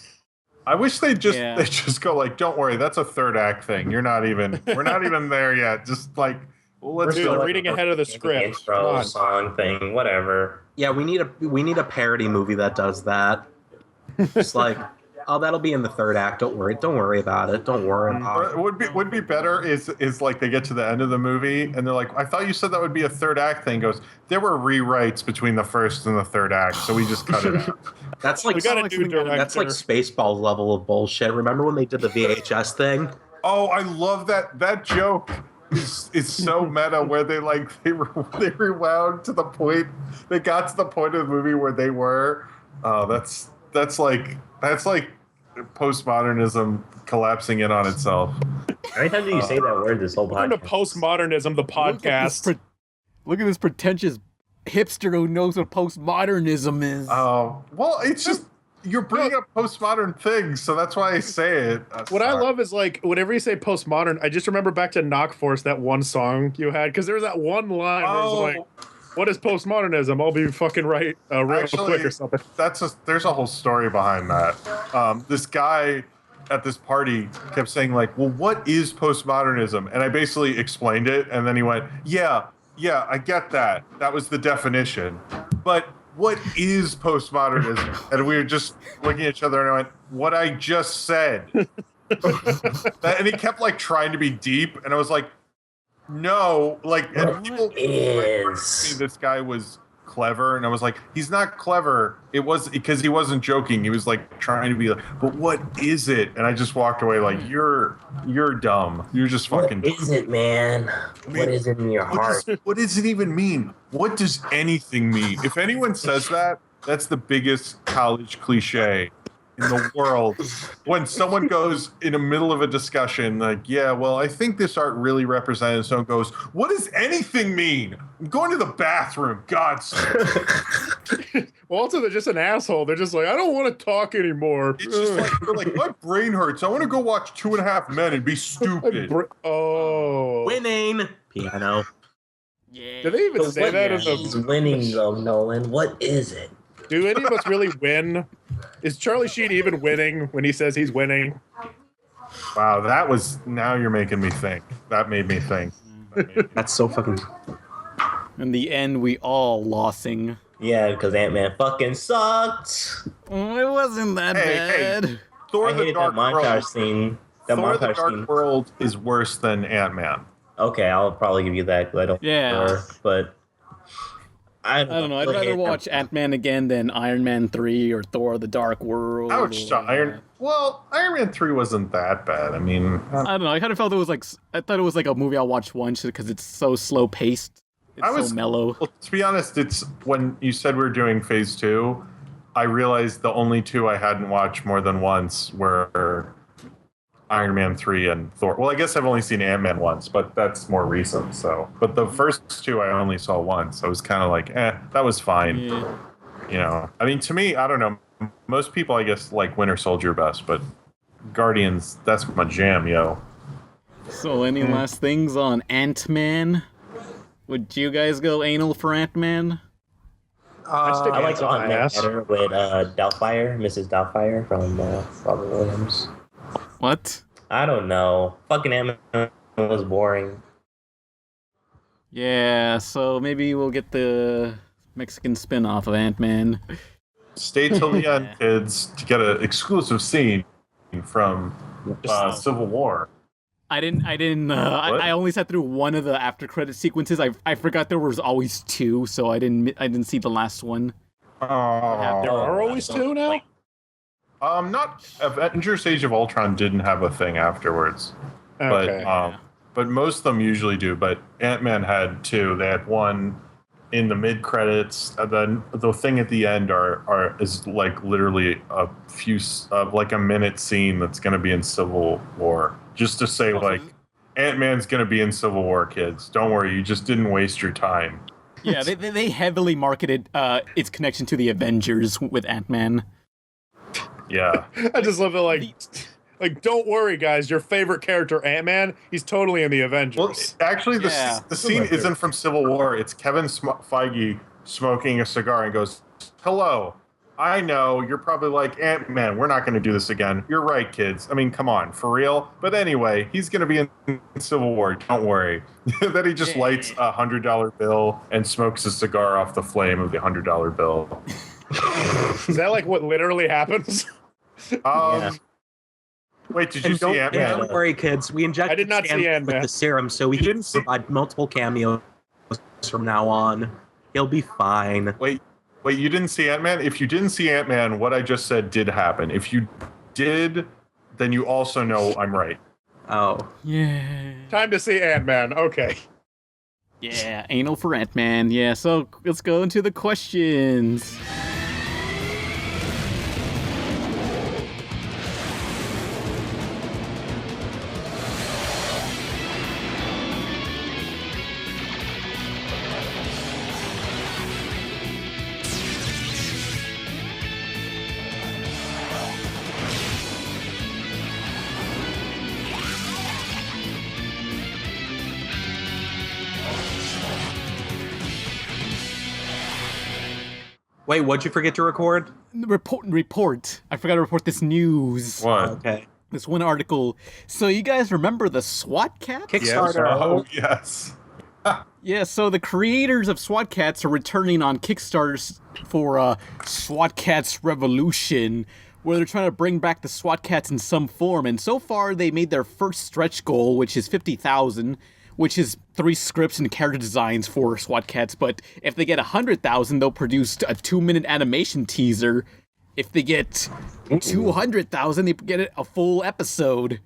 I wish they just go like, don't worry, that's a third act thing. We're not even there yet. Just like, let's do reading ahead of the script. Intro song thing, whatever. Yeah, we need a parody movie that does that. Just like, oh, that'll be in the third act. Don't worry about it. Don't worry about it. Would be better is like they get to the end of the movie and they're like, I thought you said that would be a third act thing. Goes, there were rewrites between the first and the third act, so we just cut it out. That's like Spaceballs level of bullshit. Remember when they did the VHS thing? Oh, I love that. That joke is so meta, where they rewound to the point. They got to the point of the movie where they were. That's like postmodernism collapsing in on itself. How many times do you say that word this whole podcast? Welcome to Postmodernism, the podcast. Look at this pretentious hipster who knows what postmodernism is. Oh, well, it's just you're bringing up postmodern things, so that's why I say it. What I love is like whenever you say postmodern, I just remember back to Knock Force, that one song you had, because there was that one line where it was like, "What is postmodernism? I'll be fucking right real quick" or something. There's a whole story behind that. This guy at this party kept saying like, "Well, what is postmodernism?" And I basically explained it, and then he went, "Yeah, I get that. That was the definition, but." What is postmodernism? And we were just looking at each other and I went, what I just said. And he kept like trying to be deep. And I was like, no, like, and people this guy was clever. And I was like, he's not clever. It was because he wasn't joking. He was like trying to be like, but what is it? And I just walked away like, you're dumb. You're just fucking dumb. What is it, man? What is it in your heart? What does it even mean? What does anything mean? If anyone says that, that's the biggest college cliche in the world. When someone goes in the middle of a discussion, like, yeah, well, I think this art really represents, someone goes, what does anything mean? I'm going to the bathroom. God. Well, also, they're just an asshole. They're just like, I don't want to talk anymore. It's just like, they're like, my brain hurts. I want to go watch 2.5 Men and be stupid. Winning. Piano. Yeah. Do they even say that in the... He's winning, though, Nolan. What is it? Do any of us really win? Is Charlie Sheen even winning when he says he's winning? Wow, now you're making me think. That made me think. That's so fucking... In the end, we all losing. Yeah, because Ant-Man fucking sucked. It wasn't that bad. Hey, Thor the Dark montage scene. Thor the Dark World is worse than Ant-Man. Okay, I'll probably give you that. I don't remember, but I don't know. I'd rather watch Ant-Man again than Iron Man 3 or Thor the Dark World. Ouch, Iron Man 3 wasn't that bad. I mean... I don't know. I kind of felt it was like... I thought it was like a movie I'll watch once because it's so slow-paced. It's so mellow. Well, to be honest, it's when you said we were doing Phase 2, I realized the only two I hadn't watched more than once were Iron Man 3 and Thor. Well, I guess I've only seen Ant-Man once, but that's more recent. So, but the first two I only saw once. So I was kind of like, that was fine. Yeah. You know, I mean, to me, I don't know. Most people, I guess, like Winter Soldier best, but Guardians, that's my jam, yo. So, any last things on Ant-Man? Would you guys go anal for Ant-Man? I like Ant-Man better with Doubtfire, Mrs. Doubtfire from Robert Williams. What? I don't know. Fucking Ant-Man was boring. Yeah, so maybe we'll get the Mexican spin-off of Ant-Man. Stay till the end, kids, to get an exclusive scene from Civil War. I only sat through one of the after credit sequences. I forgot there was always two, so I didn't see the last one. There are always two now? Not Avengers Age of Ultron didn't have a thing afterwards. Okay. But most of them usually do. But Ant-Man had two. They had one in the mid credits, and then the thing at the end is like literally a few like a minute scene that's going to be in Civil War, just to say like Ant-Man's going to be in Civil War, kids. Don't worry, you just didn't waste your time. Yeah, they heavily marketed its connection to the Avengers with Ant-Man. Yeah, I just love it. Like, don't worry, guys. Your favorite character, Ant-Man, he's totally in the Avengers. Well, actually, the scene isn't from Civil War. It's Kevin Feige smoking a cigar and goes, "Hello, I know you're probably like, Ant-Man, we're not going to do this again. You're right, kids. I mean, come on, for real? But anyway, he's going to be in Civil War. Don't worry." Then he just lights a $100 bill and smokes a cigar off the flame of the $100 bill. Is that like what literally happens? Wait, did you see Ant-Man? Don't worry, kids. We injected I did not see Ant-Man with the serum, so we can provide multiple cameos from now on. He'll be fine. Wait, you didn't see Ant-Man? If you didn't see Ant-Man, what I just said did happen. If you did, then you also know I'm right. Oh. Yeah. Time to see Ant-Man. Okay. Yeah, anal for Ant-Man. Yeah, so let's go into the questions. Wait, what'd you forget to record? Report. I forgot to report this news. What? Okay. This one article. So you guys remember the SWAT Cats? Kickstarter. Oh, yes. Yeah, so the creators of SWAT Cats are returning on Kickstarter for SWAT Cats Revolution, where they're trying to bring back the SWAT Cats in some form. And so far, they made their first stretch goal, which is 50,000, which is 3 scripts and character designs for SWAT Cats. But if they get 100,000, they'll produce a 2-minute animation teaser. If they get 200,000, they get a full episode.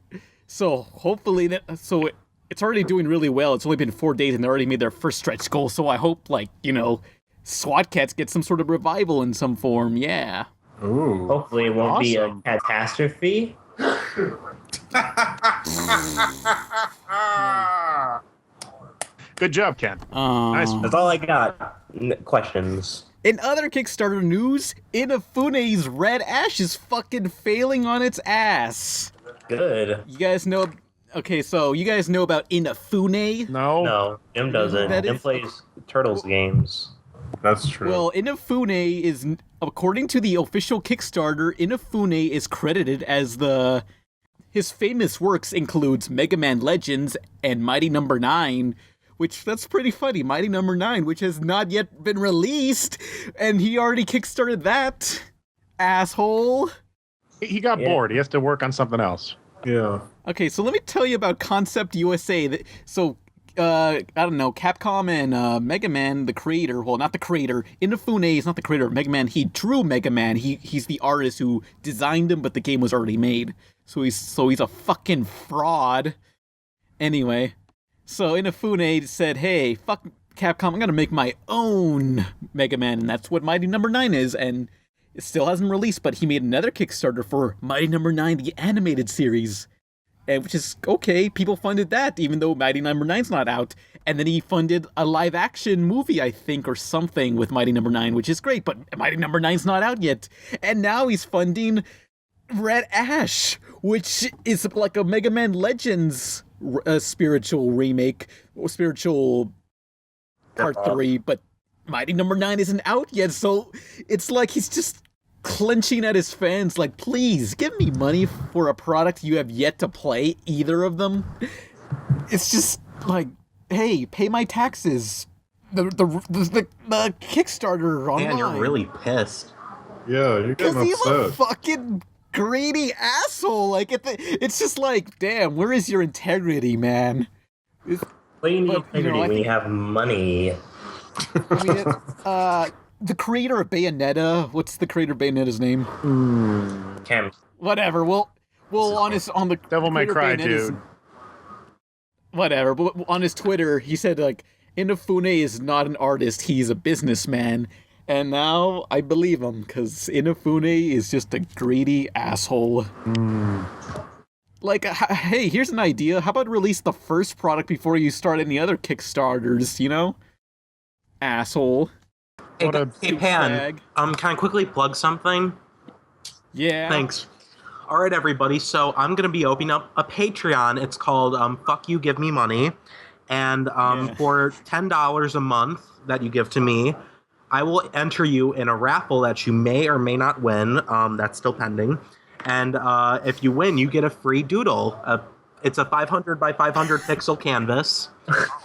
So hopefully it's already doing really well. It's only been 4 days and they already made their first stretch goal. So I hope, SWAT Cats get some sort of revival in some form. Yeah. Ooh. Hopefully it won't be a catastrophe. Good job, Ken. Nice. That's all I got. Questions. In other Kickstarter news, Inafune's Red Ash is fucking failing on its ass. Good. You guys know... Okay, so you guys know about Inafune? No, Jim doesn't. Jim plays Turtles games. That's true. Well, Inafune is, according to the official Kickstarter, Inafune is credited as his famous works includes Mega Man Legends and Mighty No. 9, which, that's pretty funny. Mighty No. 9, which has not yet been released, and he already kickstarted that. Asshole. He got bored. He has to work on something else. Yeah. Okay, so let me tell you about Concept USA. So, I don't know, Capcom and Mega Man, the creator, well, not the creator, Inafune is not the creator of Mega Man. He drew Mega Man. He's the artist who designed him, but the game was already made. So he's a fucking fraud. Anyway, so Inafune said, hey, fuck Capcom, I'm gonna make my own Mega Man, and that's what Mighty No. 9 is, and it still hasn't released, but he made another Kickstarter for Mighty No. 9, the animated series. Which is okay, people funded that, even though Mighty No. 9's not out. And then he funded a live-action movie, I think, or something with Mighty No. 9, which is great, but Mighty No. 9's not out yet. And now he's funding Red Ash, which is like a Mega Man Legends spiritual remake, or spiritual part 3, but Mighty No. 9 isn't out yet, so it's like he's just clenching at his fans, like, please, give me money for a product you have yet to play, either of them. It's just like, hey, pay my taxes. The Kickstarter online. Man, you're really pissed. Yeah, you're getting Because he's a upset. fucking greedy asshole. Like, it's just like, damn, where is your integrity, man? Well, you need integrity when you have money. I mean, the creator of Bayonetta, what's the creator of Bayonetta's name? Cam. Whatever. Well, on the Devil May Cry, dude. Whatever. But on his Twitter, he said like, Inafune is not an artist; he's a businessman. And now I believe him because Inafune is just a greedy asshole. Like, hey, here's an idea. How about release the first product before you start any other Kickstarters? You know, asshole. Hey, Pan, can I quickly plug something? Yeah. Thanks. All right, everybody. So I'm going to be opening up a Patreon. It's called Fuck You, Give Me Money. And for $10 a month that you give to me, I will enter you in a raffle that you may or may not win. That's still pending. And if you win, you get a free doodle. It's a 500 by 500 pixel canvas.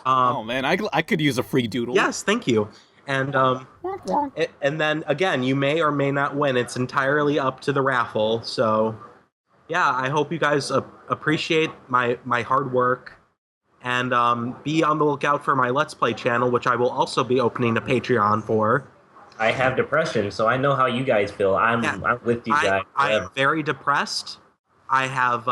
Oh, man, I could use a free doodle. Yes, thank you. And and then again, you may or may not win. It's entirely up to the raffle. So, yeah, I hope you guys appreciate my hard work, and be on the lookout for my Let's Play channel, which I will also be opening a Patreon for. I have depression, so I know how you guys feel. I'm with you guys. I'm very depressed. I have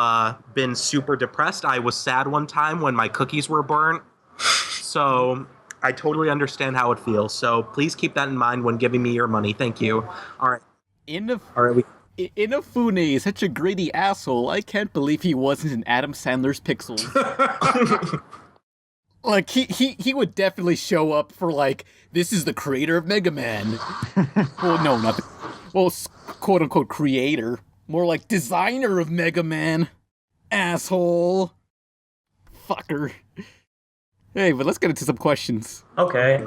been super depressed. I was sad one time when my cookies were burnt. So I totally understand how it feels. So please keep that in mind when giving me your money. Thank you. All right. Inafune is such a greedy asshole. I can't believe he wasn't in Adam Sandler's Pixels. Like, he would definitely show up for, like, this is the creator of Mega Man. Well, no, not the... Well, quote-unquote creator. More like designer of Mega Man. Asshole. Fucker. Hey, but let's get into some questions. Okay.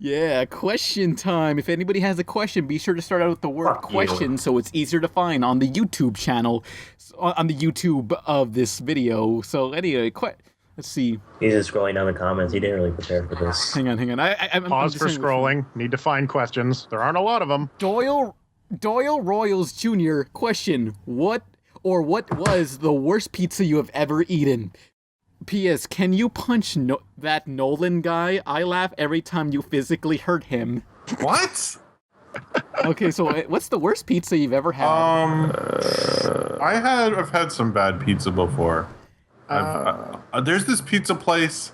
Yeah, question time. If anybody has a question, be sure to start out with the word question so it's easier to find on the YouTube channel, on the YouTube of this video. So anyway, let's see. He's just scrolling down the comments. He didn't really prepare for this. Hang on. I'm Pause for scrolling. Need to find questions. There aren't a lot of them. Doyle Royals Jr. Question: What was the worst pizza you have ever eaten? P.S. Can you punch that Nolan guy? I laugh every time you physically hurt him. What? Okay, so what's the worst pizza you've ever had? I've had some bad pizza before. There's this pizza place,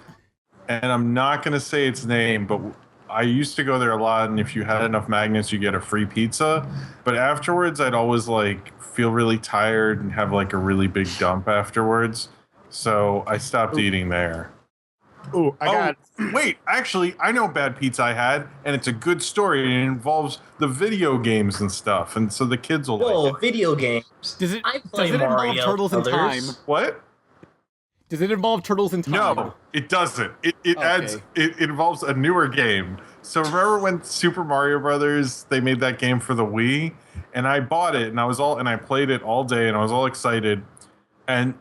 and I'm not gonna say its name, but I used to go there a lot, and if you had enough magnets, you get a free pizza. But afterwards, I'd always like feel really tired and have like a really big dump afterwards. So I stopped eating there. Wait, actually, I know bad pizza I had, and it's a good story, and it involves the video games and stuff, and so the kids will like it. Video games. Does it Mario involve Turtles in Time? What? Does it involve Turtles in Time? No, it doesn't. It involves a newer game. So remember when Super Mario Brothers, they made that game for the Wii, and I bought it, and I played it all day, and I was all excited, and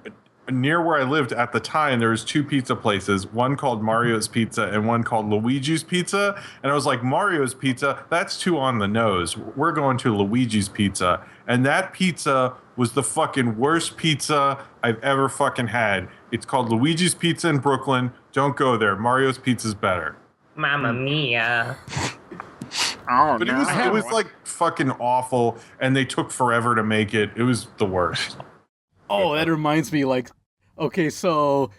near where I lived at the time, there was two pizza places, one called Mario's Pizza and one called Luigi's Pizza. And I was like, Mario's Pizza, that's too on the nose. We're going to Luigi's Pizza. And that pizza was the fucking worst pizza I've ever fucking had. It's called Luigi's Pizza in Brooklyn. Don't go there. Mario's Pizza's better. Mamma mia. But it was like fucking awful, and they took forever to make it. It was the worst. Oh, that reminds me, okay, so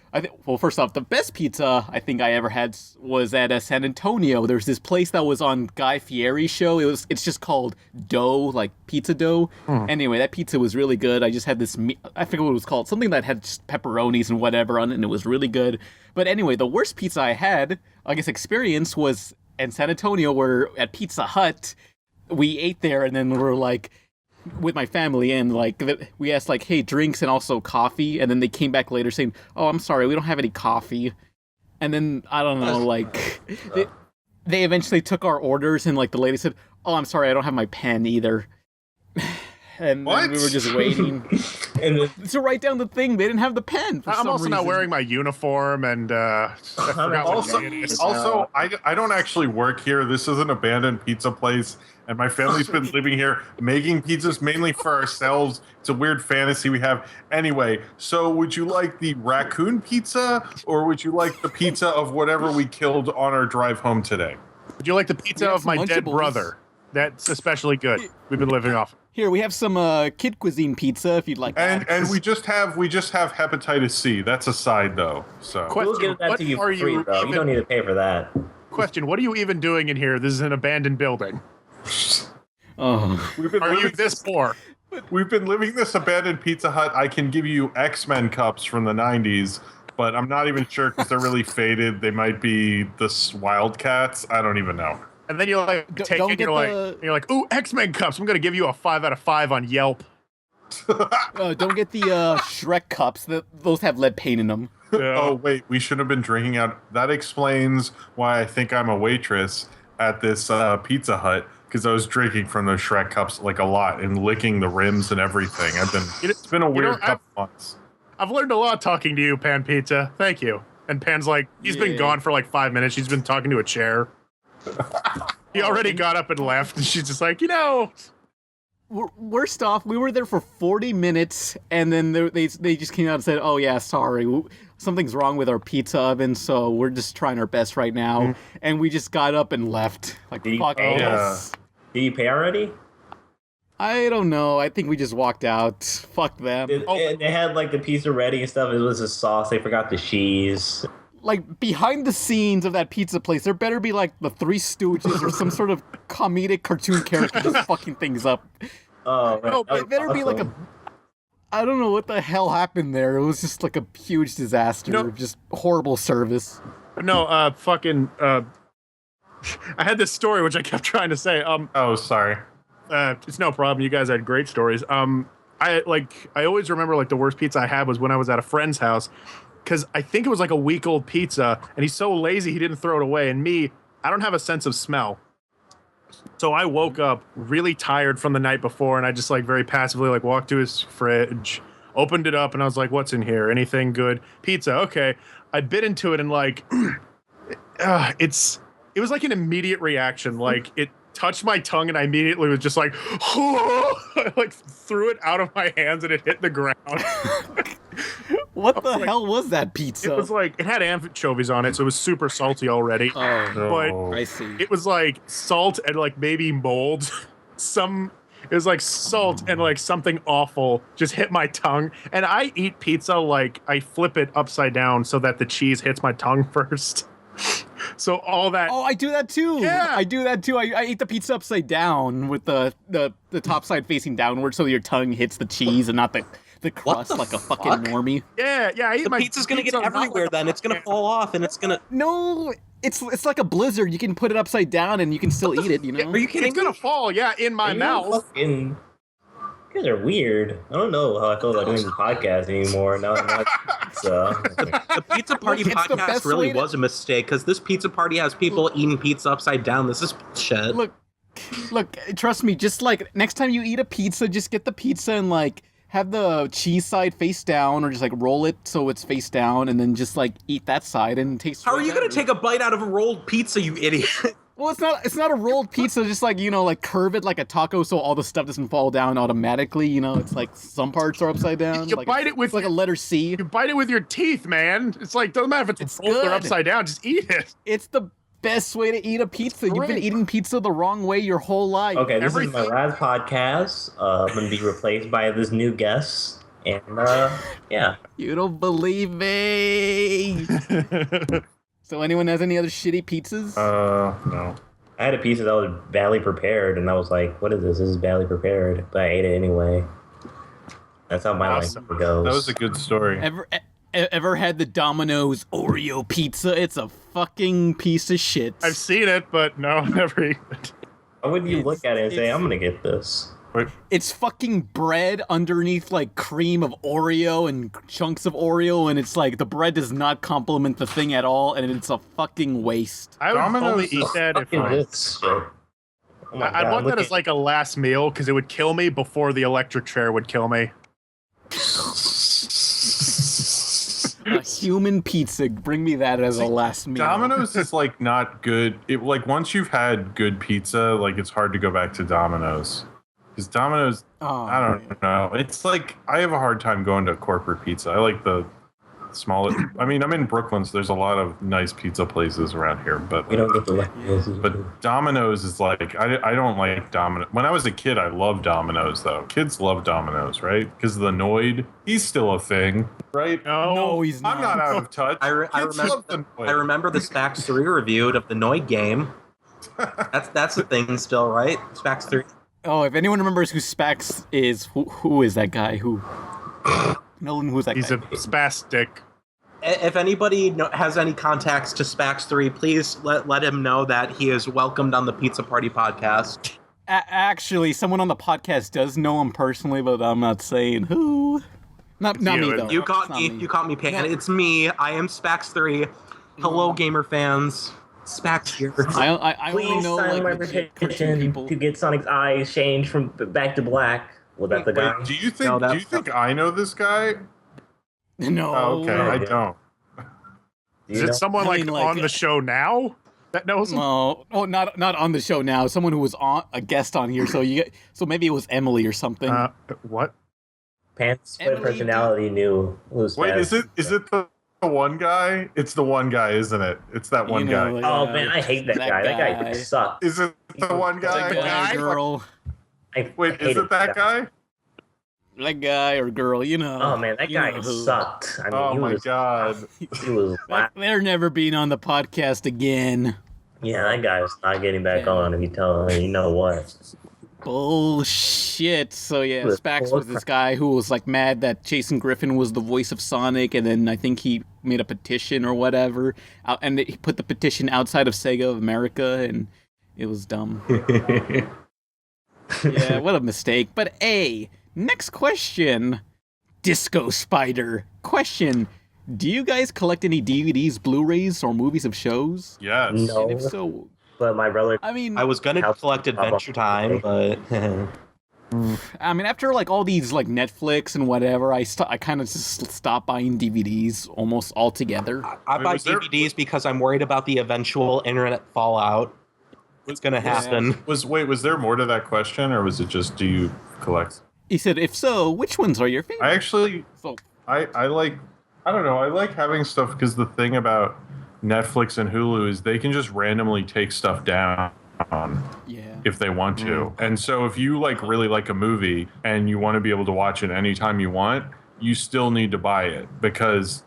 first off, the best pizza I think I ever had was at San Antonio. There's this place that was on Guy Fieri's show. It's just called Dough, like pizza dough. Anyway, that pizza was really good. I just had this, I forget what it was called, something that had just pepperonis and whatever on it, and it was really good. But anyway, the worst pizza I had, experience was in San Antonio, where at Pizza Hut, we ate there, and then we're like, with my family, and we asked hey, drinks and also coffee, and then they came back later saying, oh, I'm sorry, we don't have any coffee. And then I don't know, they eventually took our orders, and the lady said, oh, I'm sorry, I don't have my pen either. And then we were just waiting to write down the thing. They didn't have the pen for some I'm also reason. not wearing my uniform, and I forgot what day it is. Also, I don't actually work here. This is an abandoned pizza place, and my family's been living here making pizzas mainly for ourselves. It's a weird fantasy we have. Anyway, so would you like the raccoon pizza, or would you like the pizza of whatever we killed on our drive home today? Would you like the pizza of my dead brother? That's especially good. We've been living off. Here, we have some kid cuisine pizza if you'd like that. And we just have hepatitis C. That's a side though. So We'll give that to you for free, though. You don't need to pay for that. Question: what are you even doing in here? This is an abandoned building. Oh, are you this poor? We've been living this abandoned Pizza Hut. I can give you X-Men cups from the 90s, but I'm not even sure because they're really faded. They might be the Wildcats. I don't even know. And then you're take it. You're like, ooh, X-Men cups. I'm gonna give you a 5 out of 5 on Yelp. Don't get the Shrek cups. Those have lead paint in them. Oh wait, we should have been drinking out. That explains why I think I'm a waitress at this Pizza Hut, because I was drinking from those Shrek cups a lot and licking the rims and everything. It's been a weird couple months. I've learned a lot talking to you, Pan Pizza. Thank you. And Pan's he's been gone for 5 minutes. She's been talking to a chair. He already got up and left, and she's just Worst off, we were there for 40 minutes, and then they just came out and said, oh yeah, sorry, something's wrong with our pizza oven, so we're just trying our best right now. Mm-hmm. And we just got up and left. Fuck this. Did you pay already? I don't know. I think we just walked out. Fuck them. They had the pizza ready and stuff. It was the sauce. They forgot the cheese. Behind the scenes of that pizza place, there better be the Three Stooges or some sort of comedic cartoon character just fucking things up. Oh, man. It better be I don't know what the hell happened there. It was just a huge disaster. Just horrible service. No, I had this story which I kept trying to say. Oh, sorry. It's no problem. You guys had great stories. I always remember the worst pizza I had was when I was at a friend's house. Because I think it was a week-old pizza, and he's so lazy he didn't throw it away. And me, I don't have a sense of smell. So I woke up really tired from the night before, and I just like very passively like walked to his fridge, opened it up, and I was like, "What's in here? Anything good? Pizza? Okay." I bit into it, and like, it was like an immediate reaction. Like it touched my tongue, and I immediately was just like, I like threw it out of my hands, and it hit the ground. What the hell was that pizza? It was like, it had anchovies on it, so it was super salty already. Oh, but I see. It was like salt and like maybe mold. It was like salt and like something awful just hit my tongue. And I eat pizza like I flip it upside down so that the cheese hits my tongue first. So all that. Oh, I do that too. Yeah. I do that too. I eat the pizza upside down with the top side facing downward so your tongue hits the cheese and not the crust like a fucking normie. Yeah. I eat The my pizza's gonna get everywhere then. It's gonna fall off and it's gonna... No, it's like a blizzard. You can put it upside down and you can still eat it, you know? Are you kidding? It's gonna fall, in my mouth. You guys are weird. I don't know how I feel about doing this podcast anymore. Now I'm not The Pizza Party Look, it's the podcast best really way to- was a mistake because this pizza party has people eating pizza upside down. This is shit. Look, trust me, just like next time you eat a pizza, just get the pizza and like have the cheese side face down or just like roll it so it's face down and then just like eat that side and taste. How are you gonna take a bite out of a rolled pizza, you idiot? Well, it's not a rolled pizza, just like, you know, like curve it like a taco so all the stuff doesn't fall down automatically, you know? It's like some parts are upside down. You like bite it with like a letter C. You bite it with your teeth, man. It's like, doesn't matter if it's rolled or good. upside down, just eat it. It's the best way to eat a pizza. You've been eating pizza the wrong way your whole life. Okay, this is my last podcast. I'm gonna be replaced by this new guest, and yeah. You don't believe me. So anyone has any other shitty pizzas? No. I had a pizza that was badly prepared, and I was like, "What is this? This is badly prepared," but I ate it anyway. That's how my life goes. That was a good story. Ever had the Domino's Oreo pizza? It's a fucking piece of shit. I've seen it, but no, never eaten it. Why would you look at it and say, "I'm gonna get this"? It's fucking bread underneath like cream of Oreo and chunks of Oreo, and it's like the bread does not complement the thing at all, and it's a fucking waste. I would only eat that if I'd want that as like a last meal because it would kill me before the electric chair would kill me. A human pizza, bring me that as a last meal. Domino's is like not good. It like once you've had good pizza, like it's hard to go back to Domino's. Because Domino's, I don't know. It's like I have a hard time going to corporate pizza. I like the smaller. I mean, I'm in Brooklyn, so there's a lot of nice pizza places around here. But we don't get the But Domino's is like I don't like Domino's. When I was a kid, I loved Domino's though. Kids love Domino's, right? Because the Noid, he's still a thing, right? No, he's not. I'm not out of touch. I remember the Spax 3 review of the Noid game. That's the thing still, right? Spax 3. Oh, if anyone remembers who Spax is, who is that guy? Who? Nolan, who's that He's guy? a spastic. If anybody has any contacts to Spax 3, please let him know that he is welcomed on the Pizza Party podcast. Actually, someone on the podcast does know him personally, but I'm not saying who. Not me though. You caught me. You caught me, Pan. No. It's me. I am Spax 3. Hello, gamer fans. Spax here. I only Please know sign like my legit petition to get Sonic's eyes changed from back to black. Was that the guy? Wait, do you think I know this guy? No. Oh, okay, I don't. Is it someone on the show now that knows him? No, not on the show now. Someone who was a guest on here. So maybe it was Emily or something. What? Pants split personality knew who's Wait, is it the one guy? It's the one guy, isn't it? It's that one guy. Oh man, I hate that guy. That guy sucks. Is it the one guy? That guy, girl. Wait, is it that guy? That guy or girl, you know. Oh man, that guy sucked. I mean, Oh my god. He was They're never being on the podcast again. Yeah, that guy's not getting back on if you tell him, you know what. Bullshit. So yeah, With Spax full was this guy who was like mad that Jason Griffin was the voice of Sonic, and then I think he made a petition or whatever, and he put the petition outside of Sega of America, and it was dumb. Yeah, what a mistake. But hey, next question. Disco Spider. Question. Do you guys collect any DVDs, Blu-rays, or movies of shows? Yes. No. And if so, but my brother. I mean, I was gonna collect Adventure Time, but I mean, after like all these like Netflix and whatever, I kind of just stopped buying DVDs almost altogether. I buy DVDs because I'm worried about the eventual internet fallout. What's gonna happen? Was there more to that question, or was it just do you collect? He said, if so, which ones are your favorite? I actually, I like, I don't know, I like having stuff because the thing about Netflix and Hulu is they can just randomly take stuff down if they want to. And so if you like really like a movie and you want to be able to watch it anytime you want, you still need to buy it because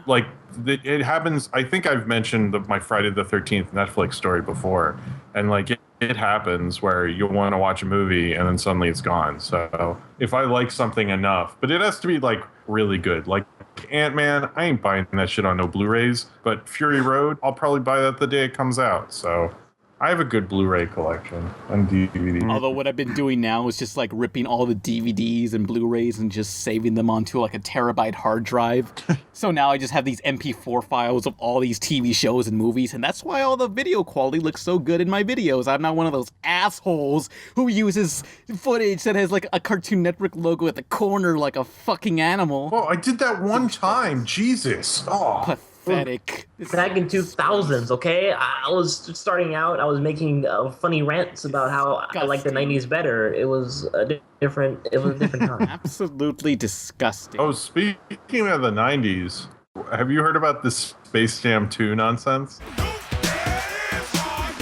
like it happens. I think I've mentioned my Friday the 13th Netflix story before, and like it happens where you'll want to watch a movie and then suddenly it's gone. So if I like something enough, but it has to be like really good, like Ant-Man, I ain't buying that shit on no Blu-rays, but Fury Road, I'll probably buy that the day it comes out. So I have a good Blu-ray collection and DVD. Although what I've been doing now is just like ripping all the DVDs and Blu-rays and just saving them onto like a terabyte hard drive. So now I just have these MP4 files of all these TV shows and movies, and that's why all the video quality looks so good in my videos. I'm not one of those assholes who uses footage that has like a Cartoon Network logo at the corner like a fucking animal. Well, I did that one time. Jesus. Oh. Pathetic. Back in 2000s, okay? I was starting out. I was making funny rants about how I like the 90s better. It was a different time. Absolutely disgusting. Oh, speaking of the 90s, have you heard about this Space Jam 2 nonsense?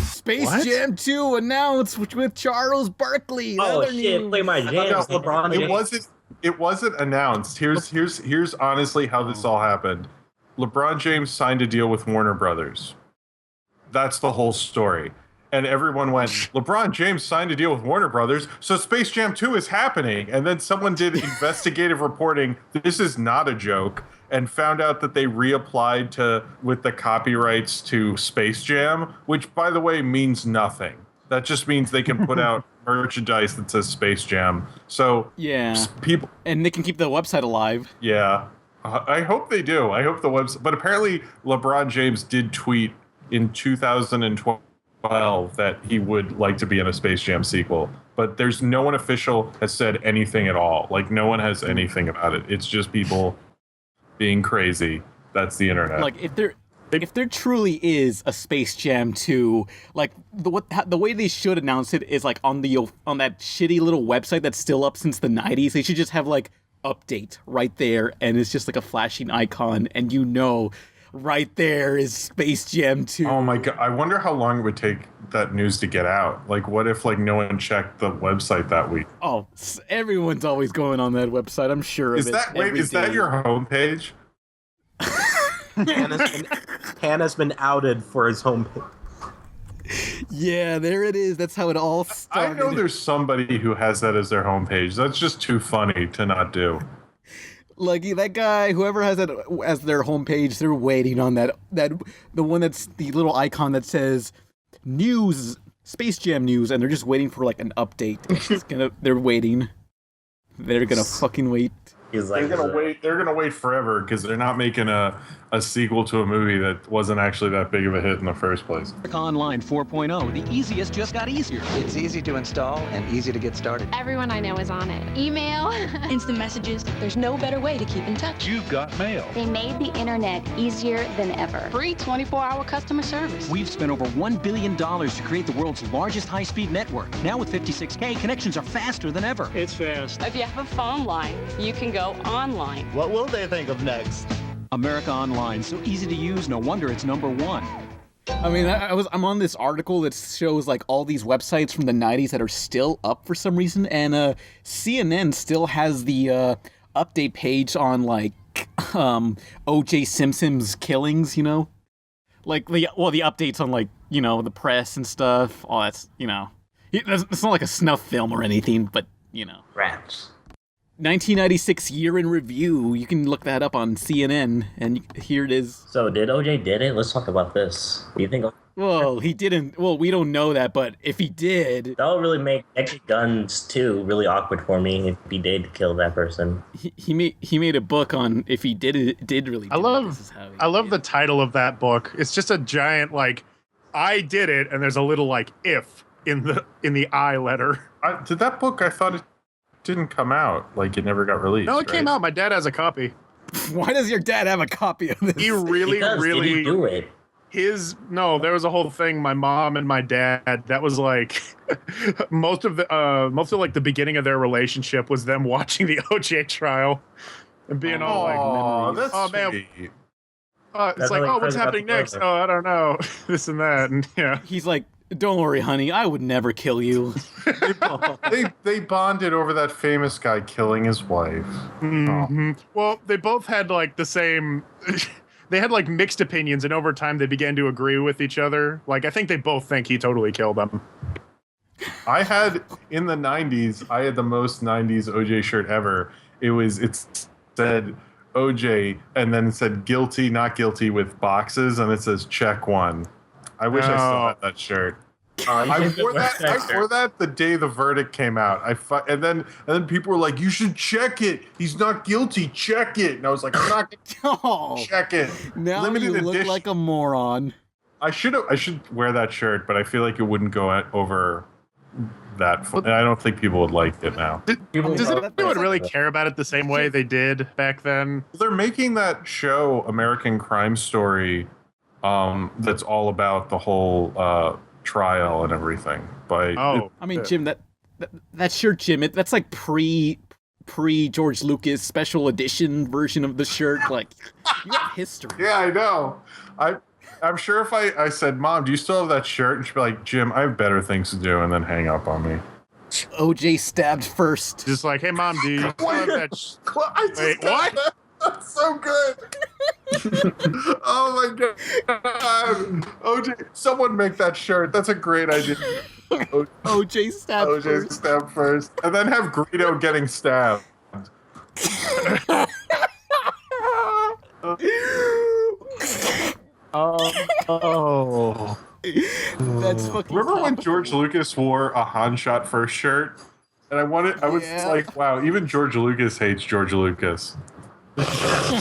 Space Jam 2 announced with Charles Barkley. Oh shit! Play my jams, LeBron James. It wasn't announced. Here's honestly how this all happened. LeBron James signed a deal with Warner Brothers. That's the whole story. And everyone went, LeBron James signed a deal with Warner Brothers, so Space Jam 2 is happening. And then someone did investigative reporting, this is not a joke, and found out that they reapplied with the copyrights to Space Jam, which, by the way, means nothing. That just means they can put out merchandise that says Space Jam. So people... And they can keep the website alive. Yeah. I hope they do. I hope the website... But apparently LeBron James did tweet in 2012 that he would like to be in a Space Jam sequel. But there's no one official has said anything at all. Like, no one has anything about it. It's just people being crazy. That's the internet. Like, if there truly is a Space Jam 2, like the way they should announce it is like on that shitty little website that's still up since the 90s. They should just have like update right there, and it's just like a flashing icon, and right there is Space Jam 2. Oh my god! I wonder how long it would take that news to get out. Like, what if like no one checked the website that week? Oh, everyone's always going on that website. I'm sure of it. Is that your homepage? Hannah's been outed for his homepage. Yeah, there it is. That's how it all started. I know there's somebody who has that as their homepage. That's just too funny to not do. Like that guy, whoever has that as their homepage, they're waiting on the one that's the little icon that says news, Space Jam news, and they're just waiting for like an update. They're waiting. They're gonna fucking wait. They're gonna wait forever because they're not making a sequel to a movie that wasn't actually that big of a hit in the first place. Online 4.0, the easiest just got easier. It's easy to install and easy to get started. Everyone I know is on it. Email, instant messages. There's no better way to keep in touch. You've got mail. They made the internet easier than ever. Free 24-hour customer service. We've spent over $1 billion to create the world's largest high-speed network. Now with 56K, connections are faster than ever. It's fast. If you have a phone line, you can go online. What will they think of next? America Online, so easy to use, no wonder it's #1. I mean, I'm on this article that shows like all these websites from the 90s that are still up for some reason, and CNN still has the update page on like OJ Simpson's killings, like the updates on like the press and stuff. All that's it's not like a snuff film or anything, but Rats. 1996 year in review. You can look that up on CNN, and here it is. So did OJ did it? Let's talk about this. What do you think? Well, he didn't. Well, we don't know that, but if he did, that would really make Naked Guns 2 really awkward for me if he did kill that person. He made a book on if he did really. I love the title of that book. It's just a giant like I did it, and there's a little like if in the I letter. Did that book? I thought it didn't come out. Like it never got released. No, it came out. My dad has a copy. Why does your dad have a copy of this? He really Did he do it? There was a whole thing. My mom and my dad. That was like most of like the beginning of their relationship was them watching the OJ trial and being all like, that's "Oh man, sweet. it's like, oh, what's happening next? Oh, I don't know, this and that." And yeah, he's like, "Don't worry, honey, I would never kill you." They bonded over that famous guy killing his wife. Mm-hmm. Well, they both had like the same. They had like mixed opinions, and over time they began to agree with each other. Like I think they both think he totally killed them. I had in the 90s, I had the most 90s OJ shirt ever. It said OJ and then it said guilty, not guilty with boxes, and it says check one. I wish I still had that shirt. I wore that the day the verdict came out. And then people were like, "You should check it. He's not guilty. Check it." And I was like, "I'm not gonna check it." Now Limited you look edition. like a moron. I should wear that shirt, but I feel like it wouldn't go over that. And I don't think people would like it now. Does anyone really care about it the same way they did back then? They're making that show, American Crime Story, that's all about the whole trial and everything. I mean, Jim, that shirt, Jim, that's like pre George Lucas special edition version of the shirt. Like, you have history. Yeah, I know. I'm sure if I said, "Mom, do you still have that shirt?" and she'd be like, "Jim, I have better things to do," and then hang up on me. OJ stabbed first. Just like, "Hey, Mom, do you still have that?" Wait, what? That's so good. Oh my god. OJ, someone make that shirt. That's a great idea. OJ stabbed first. Stabbed first. And then have Greedo getting stabbed. Oh. That's fucking Remember when George Lucas wore a Han Shot First shirt? And I was like, wow, even George Lucas hates George Lucas. I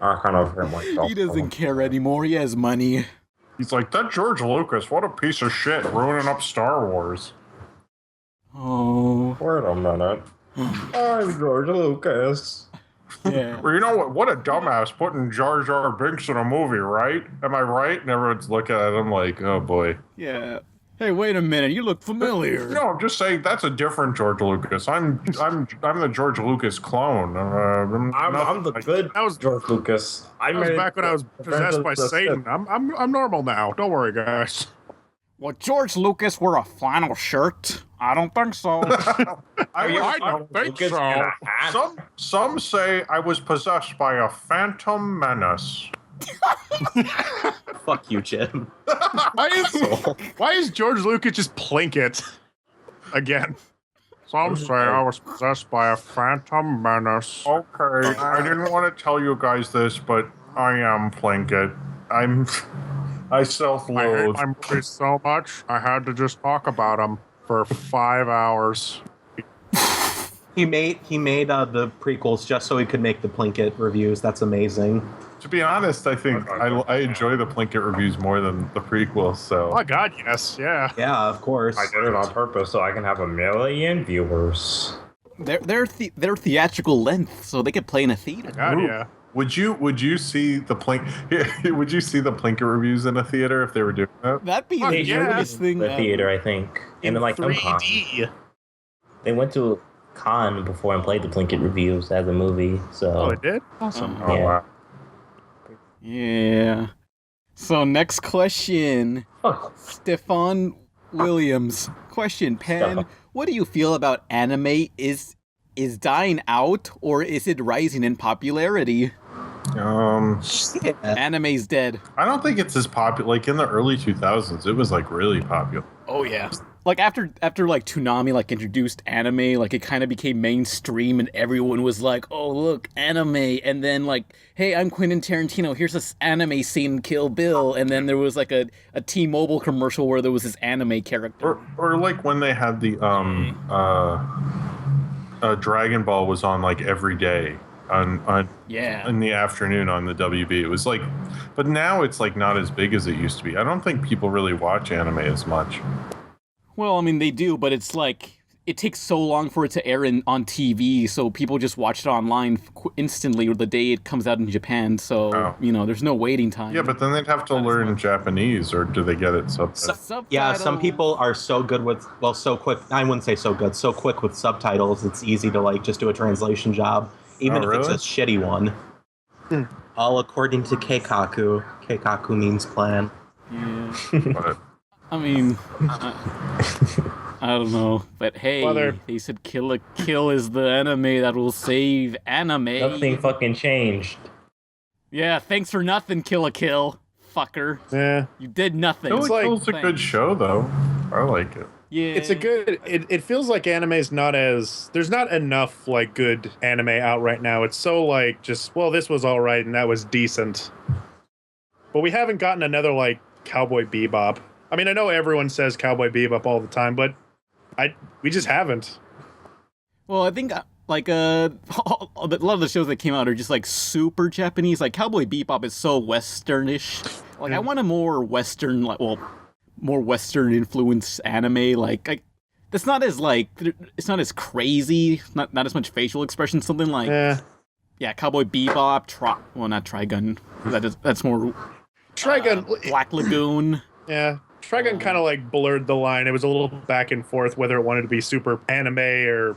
kind of hurt myself. He doesn't care anymore. He has money. He's like, that George Lucas, what a piece of shit, ruining up Star Wars. Oh. Wait a minute. I'm George Lucas. Yeah. Well, you know what a dumbass putting Jar Jar Binks in a movie, right? Am I right? And everyone's looking at him like, oh boy. Yeah. Hey, wait a minute. You look familiar. No, I'm just saying that's a different George Lucas. I'm the George Lucas clone. I'm the good George Lucas. That was back when I was possessed by Satan. I'm normal now. Don't worry, guys. Would George Lucas wear a flannel shirt? I don't think so. I don't think so. Some say I was possessed by a phantom menace. Fuck you, Jim. Why is George Lucas just Plinkett again? Some say I was possessed by a phantom menace. Okay, I didn't want to tell you guys this, but I am Plinkett. I self-loathe. I hate my movies so much, I had to just talk about them for 5 hours. He made the prequels just so he could make the Plinkett reviews. That's amazing. To be honest, I think I enjoy the Plinkett reviews more than the prequels. So. Oh my god, yes, yeah. Yeah, of course. I did it on purpose so I can have 1 million viewers. They're theatrical length, so they could play in a theater. God, yeah. Would you see the Would you see the Plinkett reviews in a theater if they were doing that? That'd be the weirdest thing. The theater, I think, and then like 3D. They went to a con before and played the Plinkett reviews as a movie. So. Oh, they did? Awesome. Oh, yeah. wow. Yeah. So next question. Stefan Williams. Question, Pan. What do you feel about anime? Is dying out or is it rising in popularity? Anime's dead. I don't think it's as popular. Like in the early 2000s, it was like really popular. Oh yeah. Like after like Toonami like introduced anime, like it kind of became mainstream and everyone was like, "Oh, look, anime." And then like, "Hey, I'm Quentin Tarantino. Here's this anime scene in Kill Bill." And then there was like a T-Mobile commercial where there was this anime character. Or like when they had the Dragon Ball was on like every day. on Yeah. in the afternoon on the WB. It was like, but now it's like not as big as it used to be. I don't think people really watch anime as much. Well, I mean, they do, but it's like, it takes so long for it to air on TV, so people just watch it online instantly the day it comes out in Japan, so, you know, there's no waiting time. Yeah, but then they'd have to learn Japanese, or do they get it subtitled? Yeah, some people are so good with, well, so quick, I wouldn't say so good, so quick with subtitles, it's easy to, like, just do a translation job, even if it's a shitty one. All according to Keikaku. Keikaku means plan. Yeah. I mean, I don't know, but hey, they said Kill la Kill is the anime that will save anime. Nothing fucking changed. Yeah, thanks for nothing, Kill la Kill, fucker. Yeah. You did nothing. Kill la Kill's a good show, though. I like it. Yeah. It's a good, it feels like anime's not as, there's not enough, like, good anime out right now. It's so, like, just, well, this was alright and that was decent. But we haven't gotten another, like, Cowboy Bebop. I mean, I know everyone says Cowboy Bebop all the time, but we just haven't. Well, I think like a lot of the shows that came out are just like super Japanese. Like Cowboy Bebop is so Westernish. Like I want a more Western, like more Western influenced anime. Like it's not as like it's not as crazy. Not as much facial expression. Something like yeah, Cowboy Bebop. Not Trigun. That's more Trigun. Black Lagoon. Yeah. Trigun kind of like blurred the line. It was a little back and forth whether it wanted to be super anime or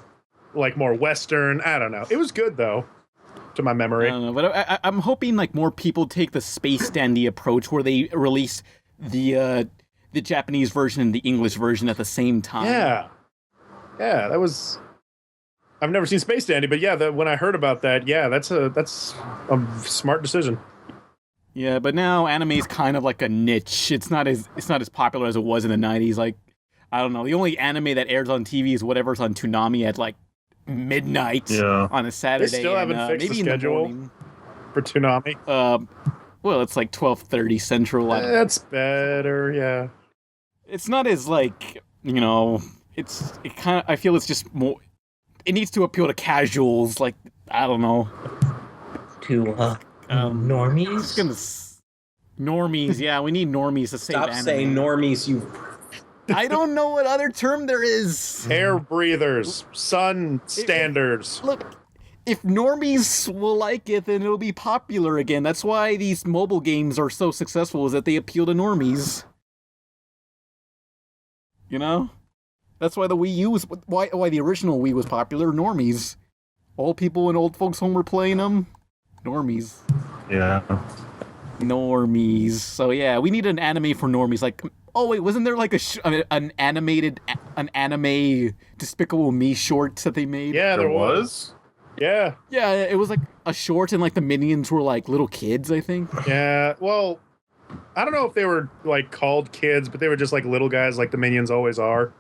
like more Western. I don't know. It was good though, to my memory. I don't know, but I'm hoping like more people take the Space Dandy approach where they release the Japanese version and the English version at the same time. Yeah, that was. I've never seen Space Dandy, but yeah, when I heard about that, yeah, that's a smart decision. Yeah, but now anime is kind of like a niche. It's not as popular as it was in the 90s. Like, I don't know. The only anime that airs on TV is whatever's on Toonami at like midnight on a Saturday. They still haven't fixed the schedule for Toonami. Well, it's like 12:30 Central. That's better. Yeah. It's not as like, you know. I feel it's just more. It needs to appeal to casuals. Like, I don't know. To normies? Normies, yeah, we need normies to save anime. Stop saying normies, you... I don't know what other term there is. Air breathers, sun standards. Look, if normies will like it, then it'll be popular again. That's why these mobile games are so successful, is that they appeal to normies. You know? That's why the Wii U was... Why the original Wii was popular, normies. Old people in old folks' home were playing them. Normies. Yeah. Normies. So yeah, we need an anime for normies. Like, oh wait, wasn't there like an anime Despicable Me short that they made? Yeah, there was. Yeah. Yeah, it was like a short, and like the minions were like little kids, I think. Yeah. Well, I don't know if they were like called kids, but they were just like little guys, like the minions always are.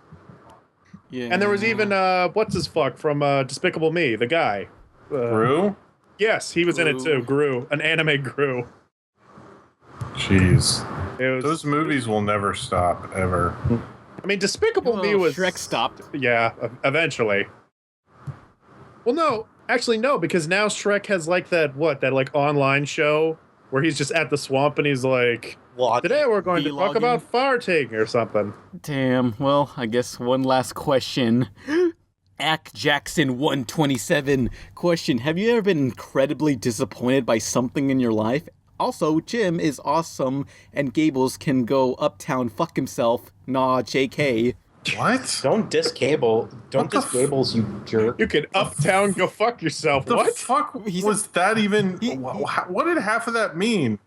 Yeah. And there was even what's his fuck from Despicable Me, the guy. Gru? Yes, he was in it too. Gru, an anime Gru. Jeez. Those movies will never stop, ever. I mean, Despicable Me was... Shrek stopped. Yeah, eventually. Well, no. Actually, no, because now Shrek has like that like online show where he's just at the swamp and he's like, today we're going to talk about farting or something. Damn. Well, I guess one last question. Ack Jackson 127 question: have you ever been incredibly disappointed by something in your life? Also, Jim is awesome and Gables can go uptown fuck himself. Nah, JK. What? Don't diss Gables, you jerk. You can uptown go fuck yourself. The what? fuck was that even? What did half of that mean?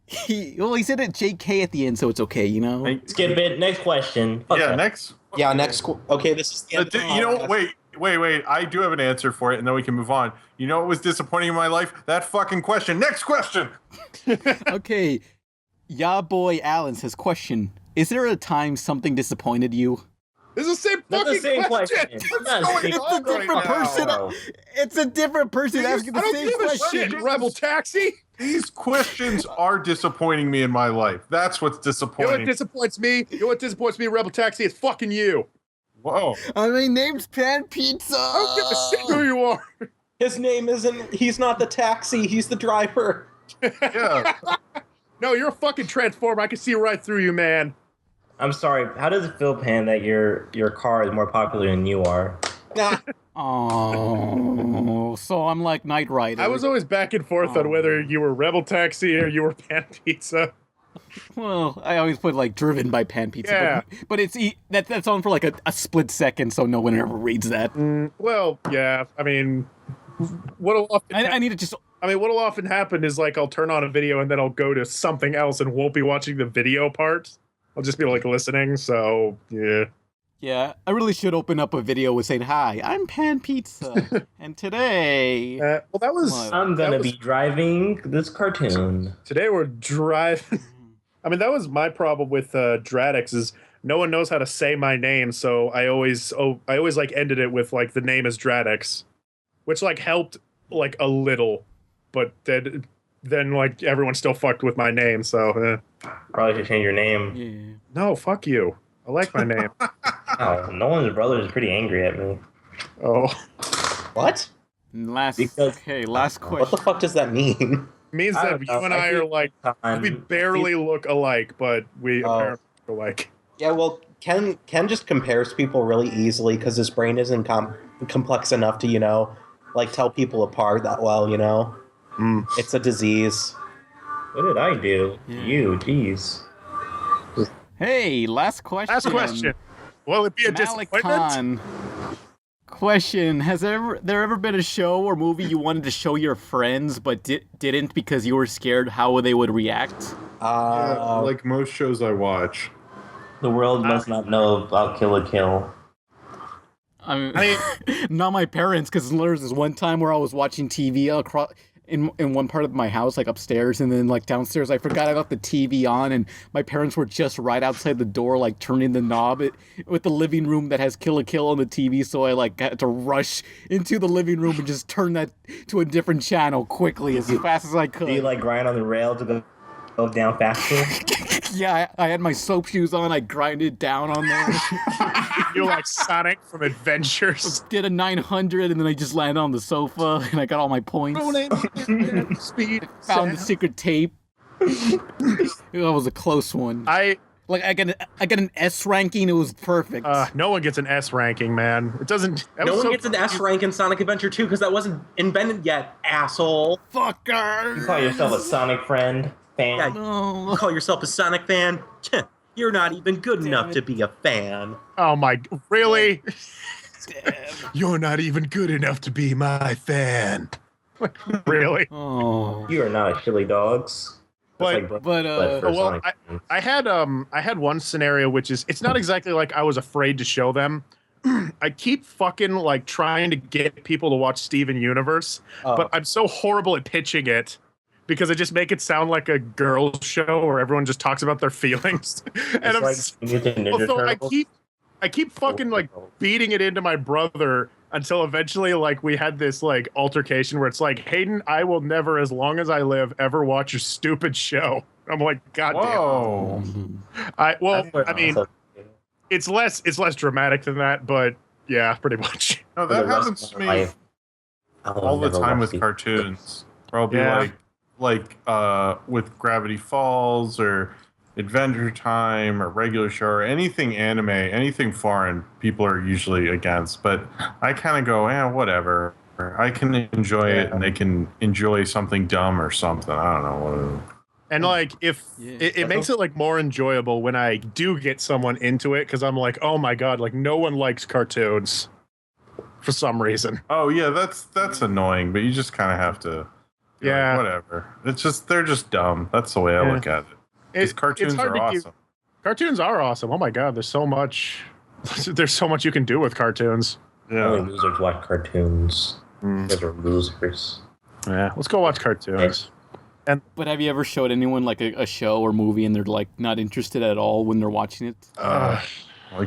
He said it JK at the end, so it's okay, you know? Skip it. Next question. Next. Yeah, next. Okay, this is the end. Wait. I do have an answer for it, and then we can move on. You know what was disappointing in my life? That fucking question. Next question. Okay. Ya Boy Allen says, question: is there a time something disappointed you? It's the same fucking question. It's a different person. It's a different person asking the same question. RebelTaxi. These questions are disappointing me in my life. That's what's disappointing. You know what disappoints me? You know what disappoints me, RebelTaxi? It's fucking you. Whoa. My name's Pan Pizza. I don't give a shit who you are. His name isn't. He's not the taxi. He's the driver. Yeah. No, you're a fucking transformer. I can see right through you, man. I'm sorry. How does it feel, Pan, that your car is more popular than you are? Oh, so I'm like Knight Rider. I was always back and forth on whether you were RebelTaxi or you were Pan Pizza. Well, I always put like driven by Pan Pizza. Yeah. But it's that's on for like a split second, so no one ever reads that. Well, yeah. I mean, what'll often I need to just. I mean, what'll often happen is like I'll turn on a video and then I'll go to something else and won't be watching the video part. I'll just be like listening. So yeah. Yeah, I really should open up a video with saying, "Hi, I'm Pan Pizza, and today." Well, that was. I'm gonna be driving this cartoon. Today we're driving. I mean, that was my problem with JRadGex is no one knows how to say my name, so I always like ended it with like the name is JRadGex, which like helped like a little, but then like everyone still fucked with my name, so Probably should change your name. Yeah. no, fuck you. I like my name. Oh, Nolan's brother is pretty angry at me. Oh, What? Last What question. the fuck does that mean? means I that don't you know. and I are like we barely look alike, but we apparently look alike. Yeah, well, Ken just compares people really easily because his brain isn't complex enough to, like tell people apart that well, It's a disease. What did I do? You, jeez. Hey, last question. Last question. Will it be a Malik disappointment? Khan. Question: Has there ever been a show or movie you wanted to show your friends but didn't because you were scared how they would react? Yeah, like most shows I watch. The world must not know about Kill la Kill. I mean, not my parents, because there's this one time where I was watching TV across in one part of my house, like upstairs, and then like downstairs, I forgot I left the TV on, and my parents were just right outside the door, like turning the knob with the living room that has Kill la Kill on the TV. So I like had to rush into the living room and just turn that to a different channel quickly as fast as I could. Do you like grind on the rail to go down faster? Yeah, I had my soap shoes on. I grinded down on there. You're like Sonic from Adventures. Did a 900 and then I just landed on the sofa and I got all my points. Speed. Found the secret tape. That was a close one. I got an S ranking. It was perfect. No one gets an S ranking, man. It doesn't. No one gets an S rank in Sonic Adventure 2 because that wasn't invented yet, asshole. Fucker. You call yourself a Sonic fan? Yeah, you call yourself a Sonic fan? You're not even good enough to be a fan. Oh my! Really? You're not even good enough to be my fan. Really? Oh. You are not a chili dogs. Well, I had one scenario which is it's not exactly like I was afraid to show them. I keep fucking like trying to get people to watch Steven Universe, but I'm so horrible at pitching it because I just make it sound like a girls show where everyone just talks about their feelings. And I keep fucking like beating it into my brother until eventually like we had this like altercation where it's like, Hayden, I will never, as long as I live, ever watch your stupid show. I'm like, God damn. I mean, it's less dramatic than that, but yeah, pretty much. No, that happens to me all the time with cartoons. Where I'll be like with Gravity Falls or Adventure Time or regular show or anything anime, anything foreign, people are usually against. But I kind of go, whatever. I can enjoy it, and they can enjoy something dumb or something. I don't know what. And like, if it makes it like more enjoyable when I do get someone into it, because I'm like, oh my god, like no one likes cartoons for some reason. Oh yeah, that's annoying, but you just kind of have to. Yeah, whatever. It's just they're just dumb. That's the way I look at it. Cartoons are awesome. Cartoons are awesome. Oh my god, there's so much. There's so much you can do with cartoons. Yeah, only losers watch cartoons. Those are losers. Yeah, let's go watch cartoons. But have you ever showed anyone like a show or movie and they're like not interested at all when they're watching it?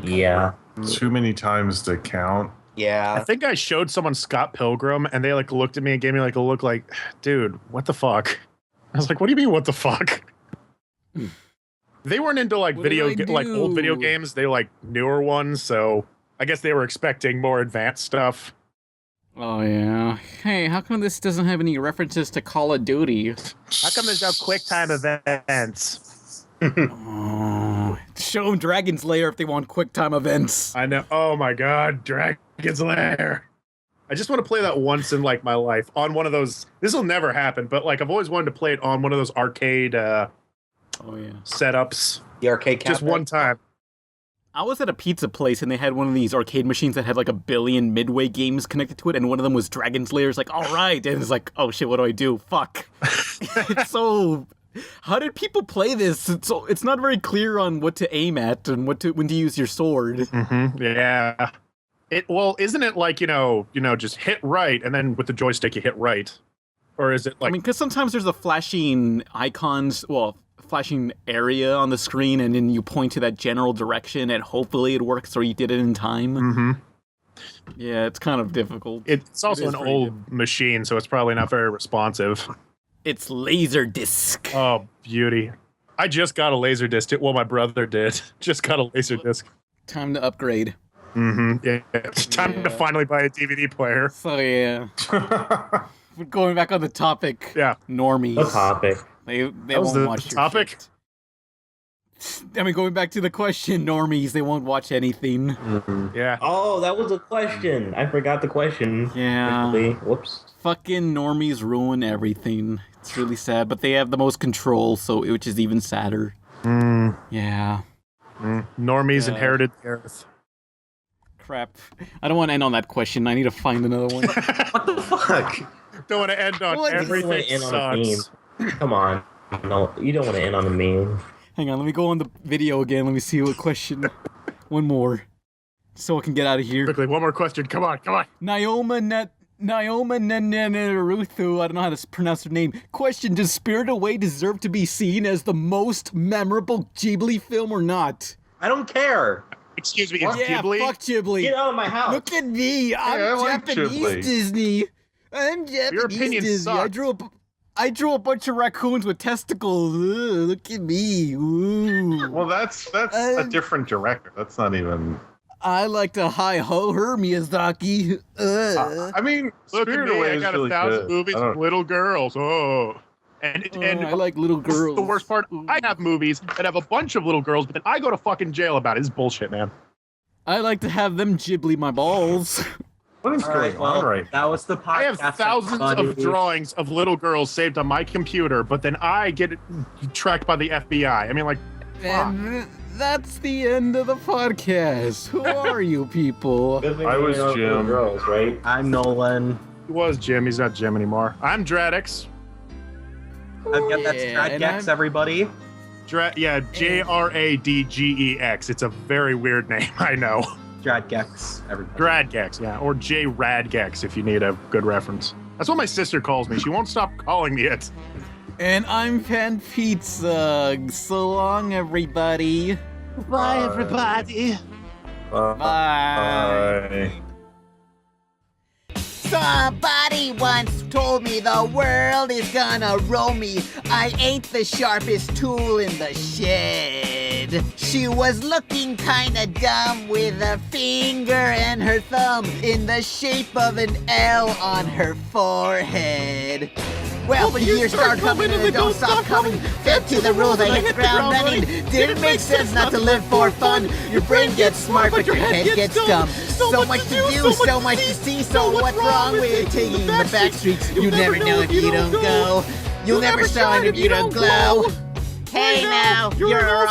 Yeah, too many times to count. Yeah, I think I showed someone Scott Pilgrim and they like looked at me and gave me like a look like, dude, what the fuck? I was like, what do you mean, what the fuck? They weren't into like like old video games. They like newer ones, so I guess they were expecting more advanced stuff. Oh, yeah. Hey, how come this doesn't have any references to Call of Duty? How come there's no QuickTime events? Show them Dragon's Lair if they want QuickTime events. I know. Oh my God, Dragon's Lair. I just want to play that once in like my life on one of those. This will never happen, but like I've always wanted to play it on one of those arcade setups. The arcade cabinet. Just one time. I was at a pizza place and they had one of these arcade machines that had like 1 billion Midway games connected to it, and one of them was Dragon's Lair. It's like, all right, and it's like, oh shit, what do I do? Fuck. It's so. How did people play this? It's not very clear on what to aim at and when to use your sword. Mm-hmm. Yeah. Isn't it like just hit right and then with the joystick you hit right, or is it like? I mean, because sometimes there's a flashing icons, flashing area on the screen, and then you point to that general direction, and hopefully it works, or you did it in time. Mm-hmm. Yeah, it's kind of difficult. It's also an old machine, so it's probably not very responsive. It's Laserdisc. Oh, beauty. I just got a Laserdisc. Well, my brother did. Just got a Laserdisc. Time to upgrade. Mm-hmm. Yeah. It's time to finally buy a DVD player. So, yeah. We're going back on the topic. Yeah. Normies. What topic? They won't watch your topic? shit. I mean, going back to the question, normies, they won't watch anything. Mm-hmm. Yeah. Oh, that was a question. I forgot the question. Yeah. Whoops. Fucking normies ruin everything. It's really sad, but they have the most control, which is even sadder. Yeah. Normies inherited the earth. Crap. I don't want to end on that question. I need to find another one. What the fuck? Don't want to end on everything sucks. Come on. No, you don't want to end on a meme. Hang on, let me go on the video again. Let me see what question. One more. So I can get out of here. Quickly, one more question. Come on. Naoma Nenenaruthu, I don't know how to pronounce her name. Question, does Spirited Away deserve to be seen as the most memorable Ghibli film or not? I don't care. Excuse me, it's yeah, Ghibli? Fuck Ghibli. Get out of my house. Look at me. I'm Japanese Disney. I'm Japanese Your opinion Disney. sucks. I drew a bunch of raccoons with testicles. Look at me. Ooh. Well, that's a different director. That's not even. I like to hi-ho her, Miyazaki. I mean, Look at Spirited me, Away I is got really 1,000 good. movies with little girls. And I like little girls. The worst part, I have movies that have a bunch of little girls, but then I go to fucking jail about it. It's bullshit, man. I like to have them Ghibli my balls. What is going on right now? That was the podcast. I have thousands of drawings of little girls saved on my computer, but then I get tracked by the FBI. I mean, like, and that's the end of the podcast. Who are you people? I was Jim. Girls, right? I'm Nolan. He was Jim. He's not Jim anymore. I'm JRadGex. That's JRadGex, everybody. JRadGex. It's a very weird name, I know. JRadGex, everybody. JRadGex, yeah. Or JRadGex if you need a good reference. That's what my sister calls me. She won't stop calling me it. And I'm Pan Pizza. So long, everybody. Bye, everybody. Bye. Somebody once told me the world is gonna roll me. I ain't the sharpest tool in the shed. She was looking kinda dumb with a finger and her thumb in the shape of an L on her forehead. Well, the years start coming and they don't stop coming. Fed to the rules, I hit the ground running. Didn't make sense not to live for fun. Your brain gets smart, but your head gets dumb. So much to do, so much to see. So what's wrong with taking the back streets? You never know if you don't go. You'll never shine if you don't glow. Hey now, you're all